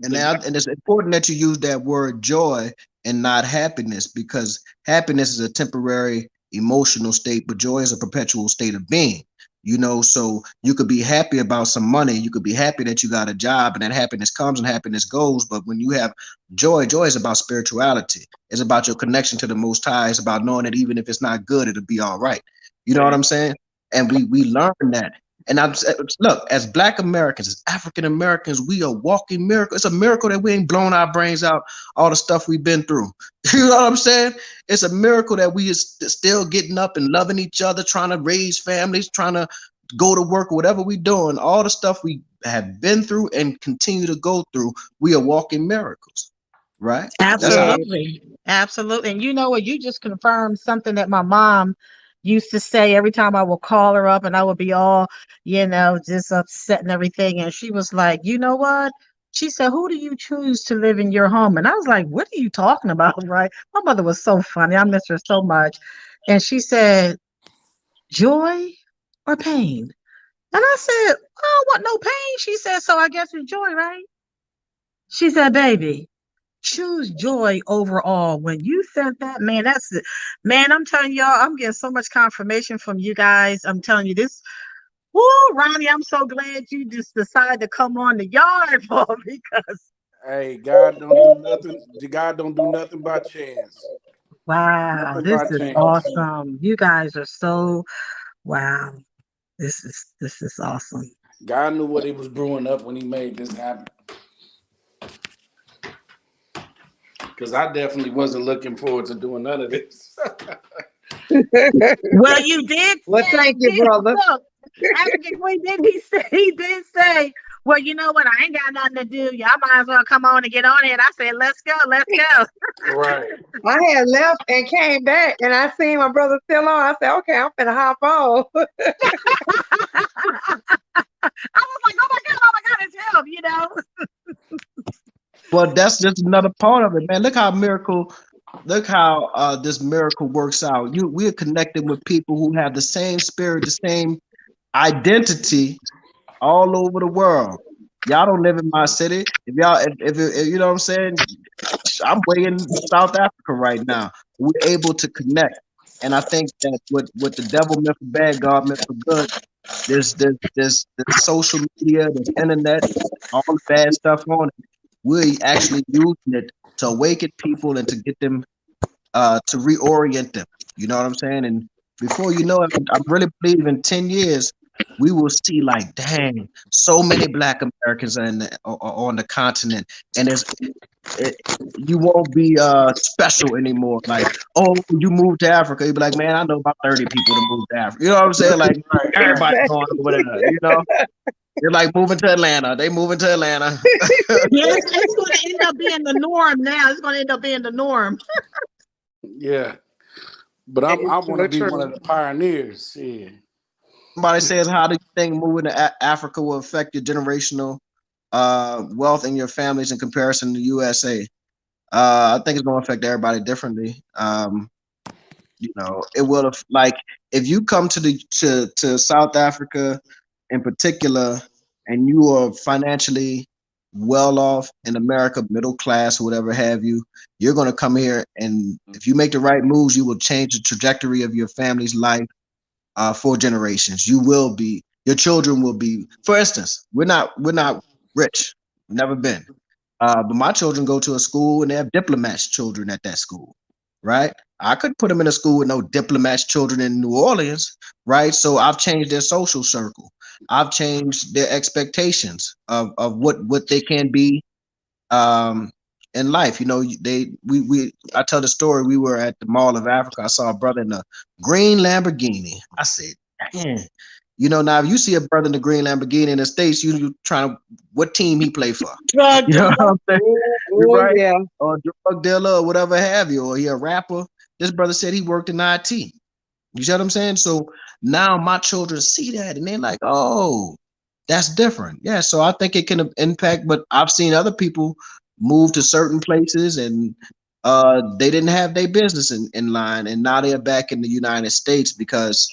And The God, now, and it's important that you use that word joy and not happiness, because happiness is a temporary emotional state, but joy is a perpetual state of being. You know, so you could be happy about some money, you could be happy that you got a job, and that happiness comes and happiness goes. But when you have joy, joy is about spirituality. It's about your connection to the Most High. It's about knowing that even if it's not good, it'll be all right. You know what hey, I'm saying? And we learn that. And I'm look, as Black Americans, as African Americans, we are walking miracle. It's a miracle that we ain't blown our brains out all the stuff we've been through. You know what I'm saying? It's a miracle that we is still getting up and loving each other, trying to raise families, trying to go to work, whatever we doing. All the stuff we have been through and continue to go through, we are walking miracles, right? That's how. yeah, Absolutely. Absolutely. And you know what? You just confirmed something that my mom used to say every time I would call her up and I would be all, just upset and everything. And she was like, you know what? She said, who do you choose to live in your home? And I was like, what are you talking about? Right? My mother was so funny. I miss her so much. And she said, joy or pain? And I said, I don't want no pain. She said, so I guess it's joy, right? She said, baby, choose joy overall. When you said that, man, that's it. Man, I'm telling y'all, I'm getting so much confirmation from you guys. I'm telling you this. Woo, Ronnie, I'm so glad you just decided to come on the yard for because hey, God don't do nothing. God don't do nothing by chance. wow, Nothing this by is chance. awesome. You guys are so wow. This is awesome. God knew what he was brewing up when he made this happen. Because I definitely wasn't looking forward to doing none of this. Well, you did Well, say, thank you, brother. look, African Queen, he did say, well, you know what? I ain't got nothing to do. Y'all might as well come on and get on it. I said, let's go, let's go. Right. I had left and came back, and I seen my brother still on. I said, okay, I'm finna hop on. I was like, oh my God, it's him. Well, that's just another part of it, man. Look how this miracle works out. We are connected with people who have the same spirit, the same identity all over the world. Y'all don't live in my city. If y'all, if you know what I'm saying, I'm way in South Africa right now. We're able to connect, and I think that with the devil meant for bad, God meant for good. There's social media, there's internet, all the bad stuff on it. We're actually using it to awaken people and to get them to reorient them. You know what I'm saying? And before you know it, I really believe in 10 years, we will see like, dang, so many Black Americans on the continent. And it, you won't be special anymore. Like, oh, you moved to Africa. You'll be like, man, I know about 30 people to move to Africa. You know what I'm saying? Like, Right, right. everybody going over there, you know? They're like moving to Atlanta. They moving to Atlanta. Yeah, it's going to end up being the norm now. It's going to end up being the norm. Yeah. But That is I want to so be one of true. the pioneers. Yeah. Somebody says, how do you think moving to Africa will affect your generational wealth in your families in comparison to USA? I think it's going to affect everybody differently. You know, it will like if you come to South Africa in particular, and you are financially well off in America, middle class, whatever have you, you're going to come here, and if you make the right moves, you will change the trajectory of your family's life for generations. You will be, your children will be. For instance, we're not rich, never been. But my children go to a school and they have diplomats children at that school, right? I could put them in a school with no diplomats children in New Orleans, right? So I've changed their social circle. I've changed their expectations of what they can be in life. You know, we I tell the story. We were at the Mall of Africa. I saw a brother in a green Lamborghini. I said, "Damn." You know, now if you see a brother in the green Lamborghini in the States, you trying to what team he play for? You know what I'm saying? Oh, Right? yeah. Or drug dealer or whatever have you, or he a rapper. This brother said he worked in IT. You see what I'm saying? So now my children see that and they're like, oh, that's different. Yeah. So I think it can impact, but I've seen other people move to certain places and they didn't have their business in line, and now they're back in the United States because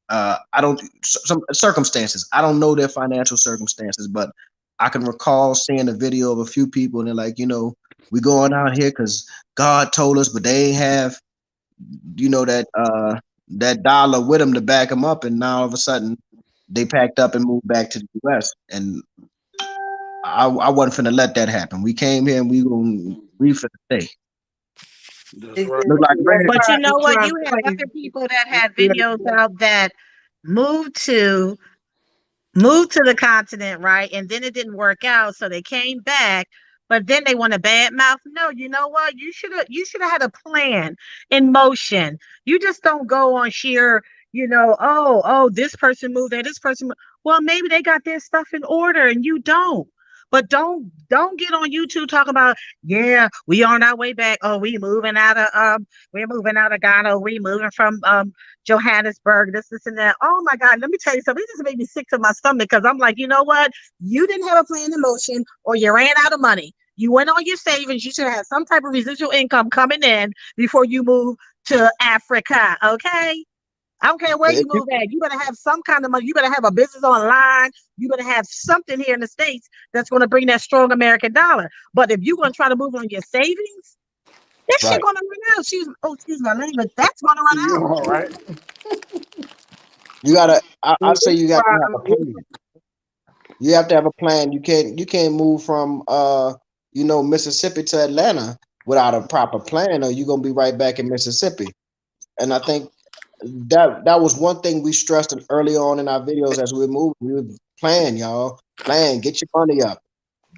I don't some circumstances. I don't know their financial circumstances, but I can recall seeing a video of a few people and they're like, you know, we going out here because God told us, but they ain't have, you know, that dollar with them to back them up, and now all of a sudden they packed up and moved back to the US. And I wasn't finna let that happen. We came here and we finna stay. That's right. Look like Red. But you know That's what? what You I'm have saying. other people that had videos out that moved to moved to the continent, right? And then it didn't work out, so they came back. But then they want to bad mouth. No, you know what? You should have had a plan in motion. You just don't go on sheer, this person moved there, this person. Well, maybe they got their stuff in order and you don't. But don't get on YouTube talking about, yeah, we on our way back. Oh, we're moving out of Ghana. We moving from Johannesburg, this, and that. Oh my God, let me tell you something. It just made me sick to my stomach because I'm like, you know what? You didn't have a plan in motion, or you ran out of money. You went on your savings. You should have some type of residual income coming in before you move to Africa. Okay. I don't care where If you you, move at. You better have some kind of money. You better have a business online. You better have something here in the States that's going to bring that strong American dollar. But if you're going to try to move on your savings, that shit right. going to run out. Excuse my language. That's going to run You out. all right? You gotta I And say this you is got why to have a plan. You have to have a plan. You can't move from Mississippi to Atlanta without a proper plan, or you're gonna be right back in Mississippi. And I think that was one thing we stressed early on in our videos as we were moving. We would plan, y'all. Plan, get your money up,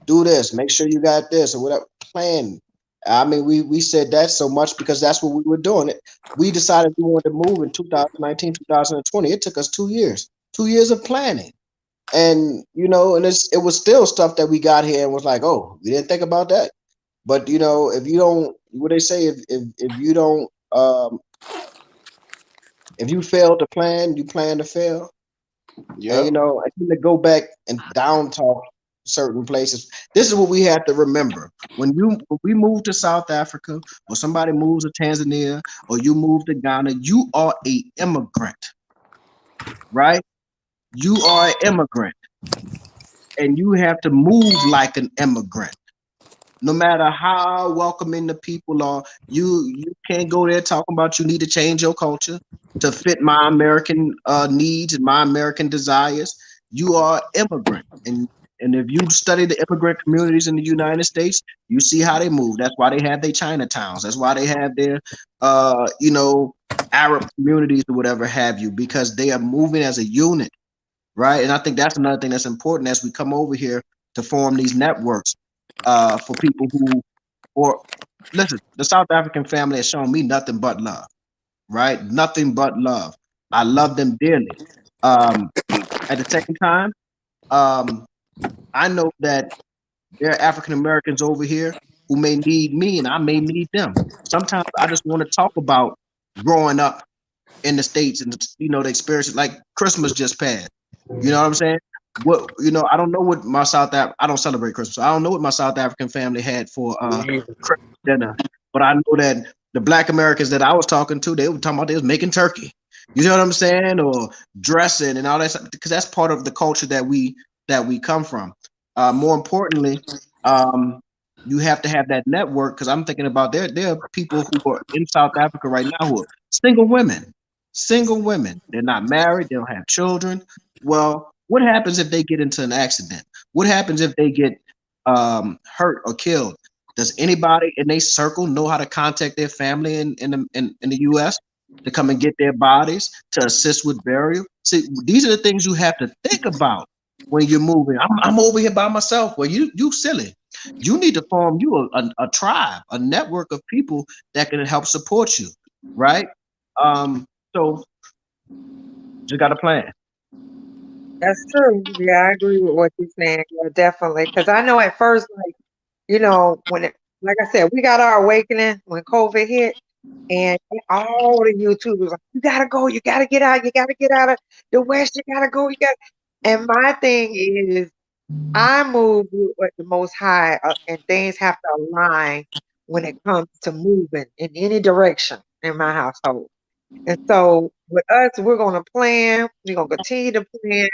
do this, make sure you got this or whatever. Plan. I mean, we said that so much because that's what we were doing. We decided we wanted to move in 2019, 2020. It took us 2 years, 2 years of planning. And it was still stuff that we got here and was like, oh, we didn't think about that. But if you don't, what they say, if you don't, if you fail to plan, you plan to fail. And Yep. I think to go back and down talk certain places. This is what we have to remember. When we move to South Africa, or somebody moves to Tanzania, or you move to Ghana, you are a immigrant, right? You are an immigrant, and you have to move like an immigrant. No matter how welcoming the people are, you can't go there talking about you need to change your culture to fit my American needs and my American desires. You are immigrant, and if you study the immigrant communities in the United States, you see how they move. That's why they have their Chinatowns. That's why they have their Arab communities or whatever have you, because they are moving as a unit, right? And I think that's another thing that's important as we come over here to form these networks for people who, or listen, the South African family has shown me nothing but love, right? Nothing but love. I love them dearly. Um, at the same time, um, I know that there are African Americans over here who may need me and I may need them. Sometimes I just want to talk about growing up in the States and the experience, like Christmas just passed. You know what I'm saying? what I don't know what my I don't celebrate Christmas. I don't know what my South African family had for Christmas dinner, but I know that the Black Americans that I was talking to, they were talking about they was making turkey. You know what I'm saying, or dressing and all that stuff, because that's part of the culture that we come from. More importantly, you have to have that network, because I'm thinking about there are people who are in South Africa right now who are single women. Single women. They're not married. They don't have children. Well, what happens if they get into an accident? What happens if they get hurt or killed? Does anybody in their circle know how to contact their family in the U.S. to come and get their bodies, to assist with burial? See, these are the things you have to think about when you're moving. I'm over here by myself. Well, you silly. You need to form you a tribe, a network of people that can help support you, right? So just got a plan. That's true. Yeah, I agree with what you're saying. Yeah, definitely. Because I know at first, like, like I said, we got our awakening when COVID hit, and all the YouTubers like, you gotta go, you gotta get out, you gotta get out of the West, you gotta go, you got. And my thing is, I move with the Most High, and things have to align when it comes to moving in any direction in my household. And so with us, we're going to plan. We're going to continue to plan.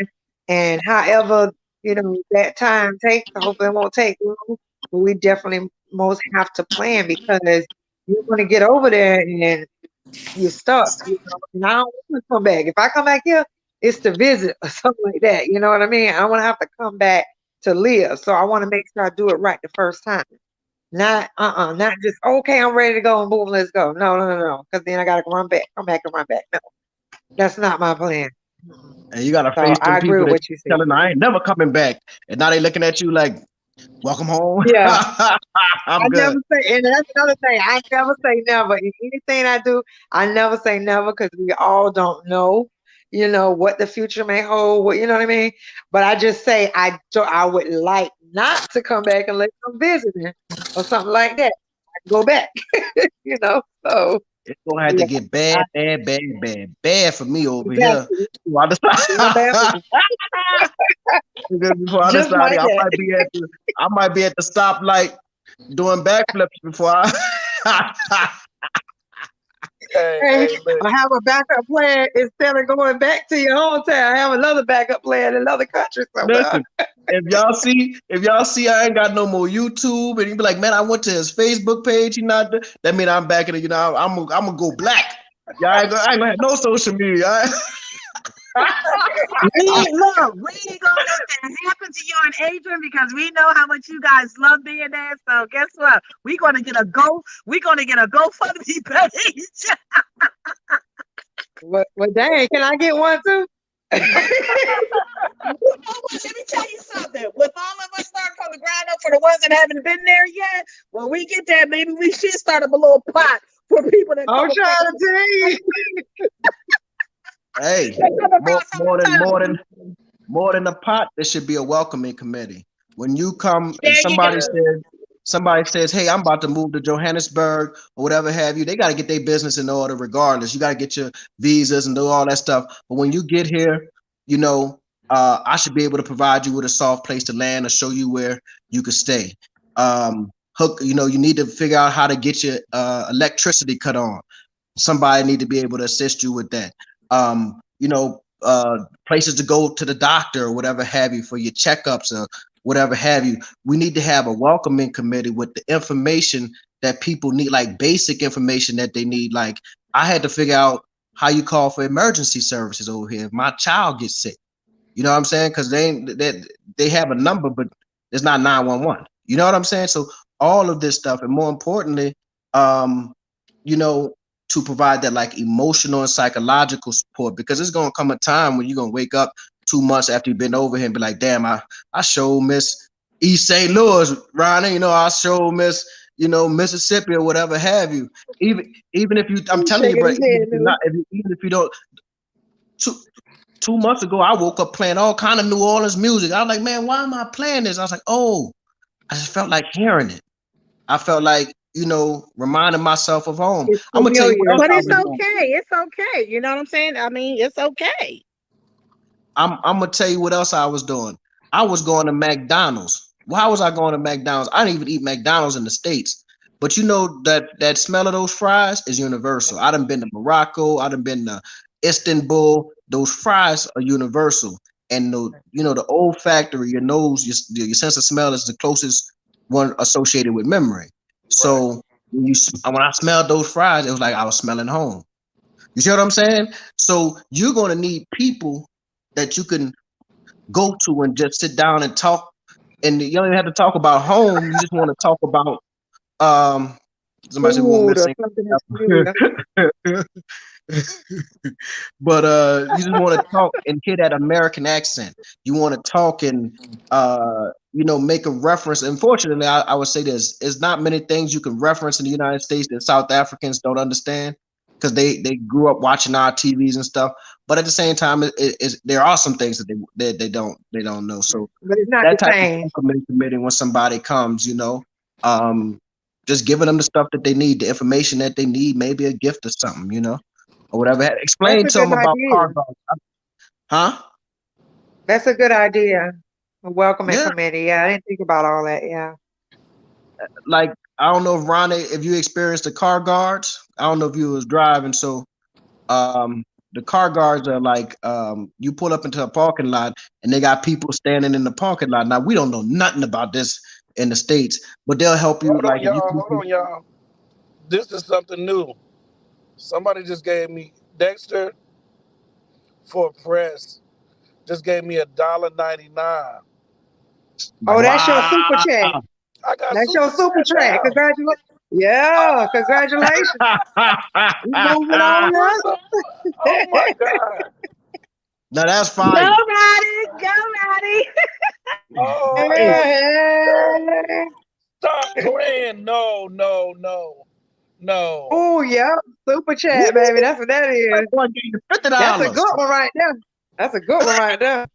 And however, that time takes, hopefully it won't take long, but we definitely most have to plan, because you're going to get over there and you're stuck. And I don't want to come back. If I come back here, it's to visit or something like that. You know what I mean? I want to have to come back to live. So I want to make sure I do it right the first time. Not just okay, I'm ready to go and boom, let's go. No. Because then I gotta come back and run back. No, that's not my plan. And you gotta So face them I agree people with that what you said. telling I ain't never coming back, and now they looking at you like, welcome home. Yeah, I'm I good. never say, and that's another thing. I never say never. In anything I do, I never say never, because we all don't know, what the future may hold. What, you know what I mean? But I just say I would like not to come back unless I'm visiting or something like that. I go back. So It's gonna have to yeah, get bad for me over here. exactly. Before I Real bad for decide, me. before I Just decide, like that. I might be at the stoplight doing backflips before I. Hey, I have a backup plan instead of going back to your hometown. I have another backup plan in another country somewhere. Listen, if y'all see I ain't got no more YouTube, and you be like, man, I went to his Facebook page. That mean I'm back in it. I'm gonna go black. Y'all I ain't gonna have no social media. We ain't gonna let that happen to you and Adrian, because we know how much you guys love being there. So guess what? We're gonna get a GoFundMe page. Well, dang, can I get one too? You know what? Let me tell you something. With all of us starting from the ground up, for the ones that haven't been there yet, when we get there, maybe we should start up a little pot for people that I'm come trying to tell you. Hey, more than a pot, there should be a welcoming committee. When you come and somebody says, hey, I'm about to move to Johannesburg or whatever have you, they got to get their business in order regardless. You got to get your visas and do all that stuff. But when you get here, I should be able to provide you with a soft place to land or show you where you could stay. You need to figure out how to get your electricity cut on. Somebody need to be able to assist you with that. Places to go to the doctor or whatever have you for your checkups or whatever have you. We need to have a welcoming committee with the information that people need, like basic information that they need. Like I had to figure out how you call for emergency services over here if my child gets sick. You know what I'm saying? Because they have a number, but it's not 911. You know what I'm saying? So all of this stuff, and more importantly, to provide that like emotional and psychological support, because it's gonna come a time when you're gonna wake up 2 months after you've been over here and be like, damn, I sure miss East St. Louis, Ronnie. I sure miss, Mississippi or whatever have you. Even if you, I'm telling you, bro, even if you don't. 2 months ago, I woke up playing all kind of New Orleans music. I was like, man, why am I playing this? I was like, oh, I just felt like hearing it. I felt like, reminding myself of home. I'm gonna tell you what else. But it's okay. It's okay. You know what I'm saying? I mean, it's okay. I'm gonna tell you what else I was doing. I was going to McDonald's. Why was I going to McDonald's? I didn't even eat McDonald's in the States. But you know that smell of those fries is universal. I done been to Morocco, I done been to Istanbul. Those fries are universal. And the olfactory, your nose, your sense of smell is the closest one associated with memory. So when I smelled those fries, it was like I was smelling home. You see what I'm saying? So you're gonna need people that you can go to and just sit down and talk. And you don't even have to talk about home. You just want to talk about somebody said we want Food or missing. something that's new. But you just want to talk and hear that American accent. You want to talk and make a reference. Unfortunately, I would say this: there's not many things you can reference in the United States that South Africans don't understand because they grew up watching our TVs and stuff. But at the same time, there are some things that they don't know. So But it's not the that type of same. committee when somebody comes, just giving them the stuff that they need, the information that they need, maybe a gift or something, or whatever. That's Explain a to good them about idea. car guards. Huh? That's a good idea. A welcoming Yeah. committee. Yeah, I didn't think about all that. Yeah. Like, I don't know if Ronnie, if you experienced the car guards. I don't know if you was driving. So the car guards are like, you pull up into a parking lot and they got people standing in the parking lot. Now we don't know nothing about this in the States, but they'll help you. Hold on, Like if you y'all. Hold on, y'all. This is something new. Somebody just gave me Dexter for press. Just gave me $1.99. Oh, that's your super wow. chat. I got That's your super super chat chat. now. Congratulations. Yeah, congratulations. You moving on What up. the? Oh my God. Now that's Go, fire. Roddy. Go, Roddy. Oh, I Hey, got. Hey. Stop playing. No, no, no, no. Oh, yeah. Super woo, chat, baby. That's what that that is. boy gave you That's a $50. good one right there. That's a good one right there.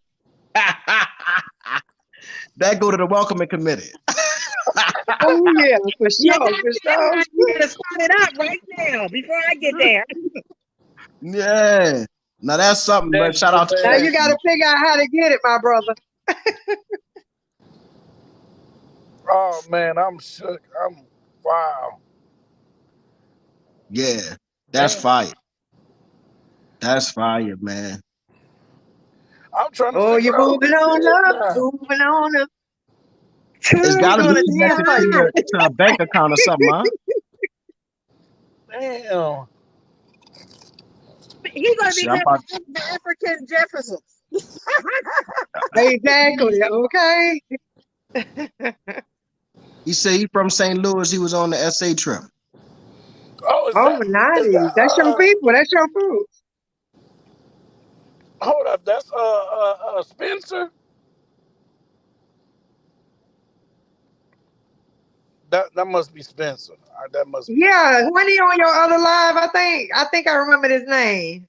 That go to the welcoming committee. Oh, yeah, for You sure. got For to sure. everybody. You better start it up right now before I get there. Yeah. Now that's something, but shout Dexter, out to Now man. you got to figure out how to get it, my brother. Oh man, I'm shook. Wow. yeah. That's Man, fire. That's fire, man. I'm trying to Oh, figure you're out who moving this is on up. now. Moving on up. It's You're got to be doing a dance connected for to you. to a bank account or something, huh? Damn. He's going to Shit, I'm become about, the African Jefferson. Exactly. Okay. he said he from St. Louis. He was on the SA trip. Oh, is Oh, that? Is nice. that? That's your people. That's your food. Hold up. That's Spencer. That must be Spencer. That must be him. Yeah. When he on your other live, I think. I think I remember his name.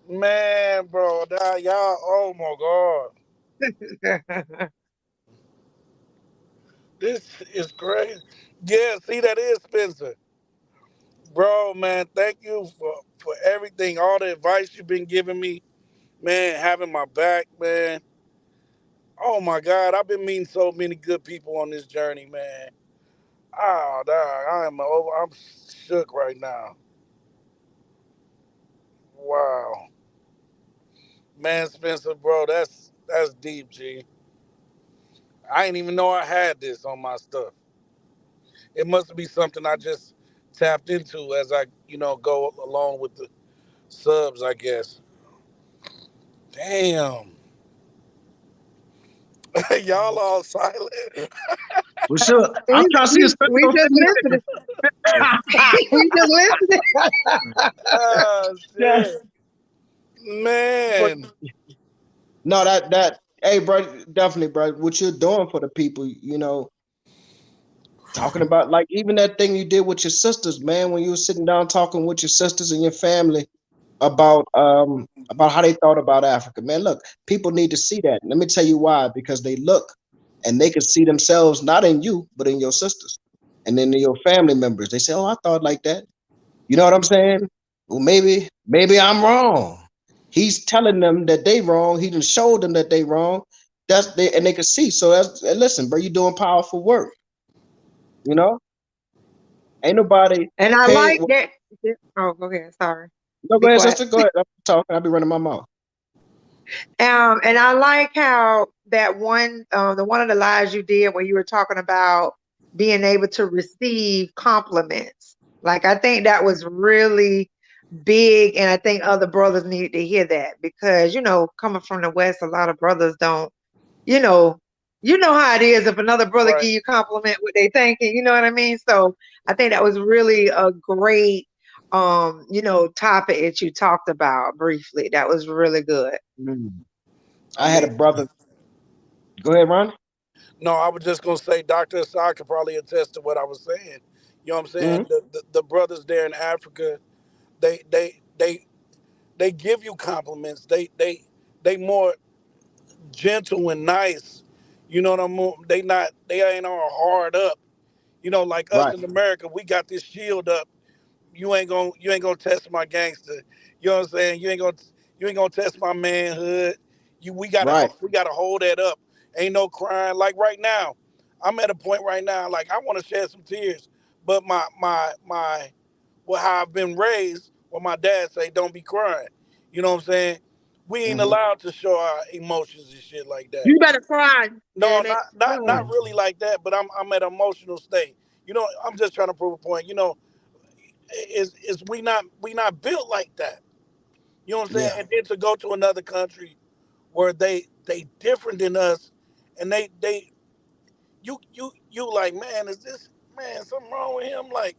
Man, bro, that y'all. Oh my God, this is crazy. Yeah, see, that is Spencer, bro. Man, thank you for everything, all the advice you've been giving me, man, having my back, man. Oh my God, I've been meeting so many good people on this journey, man. Oh, dog, I'm shook right now. Wow, man, Spencer, bro, that's deep, G. I didn't even know I had this on my stuff. It must be something I just tapped into as I, go along with the subs, I guess. Damn. Y'all all silent. Well, sure. I'm we, trying to see his we, we physical just listening. We just listening. Oh, Yeah. shit. But Man. no, hey, bro, definitely, bro. What you're doing for the people, talking about like even that thing you did with your sisters, man, when you were sitting down talking with your sisters and your family about how they thought about Africa. Man, look, people need to see that. Let me tell you why. Because they look and they can see themselves not in you, but in your sisters and then in your family members. They say, "Oh, I thought like that." You know what I'm saying? Well, maybe I'm wrong. He's telling them that they wrong. He done showed them that they wrong. And they can see. So listen, bro, you doing powerful work. You know, ain't nobody And I paid. like that. Oh, go ahead. Sorry. No, go Be ahead, quiet. sister. Go ahead. I'm talking. I'll be running my mouth. And I like how that the one of the lives you did where you were talking about being able to receive compliments. Like, I think that was really big, and I think other brothers need to hear that because, coming from the West, a lot of brothers don't, you know, how it is if another brother Right. give you compliment what they thinking, you know what I mean? So I think that was really a great, topic that you talked about briefly. That was really good. I had a brother. Go ahead, Ron. No, I was just gonna say Dr. Assad could probably attest to what I was saying. You know what I'm saying? The brothers there in Africa, they they they they give you compliments. They more gentle and nice. You know what I mean? They ain't all hard up. You know, like us Right, in America, we got this shield up. You ain't gonna test my gangster. You know what I'm saying? You ain't gonna test my manhood. We gotta right. we gotta hold that up. Ain't no crying. Like right now, I'm at a point right now. Like I want to shed some tears, but my well, how I've been raised, what my dad say, don't be crying. You know what I'm saying? We ain't Mhm. allowed to show our emotions and shit like that. You better cry, No, damn it. not really like that. But I'm at an emotional state. You know, I'm just trying to prove a point. You know, is we not built like that. You know what I'm saying? Yeah, And then to go to another country where they different than us, and they you like, man, is this man something wrong with him? Like,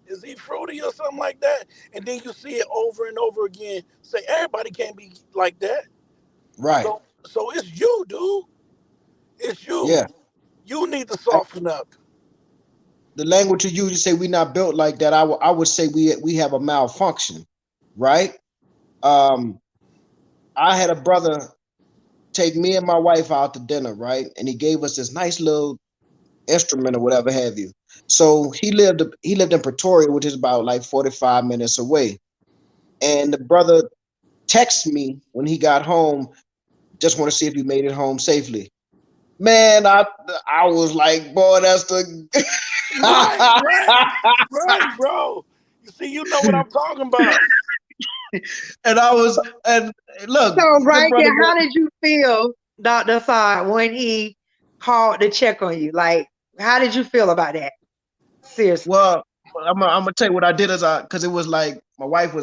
is he fruity or something like that? And then you see it over and over again. Say everybody can't be like that. right. So it's you, dude. It's you. Yeah. You need to I, soften up. the language you use, you say we not built like that. I would say we have a malfunction, right? Um, I had a brother take me and my wife out to dinner, right? And he gave us this nice little instrument or whatever have you. So he lived in Pretoria, which is about like 45 minutes away. And the brother texted me when he got home, just want to see if you made it home safely. Man, I was like, boy, that's the Right, bro. You see, you know what I'm talking about. and I was and look, So, the right brother there, go, how did you feel, Dr. Assad, when he called to check on you? Like, how did you feel about that? Seriously. well, I'm gonna tell you what I did because it was like my wife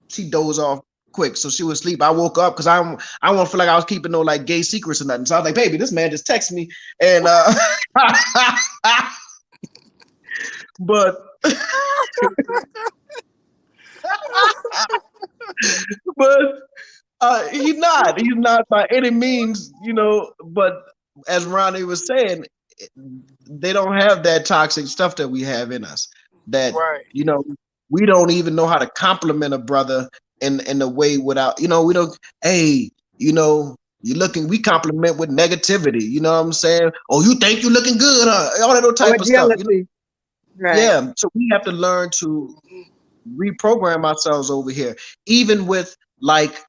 she dozed off quick, so she was asleep. I woke up because I won't feel like I was keeping no like gay secrets or nothing. So I was like, baby, this man just texted me, and but but he's not by any means, but as Ronnie was saying, they don't have that toxic stuff that we have in us, that Right. you know we don't even know how to compliment a brother in a way without, we don't, hey, we compliment with negativity, you know what I'm saying? Oh, you think you're looking good, huh? All that old Or type of stuff, jealousy. Right. yeah. So we have to learn to reprogram ourselves over here, even with like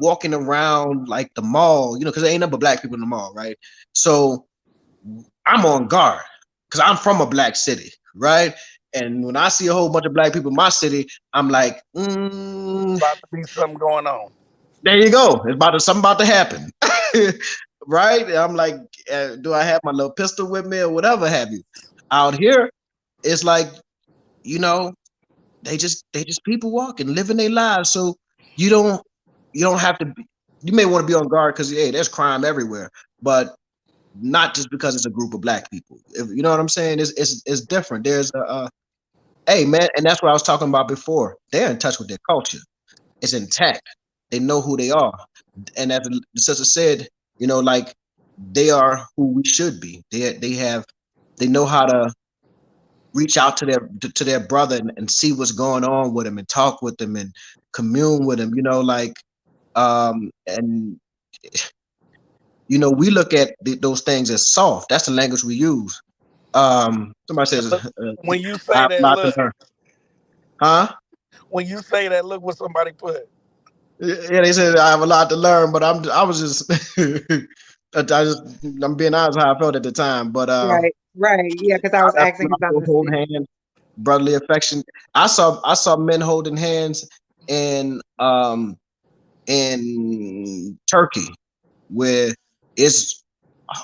walking around like the mall, because there ain't number black people in the mall, right? So I'm on guard because I'm from a black city, right? And when I see a whole bunch of black people in my city, I'm like, About to be something going on. there you go. Something about to happen, right? And I'm like, do I have my little pistol with me or whatever have you? Out here, it's like, you know, they just people walking, living their lives. So you don't have to be. You may want to be on guard because hey, there's crime everywhere, but not just because it's a group of black people. You know what I'm saying? It's different. There's hey man, and that's what I was talking about before. They're in touch with their culture. It's intact. They know who they are, and as the sister said, like they are who we should be. They know how to reach out to their brother and see what's going on with him and talk with them and commune with him. And we look at those things as soft. That's the language we use. Somebody says When you say I have a that, lot to look, learn. Huh? when you say that, look what somebody put. Yeah, they said I have a lot to learn, but I was just I'm being honest how I felt at the time. But Right. Yeah, because I was I asking his definitely hold understanding. hands, brotherly affection. I saw men holding hands in in Turkey where it's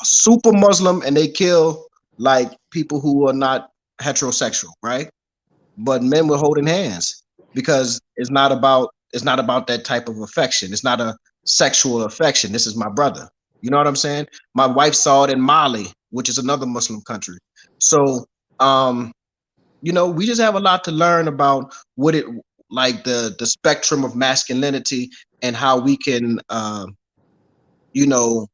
super Muslim and they kill like people who are not heterosexual, right? But men were holding hands because it's not about that type of affection. It's not a sexual affection. This is my brother. You know what I'm saying? My wife saw it in Mali, which is another Muslim country. So um, we just have a lot to learn about what it like the spectrum of masculinity and how we can you know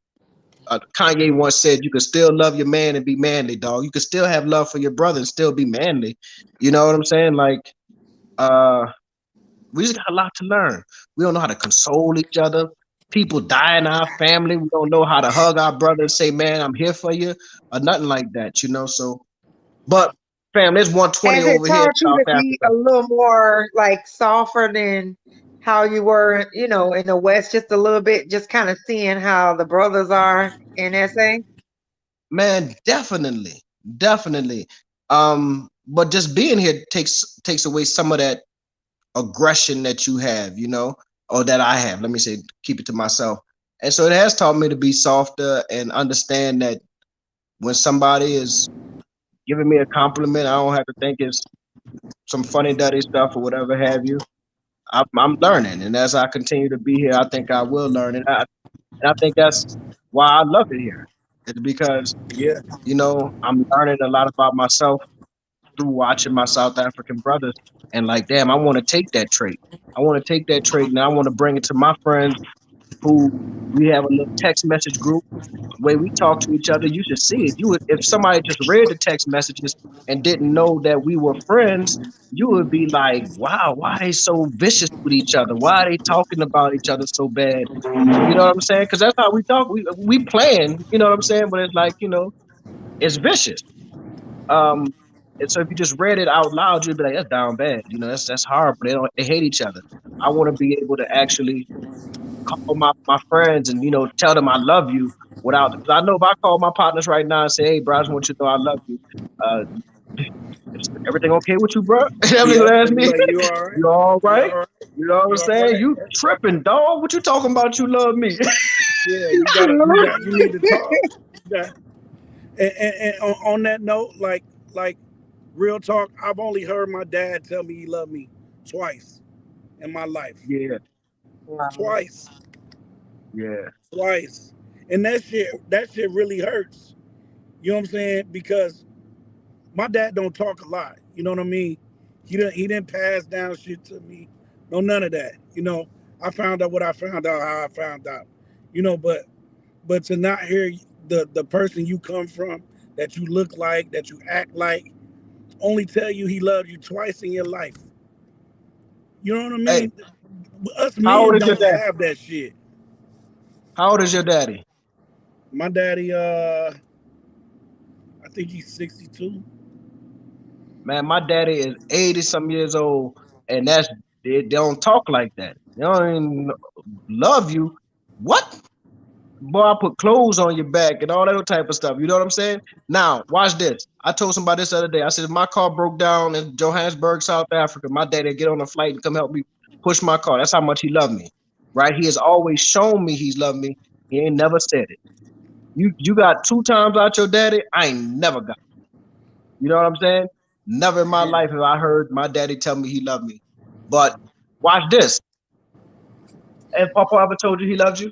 Kanye once said you can still love your man and be manly, dog. You can still have love for your brother and still be manly. You know what I'm saying? Like uh we just got a lot to learn. We don't know how to console each other. People die in our family. We don't know how to hug our brother and say, man, I'm here for you, or nothing like that. So, but fam, there's 120 Has it over here in taught you South to be Africa. a little more like softer than how you were, in the West, just a little bit, just kind of seeing how the brothers are in SA? Man, definitely, definitely. But just being here takes away some of that aggression that you have, or that I have. Let me say, keep it to myself. And so it has taught me to be softer and understand that when somebody is giving me a compliment, I don't have to think it's some funny duddy stuff or whatever have you. I'm learning, and as I continue to be here, I think I will learn, and I think that's why I love it here. It's because Yeah. I'm learning a lot about myself through watching my South African brothers, and like, damn, I want to take that trait. I want to take that trait, and I want to bring it to my friends who we have a little text message group way we talk to each other. You should see it. If somebody just read the text messages and didn't know that we were friends, you would be like, wow, why are they so vicious with each other? Why are they talking about each other so bad? You know what I'm saying? Because that's how we talk. We playing, you know what I'm saying? But it's like, it's vicious. Um, and so if you just read it out loud, you'd be like, that's down bad. That's horrible. They hate each other. I want to be able to actually call my friends and tell them I love you without, because I know if I call my partners right now and say, hey bro, I just want you to know I love you. Uh is everything okay with you, bro? Everything Yep. gonna ask They be me, like, you all right? you all You right? all right? You know what I'm You all saying? right? You tripping, dog. What you talking about? You love me. Yeah. You need to talk. You got, and on that note, like real talk, I've only heard my dad tell me he loved me twice in my life. Yeah, Wow. Twice. yeah. Twice. And that shit really hurts. You know what I'm saying? Because my dad don't talk a lot. You know what I mean? He didn't pass down shit to me. No, none of that. I found out what I found out, how I found out. But to not hear the person you come from, that you look like, that you act like, only tell you he loved you twice in your life. You know what I Hey, mean? Us how old men is your don't dad? have that shit. How old is your daddy? My daddy, I think he's 62. Man, my daddy is 80 some years old, and they don't talk like that. They don't even love you. What? Boy, I put clothes on your back and all that type of stuff. You know what I'm saying? Now, watch this. I told somebody this the other day. I said, if my car broke down in Johannesburg, South Africa, my daddy would get on a flight and come help me push my car. That's how much he loved me. Right? He has always shown me he's loved me. He ain't never said it. You got 2 times out your daddy, I ain't never got. You know what I'm saying? Never in my Yeah. life have I heard my daddy tell me he loved me. But watch this. And Papa ever told you he loves you?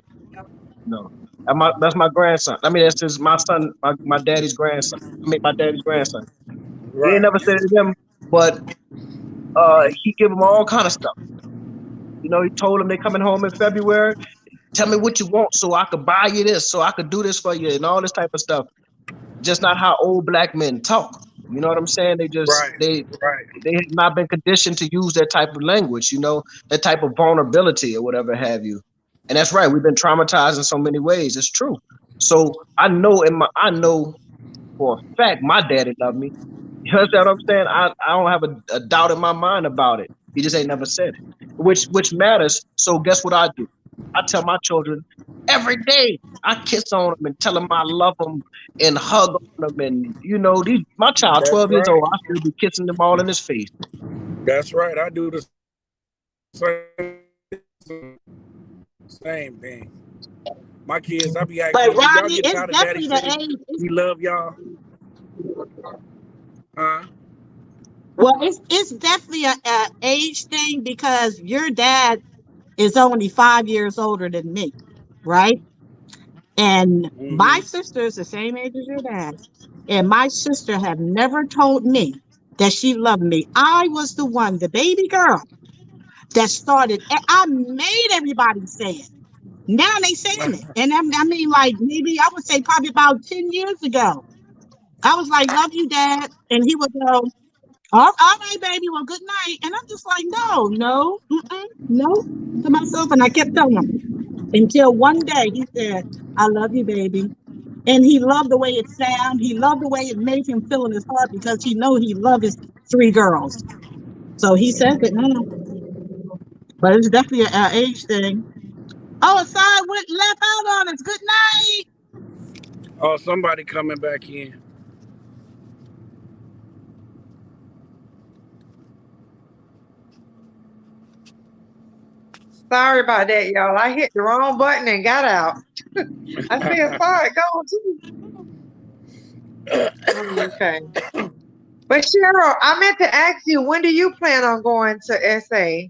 No. That's my grandson. I mean, my son, my daddy's grandson. I mean, my daddy's grandson. He ain't Right. never said it to him, but he give him all kind of stuff. He told him they coming home in February. Tell me what you want so I could buy you this, so I could do this for you, and all this type of stuff. Just not how old black men talk. You know what I'm saying? They just Right. Right. they have not been conditioned to use that type of language. That type of vulnerability or whatever have you. And that's right. We've been traumatized in so many ways. It's true. So I know for a fact my daddy loved me. You understand what I'm saying? I don't have a doubt in my mind about it. He just ain't never said it, which matters. So guess what I do? I tell my children every day. I kiss on them and tell them I love them and hug on them, and my child, That's 12 years right. old, I still be kissing them all in his face. That's right. I do the same thing. My kids, I be asking But them, "Do y'all Rodney, get it's tired of daddy definitely the saying age. we love y'all?" Huh? Well, it's definitely a age thing because your dad is only 5 years older than me, right? And my Mm-hmm. sister is the same age as your dad. And my sister have never told me that she loved me. I was the one, the baby girl, that started. I made everybody say it. Now they saying it. And I mean, like, maybe I would say probably about 10 years ago. I was like, love you, Dad. And he would go, all right, baby, well, good night. And I'm just like, no, to myself. And I kept telling him until one day he said, I love you, baby. And he loved the way it sounded. He loved the way it made him feel in his heart because he know he loved his 3 girls. So he says it now. But it's definitely an age thing. Oh, Aside went left out on us. Good night. Oh, somebody coming back in. Sorry about that, y'all. I hit the wrong button and got out. I said, sorry, go too. Okay. But Cheryl, I meant to ask you, when do you plan on going to SA?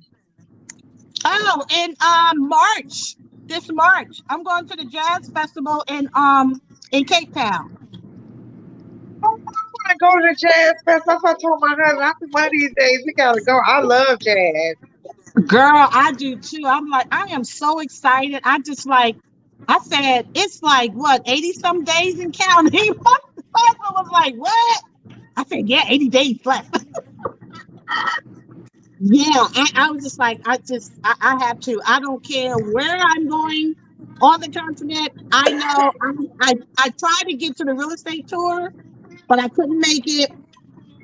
Oh, in March. This March. I'm going to the jazz festival in Cape Town. Oh, I want to go to the jazz fest. That's what I told my husband. I said, one of these days we gotta go. I love jazz. Girl, I do too. I'm like, I am so excited. I said, it's like what, 80 some days in counting. My husband was like, what? I said, yeah, 80 days left. Yeah, I was just like, I have to. I don't care where I'm going on the continent. I know I tried to get to the real estate tour, but I couldn't make it.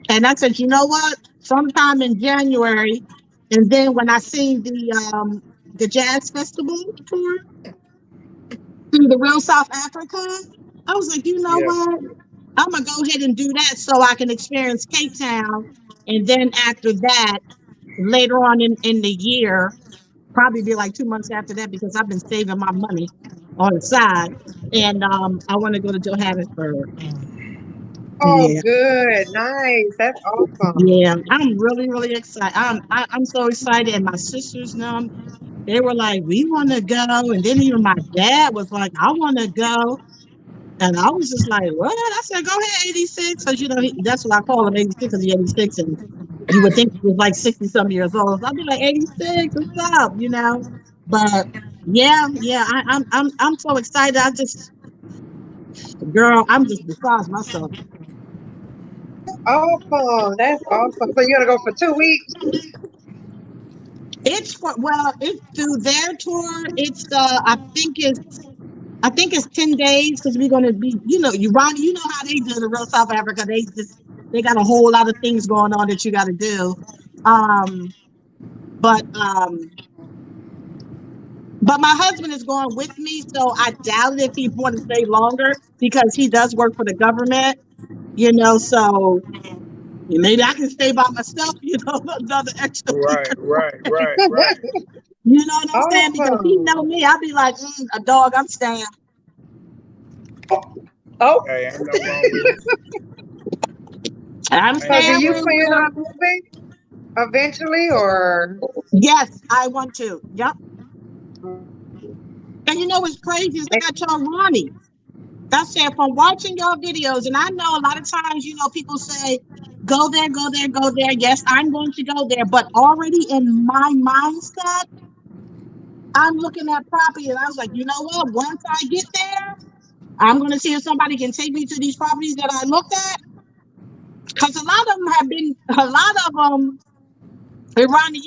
And I said, you know what? Sometime in January. And then when I seen the jazz festival tour through the real South Africa, I was like, you know Yeah. what? I'm gonna go ahead and do that so I can experience Cape Town. And then after that, later on in the year, probably be like 2 months after that because I've been saving my money on the side. And I want to go to Johannesburg. Oh, Yeah. good, nice. That's awesome. Yeah, I'm really, really excited. I'm so excited, and my sisters know they were like, "We want to go," and then even my dad was like, "I want to go," and I was just like, "What?" I said, "Go ahead, 86," because that's what I call him, 86, because he's 86, and you would think he was like 60 some years old. So I'd be like, 86, what's up, But yeah, I'm so excited. Girl, I'm just beside myself. Awesome. That's awesome. So you're gonna go for 2 weeks? It's through their tour. I think it's 10 days because we're gonna be, Ronnie, you know how they do the real South Africa. They got a whole lot of things going on that you gotta do. Um, but my husband is going with me, so I doubt if he want to stay longer because he does work for the government, so maybe I can stay by myself, another extra week. Right. You know what I'm saying? Because he Awesome. know me. I'll be like, a dog, I'm staying. Oh, Hey, ain't nothing wrong with it. I'm so do staying you with plan you. on moving eventually, or? Yes, I want to. Yep. And you know what's crazy is like I told Ronnie. I said from watching your videos, and I know a lot of times, people say, go there, go there, go there. Yes, I'm going to go there. But already in my mindset, I'm looking at property and I was like, you know what? Once I get there, I'm going to see if somebody can take me to these properties that I looked at. Because a lot of them, hey, Ronnie,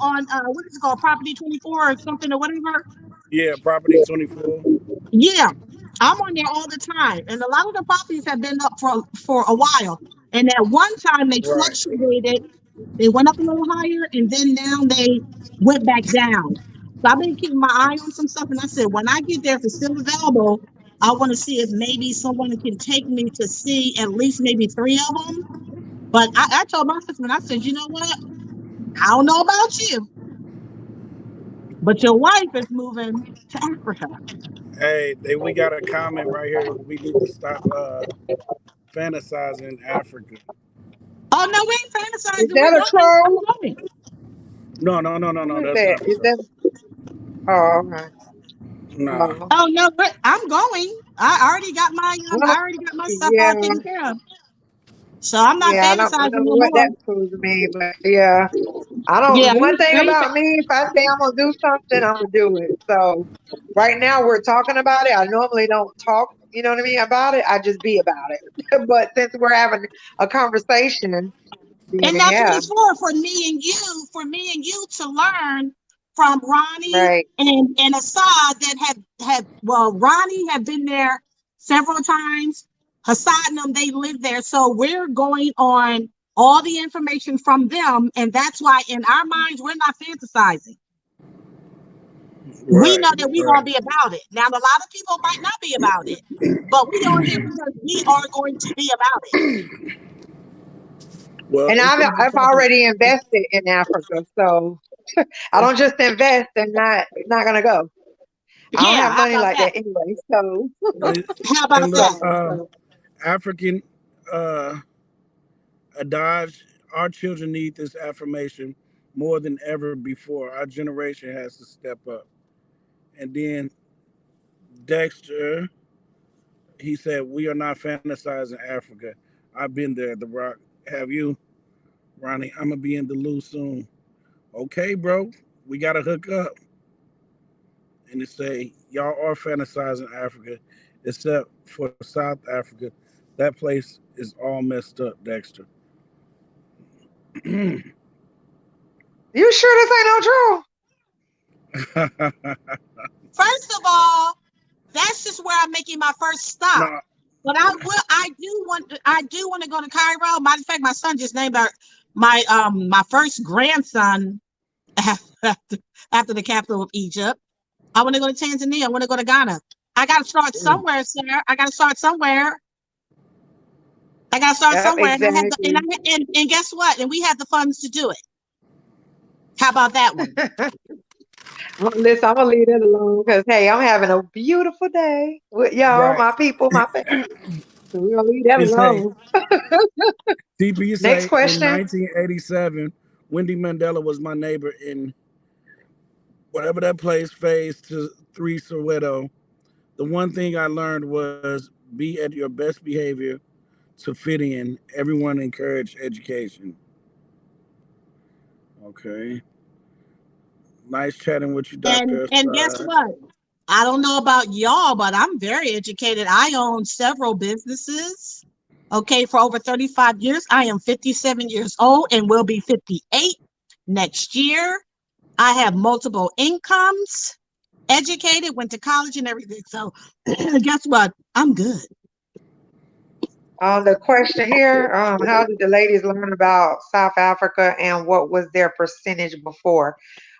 on what is it called, Property 24 or something or whatever. Yeah, Property 24. Yeah, I'm on there all the time, and a lot of the properties have been up for a while. And at one time they Right. fluctuated They went up a little higher, and then now they went back down. So I've been keeping my eye on some stuff, and I said, when I get there, if it's still available, I want to see if maybe someone can take me to see at least maybe 3 of them. But I told my husband, I said, you know what? I don't know about you, but your wife is moving to Africa. Hey, we got a comment right here. We need to stop fantasizing Africa. Oh no, we ain't Is fantasizing. We that a going. I'm troll? going. No. Who is That's that? not a Is troll. that? Oh, okay. Nah. Oh, Oh no, I'm going. I already got my well, I already got my stuff yeah, all taken care of. So I'm not yeah. I don't fantasizing know no what more. that's supposed to mean, but yeah, I Yeah, don't. One thing I ain't about me, if I say I'm gonna do something, I'm gonna do it. So right now we're talking about it. I normally don't talk, you know what I mean, about it. I just be about it. But since we're having a conversation, then and that's what yeah, it's for me and you to learn from Ronnie right. and Assad that have well, Ronnie had been there several times. Hassad and them, they live there. So we're going on all the information from them, and that's why in our minds we're not fantasizing. We Right. know that we're gonna Right. be about it. Now a lot of people might not be about it, but we on here because we are going to be about it. Well, And it's gonna be I've talking. already invested in Africa, so I don't It's, just invest and not gonna go. I don't Yeah, have how money about like that? that anyway. So and, How and about look, that? so African adage, our children need this affirmation more than ever before. Our generation has to step up. And then Dexter, he said, "We are not fantasizing Africa. I've been there. The Rock, have you, Ronnie? I'm gonna be in Duluth soon. Okay, bro. We gotta hook up." And they say, "Y'all are fantasizing Africa, except for South Africa. That place is all messed up, Dexter." you sure this ain't no troll? First of all, that's just where I'm making my first stop. No, But I do want to go to Cairo. Matter of fact, my son just named my first grandson after, after the capital of Egypt. I want to go to Tanzania. I want to go to Ghana. I got to start somewhere, sir. I got to start somewhere. I got to start Yep, somewhere, and I have the exactly. and guess what? And we have the funds to do it. How about that one? Listen, I'm gonna leave that alone because hey, I'm having a beautiful day with y'all, right. my people, my family. So we're gonna leave that It say alone. TP Next say in question. 1987, Wendy Mandela was my neighbor in whatever that place, phase to 3 Soweto. The one thing I learned was be at your best behavior to fit in. Everyone encouraged education. Okay. Nice chatting with you, Dr. And guess Assad. what? I don't know about y'all, but I'm very educated. I own several businesses. Okay, for over 35 years. I am 57 years old and will be 58 next year. I have multiple incomes, educated, went to college and everything. So guess what? I'm good. The question here, how did the ladies learn about South Africa and what was their percentage before?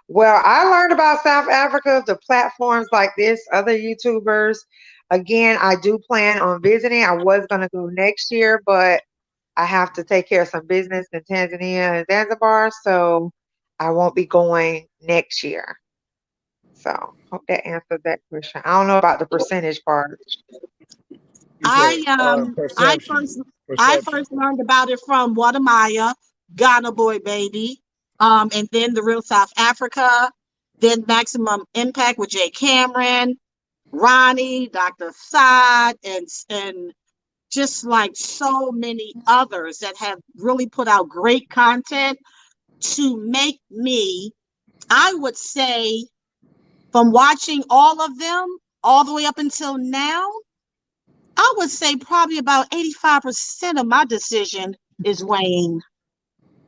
Well, I learned about South Africa, the platforms like this, other YouTubers. Again, I do plan on visiting. I was going to go next year, but I have to take care of some business in Tanzania and Zanzibar, so I won't be going next year. So, hope that answered that question. I don't know about the percentage part. You said I I perception. first I Perception. first learned about it from Guatemala, Ghana Boy Baby, and then the Real South Africa, then Maximum Impact with Jay Cameron, Ronnie, Dr. Sod, and just like so many others that have really put out great content to make me, I would say, from watching all of them all the way up until now, I would say probably about 85% of my decision is weighing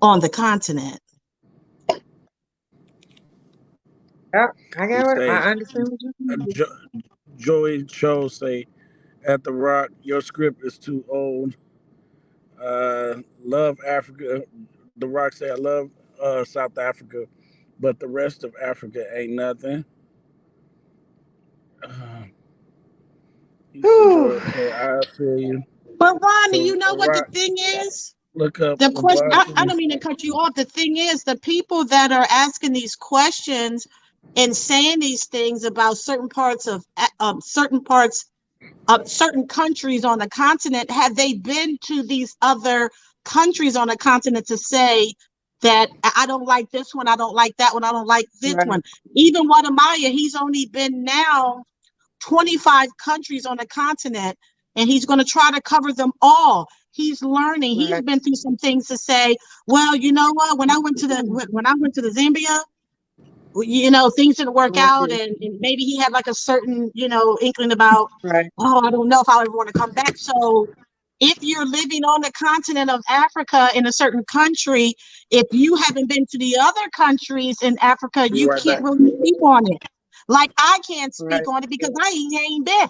on the continent. Yep, I He get what say, I understand what you're saying. Joey Cho say, at the Rock, your script is too old. Love Africa. The Rock say, I love South Africa, but the rest of Africa ain't nothing. Uh, he said, Whew. Joy, okay, I feel you. But Ronnie, The you know what the Rock, thing is? look up The question, I Washington. don't mean to cut you off. The thing is, the people that are asking these questions and saying these things about certain parts of certain countries on the continent, have they been to these other countries on the continent to say that I don't like this one, I don't like that one, I don't like this Right, one? Even Guatemala, he's only been now 25 countries on the continent, and he's going to try to cover them all. He's learning. He's right, been through some things to say, well, you know what? When I went to the Zambia, things didn't work out, right, and maybe he had like a certain, inkling about, right, oh, I don't know if I'll ever want to come back. So if you're living on the continent of Africa in a certain country, if you haven't been to the other countries in Africa, Be you right can't back. really speak on it. Like I can't right, speak on it because I ain't been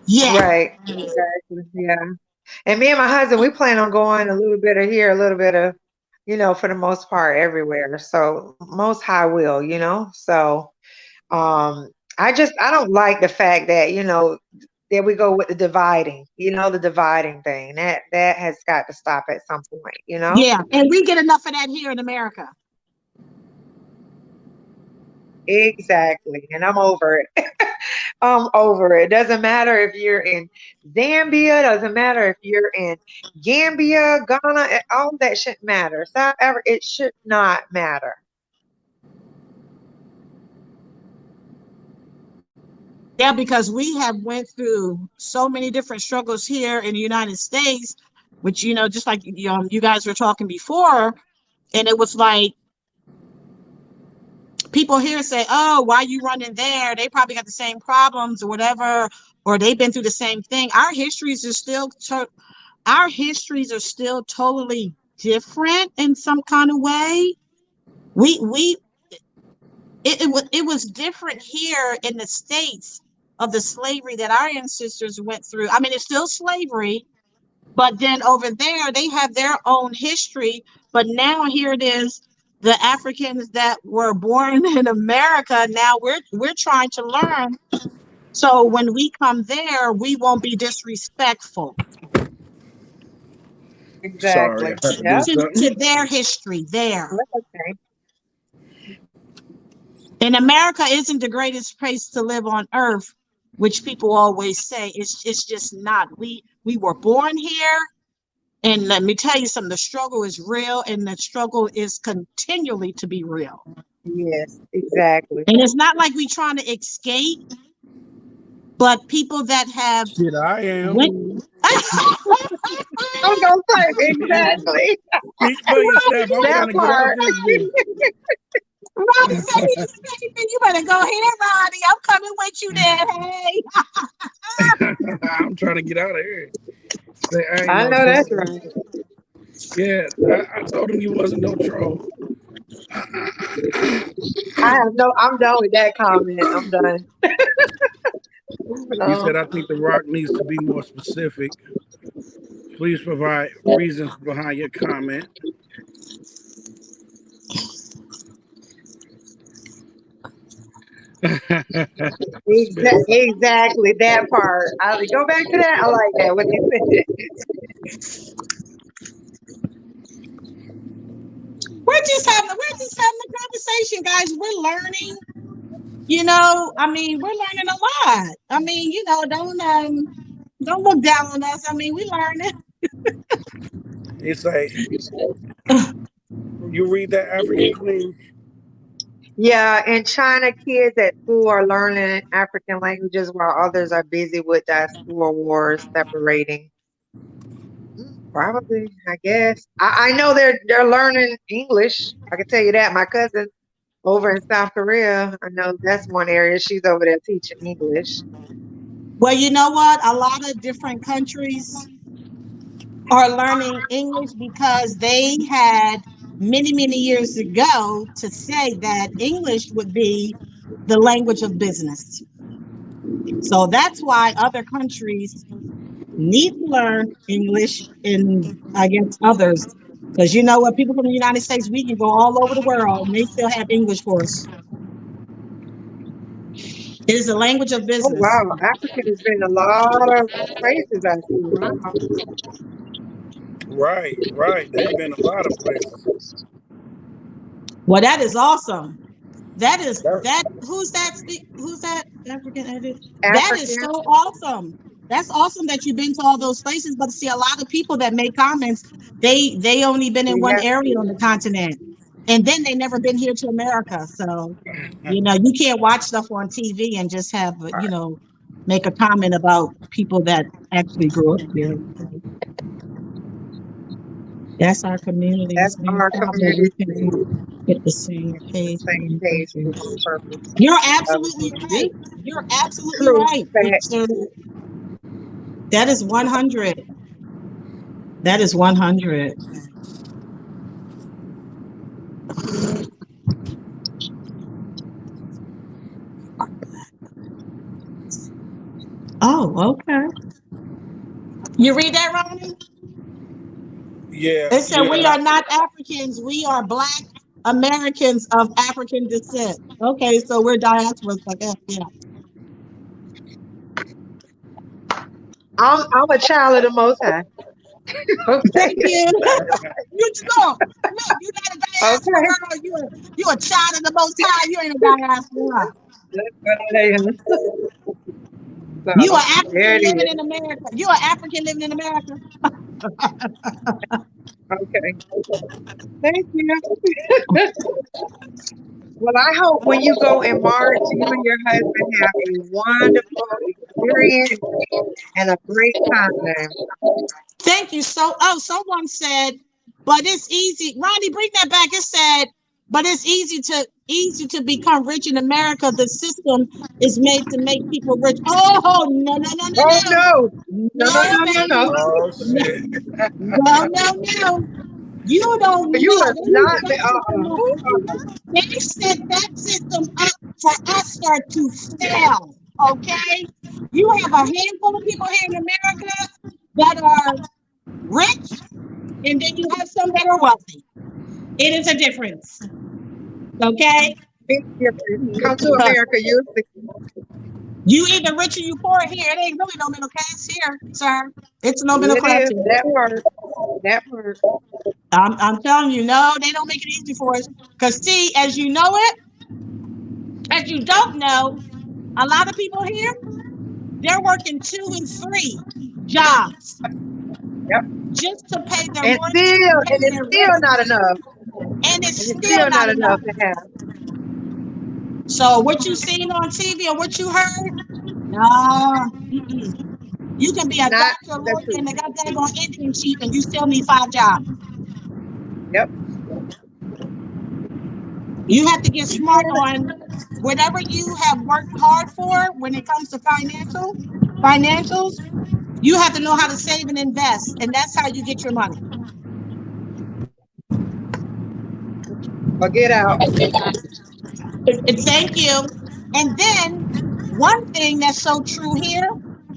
yet. right. Exactly. Yeah. And me and my husband, we plan on going a little bit of here, a little bit of, for the most part, everywhere. So most high will, So um I don't like the fact that, there we go with the dividing, the dividing thing. That has got to stop at some point. Yeah, and we get enough of that here in America. Exactly. And I'm over it. I'm over it. Doesn't matter if you're in Zambia, doesn't matter if you're in Gambia, Ghana, all that shouldn't matter. South Africa, it should not matter. Yeah, because we have went through so many different struggles here in the United States, which, just like you guys were talking before, and it was like people here say, oh, why you running there? They probably got the same problems or whatever, or they've been through the same thing. Our histories are still totally different in some kind of way. We it was different here in the States of the slavery that our ancestors went through. I mean, it's still slavery, but then over there they have their own history. But now here it is, the Africans that were born in America, now we're trying to learn. So when we come there, we won't be disrespectful Sorry, I Exactly. had to do Yep. something. to their history there. That's okay. And America isn't the greatest place to live on earth, which people always say. It's just not. We were born here, and let me tell you something, the struggle is real, and the struggle is continually to be real. Yes, exactly. And it's not like we trying to escape, but people that have Shit, I am. went I'm gonna say exactly Speak for yourself. I'm trying that to get out part. this bitch. Ronnie said he's escaping. You better go ahead, Ronnie. I'm coming with you there. Hey. I'm trying to get out of here. Say I ain't I no know that's troll. right. Yeah, I told him you wasn't no troll. I'm done with that comment. I'm done. He said, No. I think The Rock needs to be more specific. Please provide reasons behind your comment. Exactly that part. I go back to that. I like that what he said. We're just having a conversation, guys. We're learning. I mean, we're learning a lot. I mean, don't look down on us. I mean, we learning. It's like, you read that African Queen? Yeah, in China, kids at school are learning African languages while others are busy with diaspora wars separating. Probably, I guess. I know they're learning English. I can tell you that. My cousin over in South Korea, I know that's one area she's over there teaching English. Well, you know what? A lot of different countries are learning English because they had many, many years ago to say that English would be the language of business. So that's why other countries need to learn English in, I guess, others. Because you know what, people from the United States, we can go all over the world and they still have English for us. It is a language of Oh business. wow, Africa has been a lot of places I see. Wow. Right. They've been a lot of places. Well, that is awesome. That is That, that. Who's that? Who's that African edit? That is African, so awesome. That's awesome that you've been to all those places. But see, a lot of people that make comments, they only been in we one have area on the continent, and then they never been here to America. So, you know, you can't watch stuff on TV and just have make a comment about people that actually grew up there. So that's our that's communities. Man, our so that we community can get the same on the page same on page for the purpose. purpose You're of absolutely right. you. You're absolutely True right, fact. Victor. That is 100. That is 100. Oh, okay. You read that, Ronnie? yeah, It said we yeah. are not Africans. We are Black Americans of African descent. Okay, so we're diasporas. Like that. Yeah. I'm a child of the Most High. Okay. Thank you. You look, you're not a diaspora Okay. girl. You a child of the Most High. You ain't a diaspora. That's what it is. You So are there African it living is. in America. You are African living in America. Okay. Thank you. Well, I hope when you go in March, you and your husband have a wonderful experience and a great time. Thank you. Someone said, but it's easy. Ronnie, bring that back. It said, but it's easy to become rich in America. The system is made to make people rich. Oh no, no, no, no, Oh no. no. No, no, No, no, no, no. baby. Oh No, shit. no, no, no. You don't You know. are They use not that system up. They set that system up for us to fail. Okay? You have a handful of people here in America that are rich, and then you have some that are wealthy. It is a difference. Okay? big difference. Come to America, you'll see. You either rich or you poor here. It ain't really no middle class here, sir. It's no middle It class is here. that part. That part. I'm telling you, no, they don't make it easy for us. Because, see, as you know it, as you don't know, a lot of people here, they're working 2 and 3 jobs Yep. just to pay their And mortgage still, and and pay it's their still rent. not enough. And it's And it's still still not not enough enough. to have. So what you seen on TV or what you heard, no. You can be a Not doctor, a the lawyer, truth. and they got that on internship, and you still need 5 jobs. Yep. You have to get smart on whatever you have worked hard for when it comes to financials. You have to know how to save and invest, and that's how you get your money. Or get out. Thank you. And then one thing that's so true here,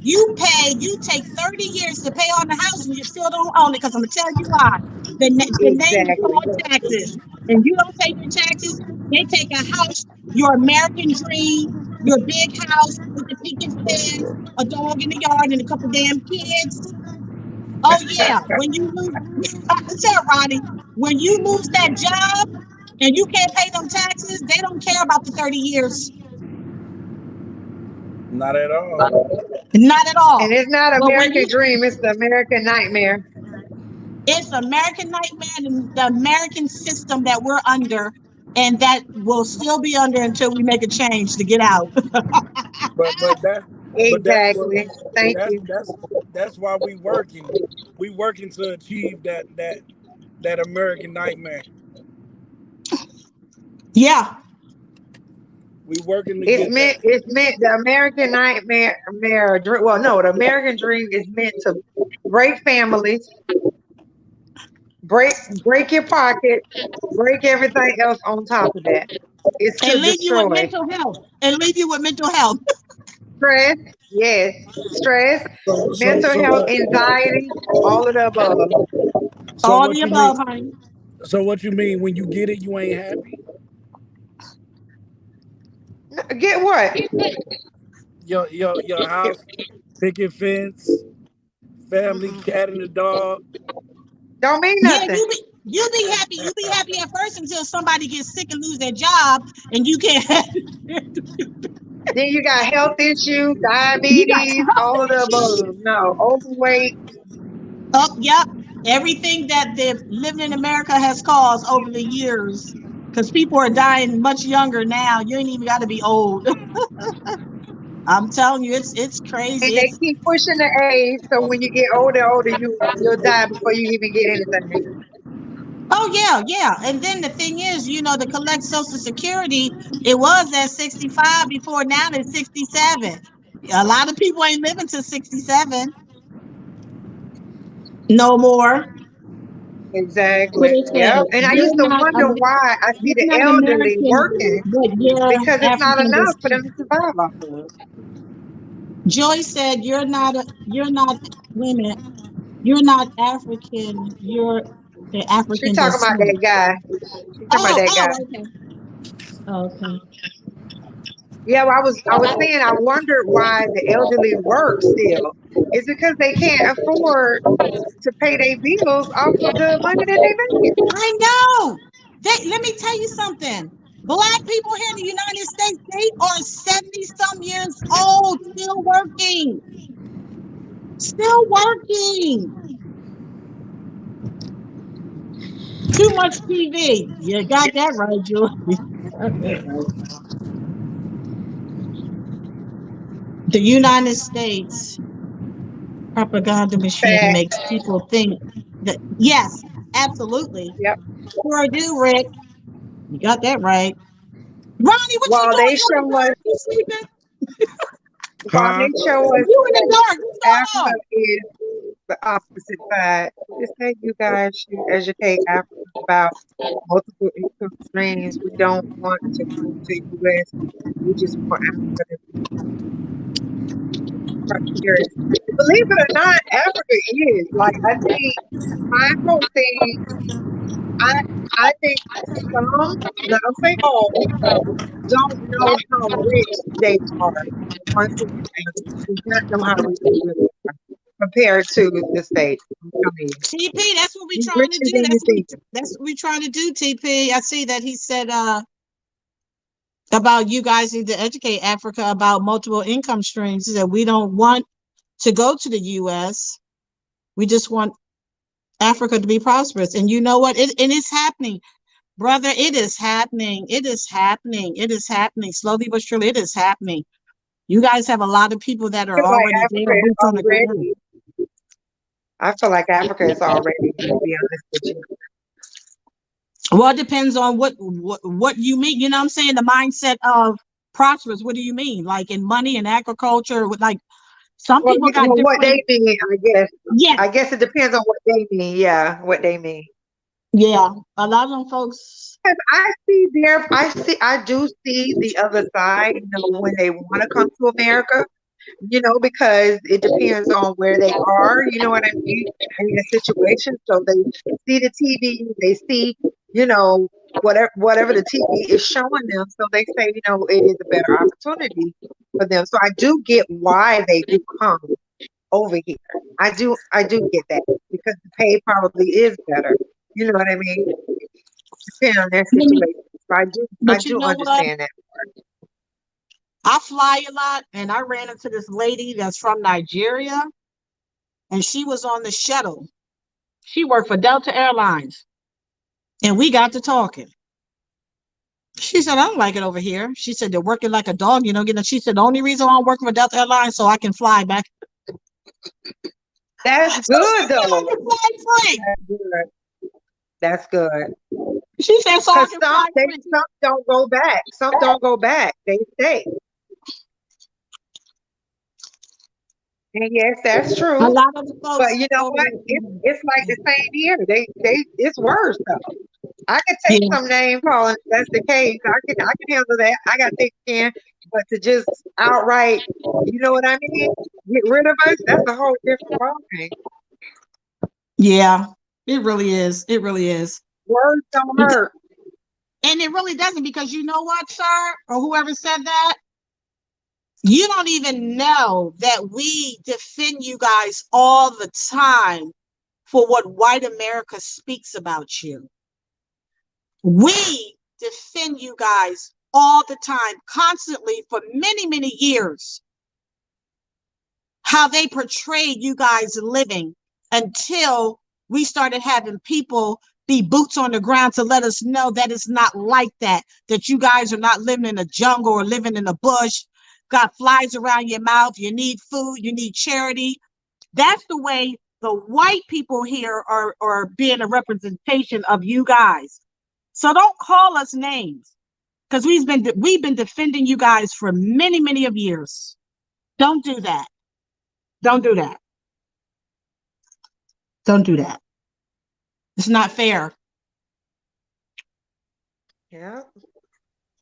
you take 30 years to pay on the house and you still don't own it. Because I'm gonna tell you why. The name is Exactly. called taxes. And you don't pay your taxes, they take a house, your American dream, your big house with the picket fence, a dog in the yard, and a couple damn kids. Oh yeah, when you lose, tell Ronnie, when you lose that job and you can't pay them taxes, they don't care about the 30 years. Not at all. Not at all. And it's not But when American you, dream, it's the American nightmare. it's American nightmare and the American system that we're under, and that will still be under until we make a change to get out. But that's what Exactly. Thank that's you. that's that's why we working. We working to achieve that American nightmare. Yeah. We working to It's get meant. that. It's meant. The American nightmare. Well, no, the American dream is meant to break families, break your pocket, break everything else on top of that. It's to And leave you with destroy mental health. And leave you with mental health. stress, Yes, stress, So so mental so health, what? anxiety, all of the above. So All what the you mean? above, honey. So what you mean when you get it, you ain't happy? Get what? Your Get, house, picket fence, family, mm-mm. cat and the dog. Don't mean Yeah, nothing. you be happy. You be happy at first until somebody gets sick and lose their job, and you can't. Then you got health issues, You got diabetes, all of the above. No, overweight. oh, yep. Everything that the living in America has caused over the years, because people are dying much younger now. You ain't even got to be old. I'm telling you, it's And crazy. they It's keep pushing the age, so when you get older, you'll die before you even get anything. oh yeah, yeah. And then the thing is, to collect Social Security, it was at 65 before. Now it's 67. A lot of people ain't living to 67 no more. What Exactly. it Yep. says, And I used to wonder why I see you're the not elderly American, working but you're because it's not African enough for descent. them to survive off of. Joy said, you're not women. You're not African. You're the She African talking about descent. that guy. She talking about Oh, that guy. oh, okay. Okay. Yeah, well, I was saying I wondered why the elderly work still. It's because they can't afford to pay their bills off of the money that they make. I know. Let me tell you something. Black people here in the United States, they are 70 some years old, still working. Still working. Too much TV. You got that right, Joy. The United States propaganda machine Fat. makes people think that, yes, absolutely. Yep. Sure do, Rick. You got that right. Ronnie, what you While doing? they You in show the dark? us, You sleeping? while Huh? they show us You in the that dark? What's going Africa on? is the opposite side. Just say you guys should educate Africans about multiple income streams. We don't want to come to US. We just want Africa to be prosperous. Believe it or not, Africa is. Like I think my whole thing, I I think some, not gonna say all, don't know how rich they are. The ones who do not know how rich they really are compared to the States. I'm telling you. TP, that's what we You're trying to richer do. than you think. That's what we trying to do, TP. I see that he said about you guys need to educate Africa about multiple income streams. He said we don't want to go to the US. We just want Africa to be prosperous. And you know what? And it's happening. Brother, it is happening. It is happening. It is happening. Slowly but surely, it is happening. You guys have a lot of people that I are feel like already Africa there, is boots on the ground. already. I feel like Africa is already, to be honest with you. Well, it depends on what you mean. You know what I'm saying? The mindset of prosperous. What do you mean? Like in money and agriculture, with like some Well, people got well, what different. they mean, I guess. Yes, I guess it depends on what they mean. Yeah, what they mean. yeah. A lot of them folks. 'Cause I do see the other side, when they want to come to America, because it depends on where they are, you know what I mean, in the situation. So they see the TV, they see, you know, whatever the TV is showing them. So they say, it is a better opportunity for them. So I do get why they do come over here. I do get that because the pay probably is better. You know what I mean? Depending on their situation. So I But you do know what? understand that. I fly a lot, and I ran into this lady that's from Nigeria, and she was on the shuttle. She worked for Delta Airlines, and we got to talking. She said, I don't like it over here. She said, they're working like a dog, She said, the only reason why I'm working for Delta Airlines so I can fly back. That's So she good said, I though. can fly free. That's good. That's good. She said, so I Because can some fly they free. some don't go back. Some don't go back. They stay. And yes, that's A true. lot of the But folks you know over what? It's like the same here. They it's worse though. I can take yeah. some name calling if that's the case. I can handle that. I got thick skin. But to just outright, you know what I mean? Get rid of us, that's a whole different ballgame. Yeah, it really is. It really is. Words don't hurt. And it really doesn't, because you know what, sir, or whoever said that, you don't even know that we defend you guys all the time for what white America speaks about you. We defend you guys all the time, constantly, for many, many years, how they portrayed you guys living, until we started having people be boots on the ground to let us know that it's not like that, that you guys are not living in a jungle or living in a bush, got flies around your mouth, you need food, you need charity. That's the way the white people here are being a representation of you guys. So don't call us names, because we've been defending you guys for many, many of years. Don't do that. Don't do that. Don't do that. It's not fair. Yeah.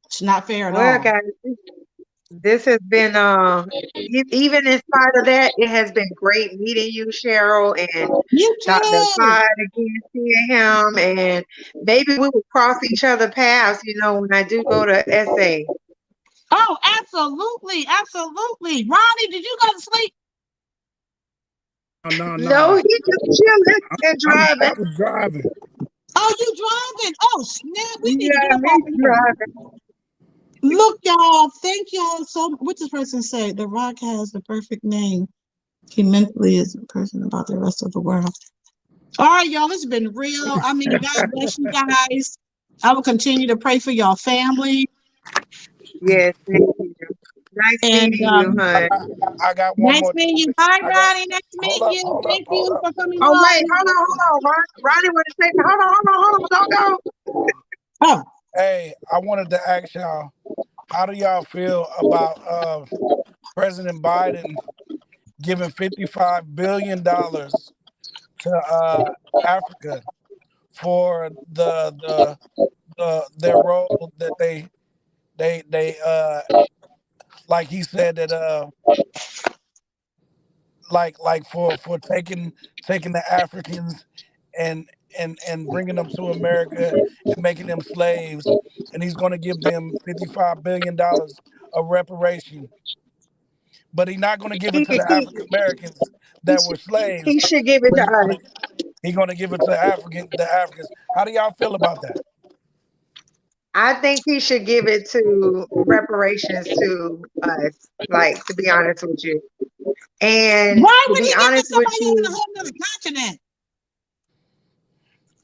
It's not fair at Well, all. guys, this has been even in spite of that, it has been great meeting you, Cheryl, and You Dr. too. Assad again, seeing him, and maybe we will cross each other paths, when I do go to SA. Oh, absolutely, absolutely. Ronnie, did you go to sleep? No. No, he just chilling and I driving. was driving. Oh, you driving? Oh, snap! We need to get Yeah, up he's out of here. driving. Look, y'all. Thank y'all so. What this person say? The Rock has the perfect name. He mentally is a person about the rest of the world. All right, y'all. It's been real. I mean, God bless you guys. I will continue to pray for y'all family. Yes, thank you. Nice And meeting you, hon. I got one nice more meeting you. topic. Bye, I got. Ronnie. Nice to meet Hold up, you. hold up, Thank hold you up. for coming Oh, wait, on. hold on. Ronnie want to say, hold on, don't go. Oh, Hey, I wanted to ask y'all, how do y'all feel about President Biden giving $55 billion to Africa for their role that they like he said that like for taking the Africans and and bringing them to America and making them slaves, and he's going to give them $55 billion of reparation, but he's not going to give it He, to the he, African Americans he, that were he slaves, should give it but to us. he's going to give it to the Africans. How do y'all feel about that? I think he should give it to reparations to us, like, to be honest with you. And why to would be he give it to honest with somebody on a you, whole other continent?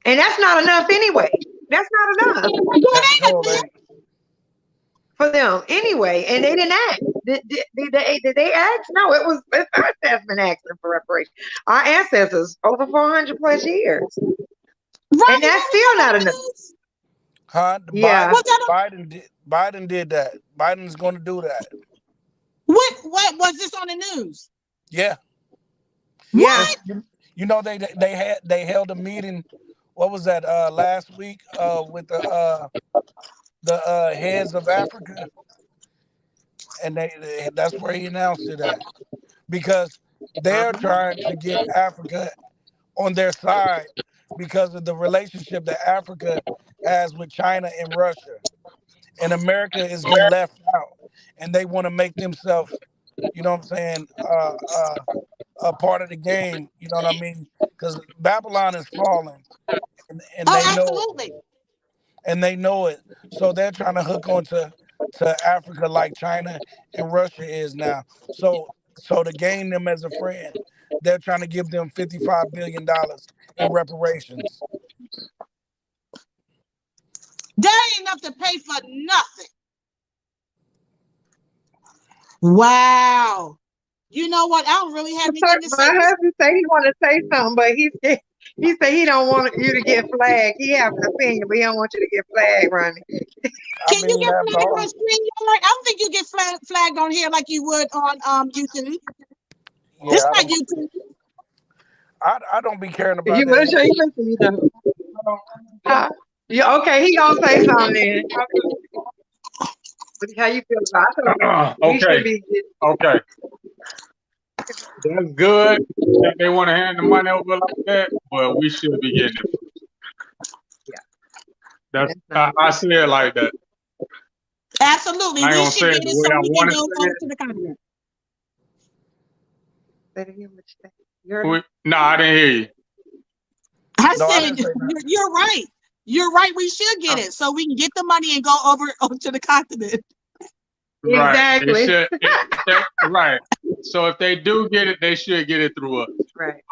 and that's not enough anyway. That's not enough Well, it That ain't sure enough. ain't. for them anyway. And they didn't ask. Did they ask? No, it's us that's been asking for reparations. Our ancestors over 400 plus years. And Ronnie, that's what was still that not on the enough. news? Huh? Yeah. Was that on, Biden did that. Biden's going to do that. what was this on the news? Yeah. Yeah. What? It's, you know they held a meeting. What was that? Last week with the heads of Africa, and that's where he announced it at, because they're Uh-huh. trying to get Africa on their side because of the relationship that Africa has with China and Russia, and America is getting left out, and they want to make themselves, you know what I'm saying, a part of the game. You know what I mean? Because Babylon is falling, and Oh, they know it. absolutely. And they know it. So they're trying to hook on to Africa like China and Russia is now. So to gain them as a friend, they're trying to give them $55 billion in reparations. That ain't enough to pay for nothing. Wow. You know what? I don't really have anything to say. My husband say he want to say something, but he said he don't want you to get flagged. He have an opinion, but he don't want you to get flagged, Ronnie. I Can you mean get that's flagged on all. StreamYard? I don't think you get flagged on here like you would on YouTube. This Yeah, is not YouTube. I don't be caring about You that make sure you anyway. listen, you know. Yeah, okay, he gonna say something then. How you feel about it? I feel we should Okay, be. okay, that's good that they want to hand the money over like that, but we should be getting it. Yeah, That's that's I see it like that. Absolutely. I ain't We gonna should say it get the it way so I we can want to go say over it. to the continent. Say it again, what you say? You heard me? No, I didn't hear you. I No, I said, didn't say that. you're right. You're right. We should get it so we can get the money and go over to the continent. Right. Exactly. Right. So if they do get it, they should get it through us. Right.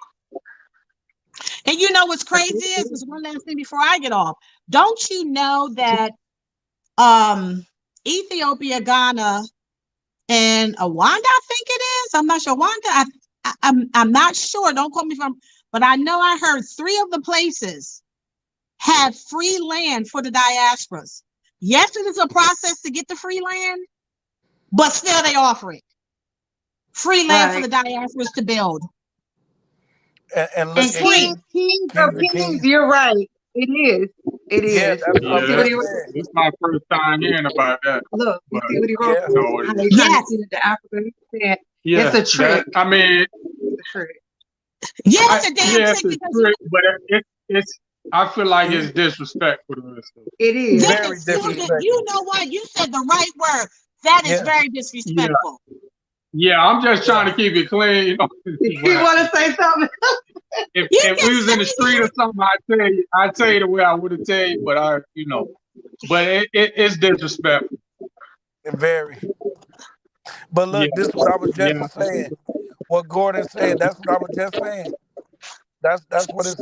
And you know what's crazy is one last thing before I get off. Don't you know that Ethiopia, Ghana, and Rwanda, I think it is. I'm not sure. Rwanda, I'm not sure. Don't quote me from, but I know I heard 3 of the places have free land for the diasporas. Yes, it is a process to get the free land, but still they offer it. Free land for the diasporas to build. And look, free. Kings of Kings, you're right. It is. It is. Yeah, that's what I'm saying. This is my first time hearing about that. Look, you see what he wrote? Yeah. How they trying to send it to Africa. He said, it's a trick. I mean, it's a trick. Yeah, it's a damn trick. It's a trick, but it's. I feel like it's disrespectful to us. It is. Very disrespectful. You know what? You said the right word. That is very disrespectful. Yeah, I'm just trying to keep it clean. You know, you want to say something? If we was in the street or something, I'd tell you the way I would have told you, but but it's disrespectful. Very. But look, this is what I was just saying. What Gordon said, that's what I was just saying. That's what it's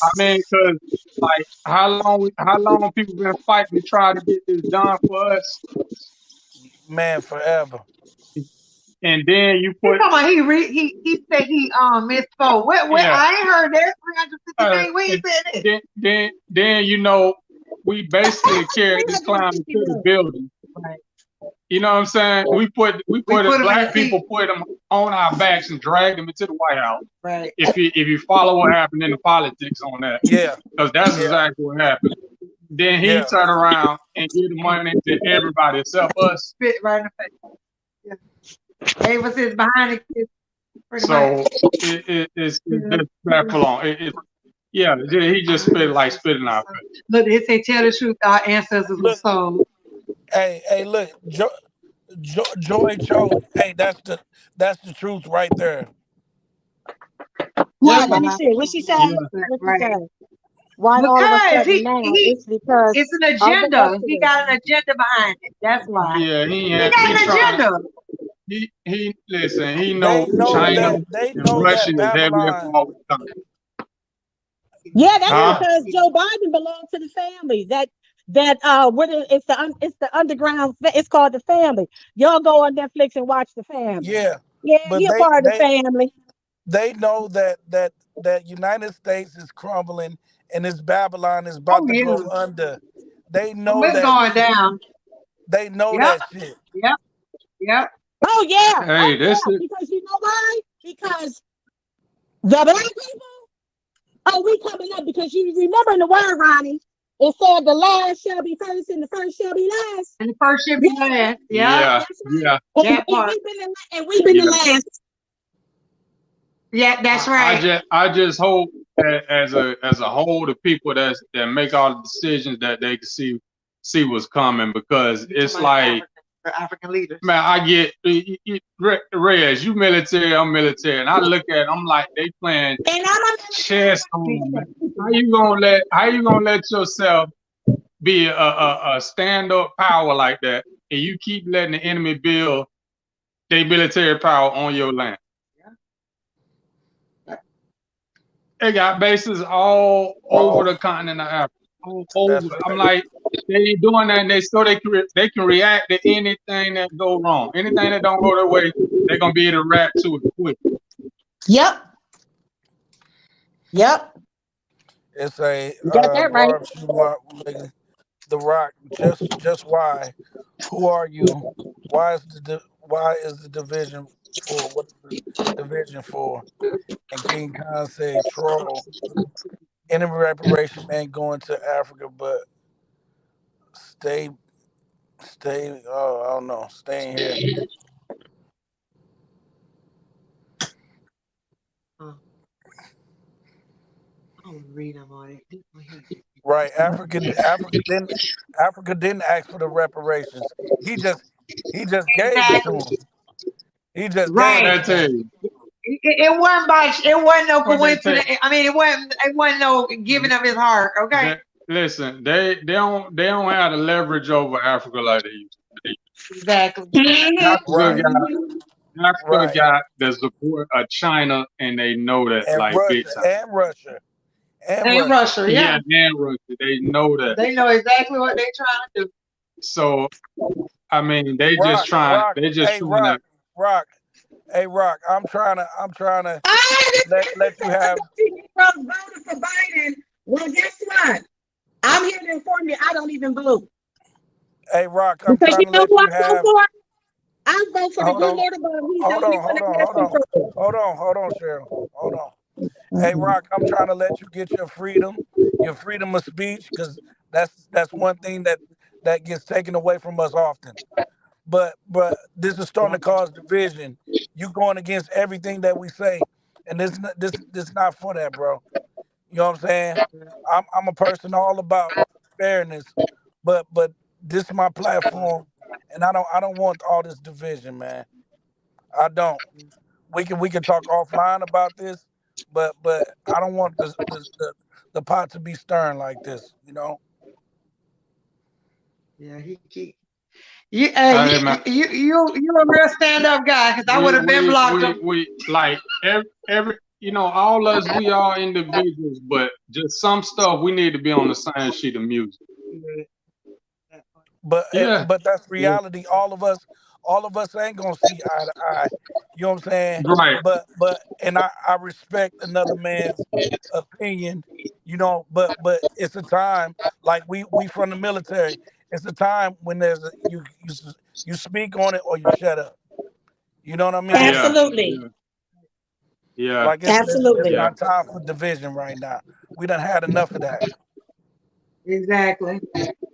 I mean, because like how long people been fighting to try to get this done for us? Man, forever. And then you put he said he misspoke. What I ain't heard that 350 where he said it. Then we basically carried this clown to the building. Right. You know what I'm saying? We put black people put them on our backs and dragged them into the White House. Right. If you follow what happened in the politics on that. Yeah. Because that's exactly what happened. Then he turned around and gave the money to everybody except us. Spit right in the face. Yeah. Gave us his behind the kids. So it's disrespectful on it. Yeah, he just spit in our face. Look, they say tell the truth, our ancestors were sold. Hey, look, Joy Cho, hey, that's the truth right there. What? Let me see. What she said? Why all of a sudden now? It's because it's an agenda. He got an agenda behind it. That's why. Yeah, he got an agenda. He listen. He knows China and Russia is heavy all the time. Yeah, that's because Joe Biden belongs to the family. It's the underground. It's called The Family. Y'all go on Netflix and watch The Family. Yeah, you're part of the family. They know that United States is crumbling and this Babylon is about to go under. They know it's going down. They know that shit. Yep. Oh yeah. Hey, because you know why? Because the black people. We coming up because you remember in the word, Ronnie. It said the last shall be first and the first shall be last. And the first shall be last. Yeah. And we've been the last. Yeah, that's right. I just hope that as a whole, the people that make all the decisions that they can see what's coming, because it's like African leaders. Man, I get Reyes, you military, I'm military, and I look at it, I'm like they playing chess on me. How you gonna let yourself be a stand-up power like that, and you keep letting the enemy build their military power on your land? They got bases all over the continent of Africa. All over. I'm like, they ain't doing that, and they can react to anything that go wrong. Anything that don't go their way, they're gonna be able to react to it quick. Yep. It's a you got that right. The Rock. Just why? Who are you? Why is the division for? What's the division for? And King Khan said, "Troll. Enemy reparation ain't going to Africa, but stay Stay. Oh, I don't know. Staying here. I don't read them all that. Right. Africa didn't ask for the reparations. He just he just gave it to Exactly. him. He just gave Right. it I to him. tell you, It wasn't by. It wasn't no what they take. coincidence. I mean, it wasn't. It wasn't no giving of his heart. Okay. Listen, they don't have the leverage over Africa like they used Exactly. to. Right. Africa Right. got the support of China, and they know that And like big Russia time. and Russia and And Russia. Russia, Yeah, yeah, and Russia, they know that. they know exactly what they're trying to do. So I mean, they just Rock, trying. rock. They just Hey, trying to. rock. Hey, rock. I'm trying to let you have. Voted for Biden. Well, guess what? I'm here to inform you. I don't even vote Hey, rock. I'm because trying you to know let who I you vote have. for. I vote for the Hold good on. Lord above. He's the Hold only on. one Hold that on. has Hold on. control. Hold on, Cheryl. Hold on. Hey, rock. I'm trying to let you get your freedom of speech, because that's one thing that gets taken away from us often. But this is starting to cause division. You going against everything that we say, and this not for that, bro. You know what I'm saying? I'm a person all about fairness, but this is my platform, and I don't want all this division, man. I don't. We can talk offline about this, but I don't want the pot to be stirring like this. You know? Yeah, he keep. You, hey, Hey man, you a real stand up guy because I would we have been we blocked we him. we like every all us, we are individuals, but just some stuff we need to be on the same sheet of music. Yeah, But that's yeah, reality. All of us ain't gonna see eye to eye. You know what I'm saying? right. And I respect another man's opinion. You know, but it's a time, like we from the military. It's a time when you speak on it or you shut up. You know what I mean? Yeah, Absolutely. yeah, yeah, Like it's Absolutely. yeah. not time for division right now. We done had enough of that. Exactly.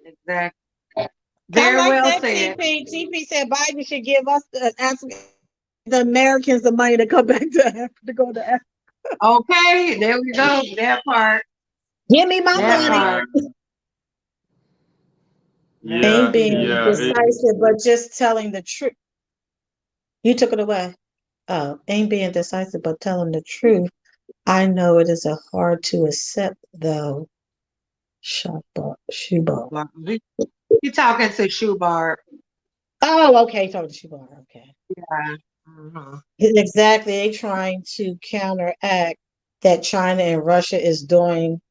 Exactly. I Very like well that, said. TP. TP said Biden should give us the Americans the money to come back to Africa, to go to Africa. Okay, there we go. That part. Give me my That money. Uh, part. Ain't yeah, being yeah. decisive, but just telling the truth. You took it away. Oh, ain't being decisive, but telling the truth. I know it is a hard to accept, though. Shubo. He talking to Shoebar. Oh, okay. Talking to Shubo. Okay. Yeah. Mhm. Exactly. They trying to counteract that China and Russia is doing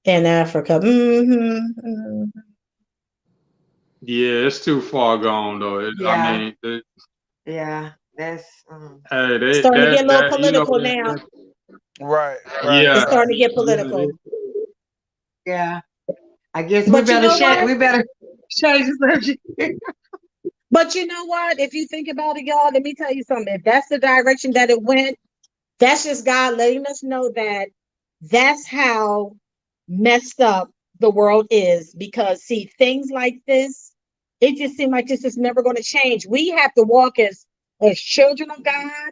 in Africa. Yeah, it's too far gone though. I Yeah. mean, Yeah. That's. hey, Starting to get a little that political now. Right, right, It's yeah, right. starting to get yeah, political. Yeah. I guess we But you better know what? change the subject. But you know what? If you think about it, y'all, let me tell you something. If that's the direction that it went, that's just God letting us know that that's how messed up the world is. Because see, things like this, it just seems like this is never going to change. We have to walk as children of God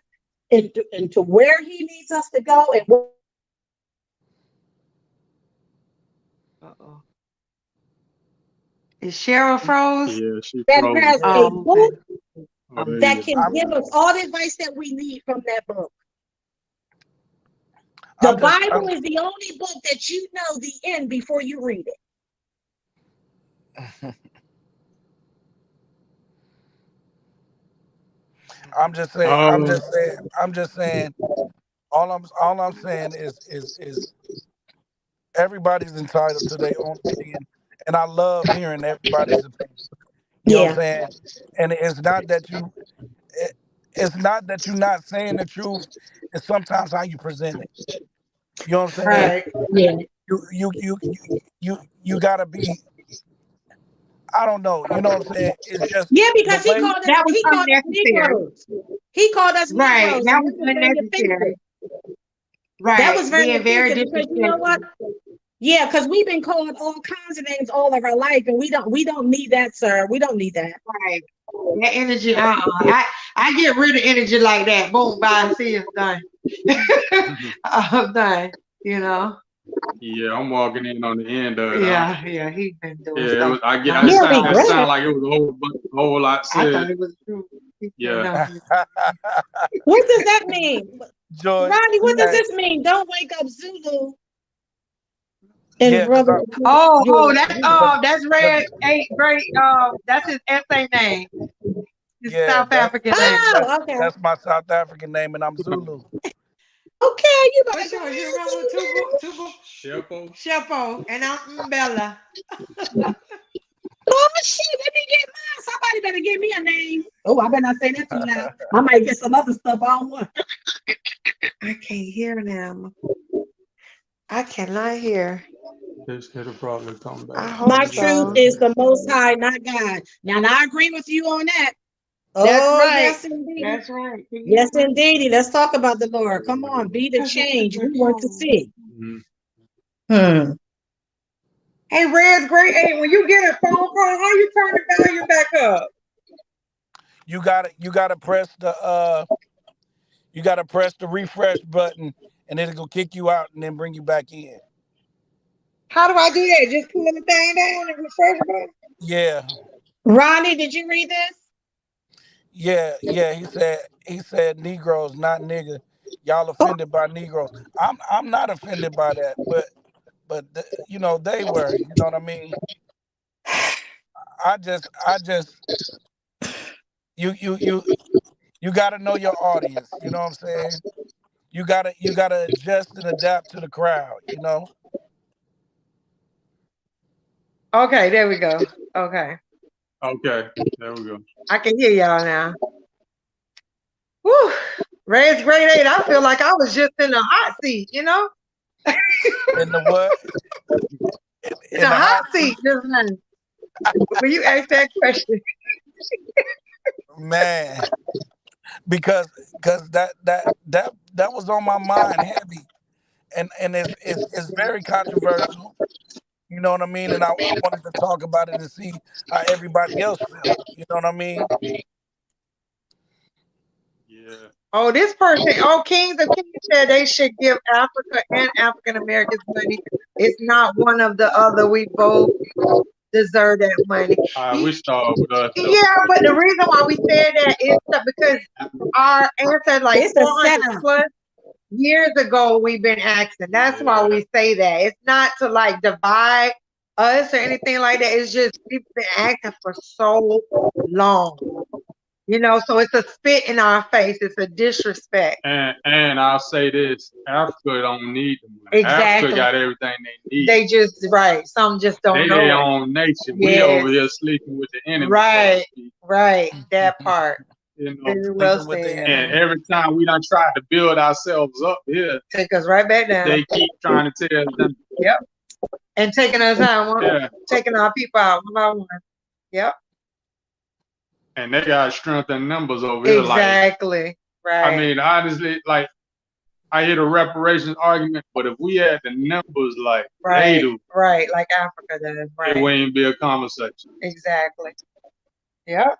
into where He needs us to go. And Uh-oh. Is Cheryl froze? yeah. She that froze has again. a Oh, okay. book Oh, there that you can give us all the advice that we need from that book. The I'm just Bible is the only book that you know the end before you read it. I'm just saying. I'm go. just saying. I'm just saying. All I'm saying is everybody's entitled to their own opinion, and I love hearing everybody's opinion. You know what I'm Yeah, saying? And it, it's not that you're not saying the truth. It's sometimes how you present it. You know what I'm saying? Right. yeah. You gotta be. I don't know. You know what I'm saying? It's just Yeah, the because he way. called us That was he called us unnecessary. Negroes. He called us Right. Negroes, That and was that was very unnecessary. offensive. That Right. was very Being very offensive because you know what? disrespectful. Yeah, because we've been called all kinds of names all of our life, and we don't need that, sir. We don't need that. Right. That energy, I get rid of energy like that. Boom, bye, see you, done. I'm done, you know. Yeah, I'm walking in on the end of it. Yeah, he's been doing Yeah, stuff. it sound like it was a whole lot I said. thought it was true. Yeah. What does that mean? Joy, Ronnie, what does this mean? Don't wake up Zulu. And yeah, brother. That's Red 8 great. That's his essay name. His South African name. Okay. That's my South African name, and I'm Zulu. Okay, you better What's yours? You remember Tubu? Shepo. And I'm Bella. Oh shit, let me get mine. Somebody better give me a name. Oh, I better not say that too loud. I might get some other stuff I don't want. I can't hear them. I cannot hear. This could have probably come back. My truth is the Most High, not God. Now I agree with you on that. That's right. Yes, indeed. That's right. Yes, indeedy. Let's talk about the Lord. Come on, be the change we want to see. Hey, Red's great 8. When you get a phone call, how you turn the volume back up? You gotta press the refresh button, and it'll kick you out and then bring you back in. How do I do that? Just pull the thing down and refresh it? Yeah. Ronnie, did you read this? Yeah. He said Negroes, not nigga. Y'all offended by Negroes. I'm not offended by that, but you know, they were. You know what I mean? I just you gotta know your audience. You know what I'm saying? You gotta adjust and adapt to the crowd. You know. Okay, there we go. Okay, there we go. I can hear y'all now. Woo! Red's grade 8. I feel like I was just in the hot seat, you know? In the what? In the hot seat just now. When you asked that question. Man, because that was on my mind heavy, and it's very controversial. You know what I mean? And I wanted to talk about it and see how everybody else felt. You know what I mean? Yeah. Oh, this person, Kings of Kings said they should give Africa and African Americans money. It's not one of the other. We both deserve that money. We start with us. Yeah, but the reason why we said that is because our ancestors, like 400 plus years ago, we've been asking. That's why we say that. It's not to like divide us or anything like that. It's just we've been asking for so long. You know, so it's a spit in our face. It's a disrespect. And I'll say this: Africa don't need the money. Exactly. Africa got everything they need. They just some just don't know. They their own nation. We over here sleeping with the enemy. Right. That part. You know, and every time we done tried to build ourselves up here, take us right back down. They keep trying to tear us down. Yep. And taking us out, taking our people out one by one. Yep. And they got strength in numbers over here. Exactly. Right. I mean, honestly, like I hear the reparations argument, but if we had the numbers like they do, like Africa does, it wouldn't be a conversation. Exactly. Yep.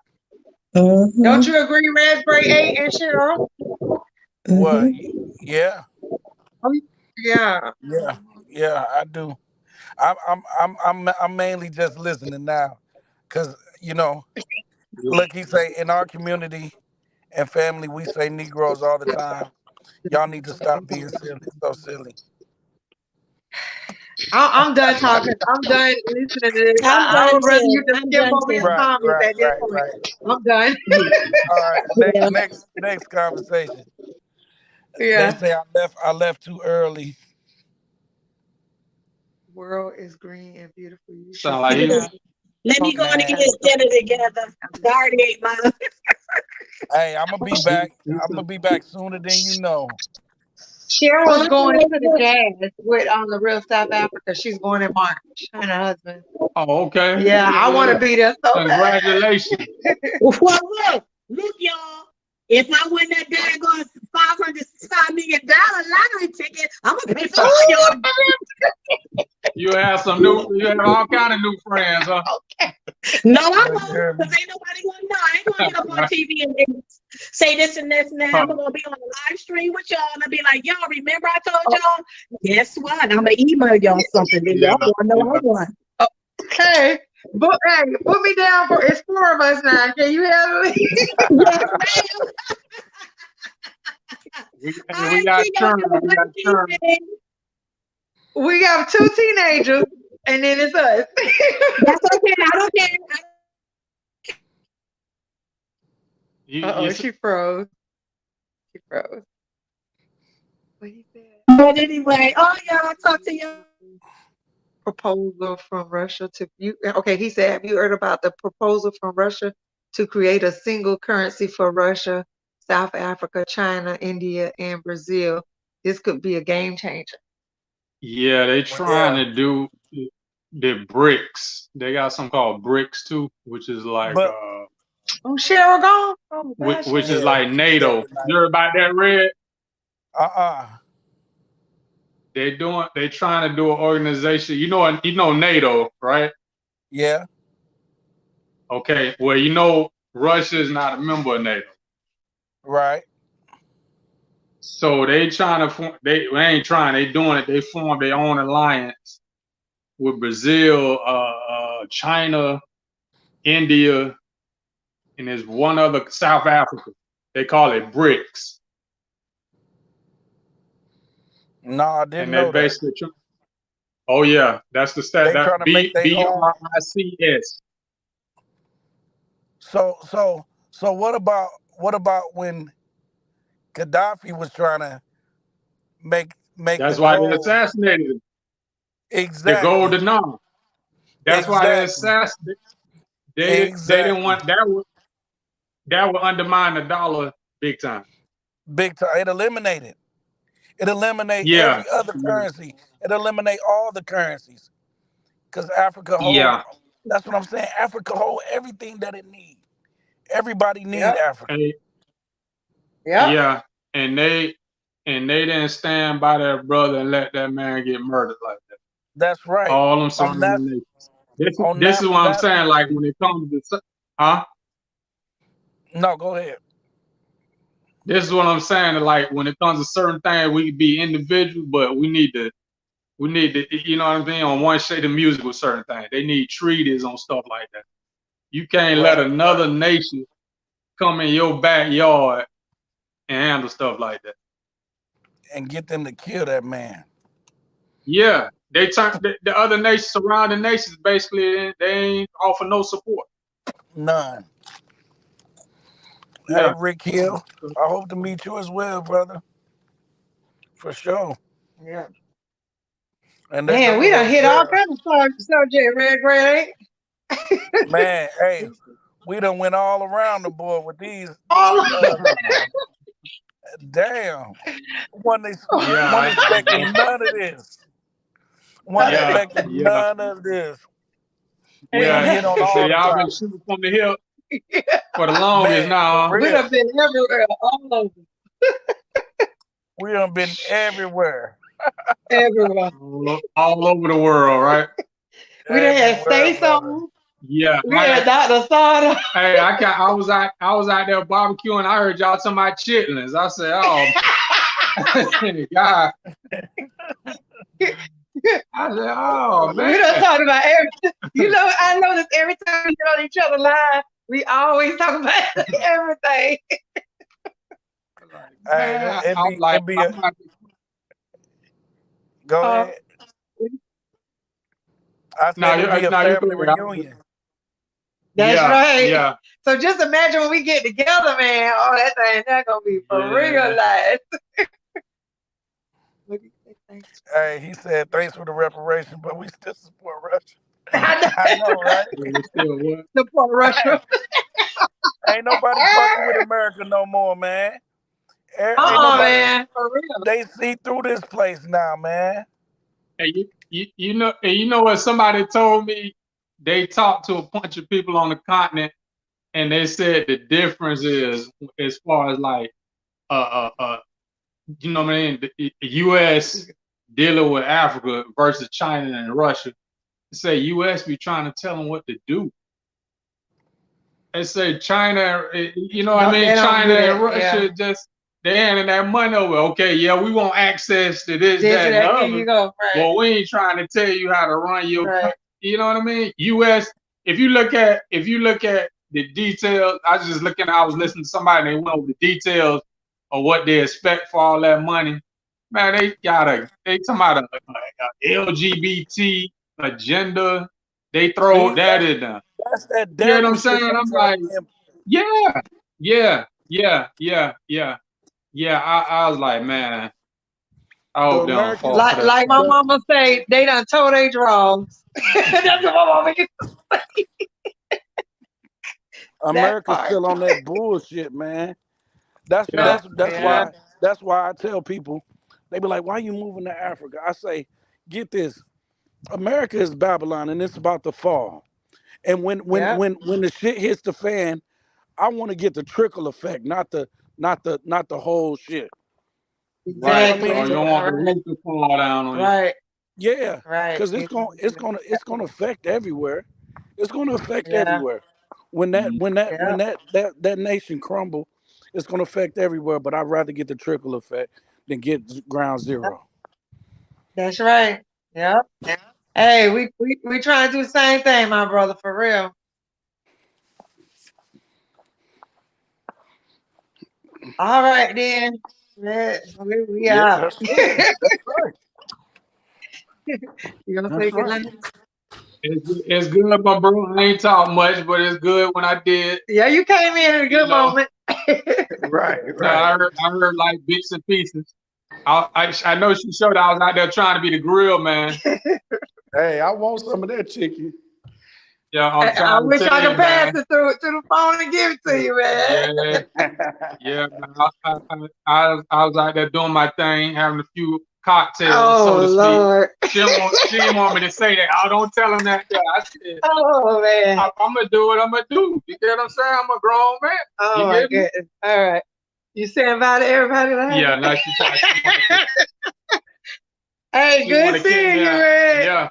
Don't you agree, Raspberry 8 and Cheryl? What? Yeah. Yeah, I do. I'm mainly just listening now, cause you know, look, he say in our community and family we say Negroes all the time. Y'all need to stop being silly, so silly. I'm done talking. I'm done listening to this. I would rather you just skip over his comments at this point. I'm done. All right, next conversation. Yeah. They say I left too early. World is green and beautiful. You sound like he. Let me go and eat this dinner together. I already ate mine. Hey, I'm gonna be back. I'm gonna be back sooner than you know. Cheryl's going to the jazz with the Real South Africa. She's going in March. And her husband. Oh, okay. Yeah, I want to be there. So congratulations. Well, look, y'all. If I win that daggone $565 million lottery ticket, I'm gonna pay for all y'all. You have all kind of new friends, huh? Okay. No, I Look won't, here. because ain't nobody gonna know. I ain't gonna get up on TV and say this and this and that. I'm gonna be on a live stream with y'all and I'll be like, y'all remember I told y'all? Guess what? I'm gonna email y'all something. Then y'all gonna know I won. Hey, put me down for it's 4 of us now. Can you handle it? Yes, ma'am. We got churn. We got churn. We got 2 teenagers, and then it's us. That's okay. I don't care. She froze. She froze. What he said? But anyway, oh yeah, I'll talk to you. Proposal from Russia to you. Okay, he said, have you heard about the proposal from Russia to create a single currency for Russia, South Africa, China, India, and Brazil? This could be a game changer. Yeah, they trying to do the BRICS. They got something called BRICS too, which is like But Oh, Cheryl gone? Oh, which gosh. is like NATO. You heard about that, Red? They trying to do an organization. You know NATO, right? Yeah. Okay. Well, Russia is not a member of NATO. Right. So they trying to they ain't trying, they doing it. They formed their own alliance with Brazil, China, India, and there's one other, South Africa. They call it BRICS. No, I didn't And know they basically oh yeah, that's the stat. They That trying to make their own. BRICS. So what about when Gaddafi was trying to make That's the why they gold? assassinated him. Exactly. The gold dinar. That's why they Exactly. assassinated. They didn't want that would undermine the dollar big time. Big time. It eliminated Yeah. every other currency. It eliminate all the currencies. Because Africa hold, Yeah. that's what I'm saying. Africa hold everything that it needs. Everybody need Africa. Yeah. And they didn't stand by their brother and let that man get murdered like that. That's right. All them surrounding nations. This is what I'm saying. Like when it comes to No, go ahead. This is what I'm saying. Like when it comes to certain things, we can be individual, but we need to, you know what I'm saying, on one shade of music with certain things. They need treaties on stuff like that. You can't let another nation come in your backyard and handle stuff like that. And get them to kill that man. Yeah, they turn the other nations, surrounding nations, basically they ain't offer no support. None. Yeah. Hey, Rick Hill, I hope to meet you as well, brother. For sure. Yeah. And Man, we done hit all kinds of subject, Red Gray. Man, hey, we done went all around the board with these. Damn. Wasn't expecting none of this. Wasn't expecting none of this. Yeah, hit on all y'all been shooting from the hip for the longest now. We done been everywhere, all over. We done been everywhere. Everywhere. All over the world, right? We done had Say Something. Yeah. We had Dr. Sada. Hey, I was out there barbecuing. I heard y'all talking about chitlins. I said, oh, God. I said, oh, man. We done talked about everything. You know, I notice every time we get on each other live, we always talk about everything. Hey, go ahead. I said it'd be a family reunion. That's right. Yeah. So just imagine when we get together, man. Oh, that thing not gonna be for real life. Hey, he said thanks for the reparation, but we still support Russia. I know, right? Support Russia. Ain't nobody fucking with America no more, man. Ain't nobody, man, for real. They see through this place now, man. Hey, you know what somebody told me? They talked to a bunch of people on the continent, and they said the difference is as far as like you know what I mean, the U.S. dealing with Africa versus China and Russia. They say U.S. be trying to tell them what to do. They say China, you know what I mean? China and Russia just, they handing that money over. Okay, yeah, we want access to this, that, and the other. You go, right. Well, we ain't trying to tell you how to run your, you know what I mean? U.S. If you look at the details, I was listening to somebody and they went over the details of what they expect for all that money. Man, they talking about a LGBT agenda. They throw that in there. That's that You know what devil I'm shit. saying? I'm like, yeah. I was like, man, I hope they don't fall for that. Like my mama say, they done told they draws. That's what my mama used to say. America's still on that bullshit, man. That's why I tell people, they be like, why you moving to Africa? I say, get this. America is Babylon and it's about to fall. And when the shit hits the fan, I want to get the trickle effect, not the whole shit. Right. You don't want the roof to fall down on you. Right. Yeah. Right. Because it's gonna affect everywhere. It's gonna affect everywhere. When that nation crumble, it's gonna affect everywhere. But I'd rather get the trickle effect than get ground zero. That's right. Yep. Hey, we trying to do the same thing, my brother, for real. All right then. We out. That's right. That's right. You gonna say good night? It's good, my bro. I ain't talk much, but it's good when I did. Yeah, you came in a good moment. Right. I heard like bits and pieces. I know she showed I was out there trying to be the grill man. Hey, I want some of that chicken. Yeah, I wish I could pass it through to the phone and give it to you, man. Yeah. I was out there doing my thing, having a few cocktails, so to speak. Lord. She didn't want me to say that. I don't tell them that. I said, oh man, I'm gonna do what I'm gonna do. You get what I'm saying? I'm a grown man. Oh my goodness. All right. You saying bye to everybody? Yeah, nice to talk to you. Hey, good seeing you, Red. Yeah.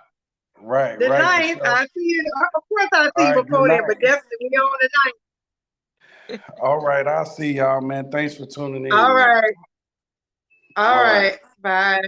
Right. The ninth, Sure. I see you. Of course, I see you before that, but definitely we on the ninth. All right, I'll see y'all, man. Thanks for tuning in. All right. All right. Bye.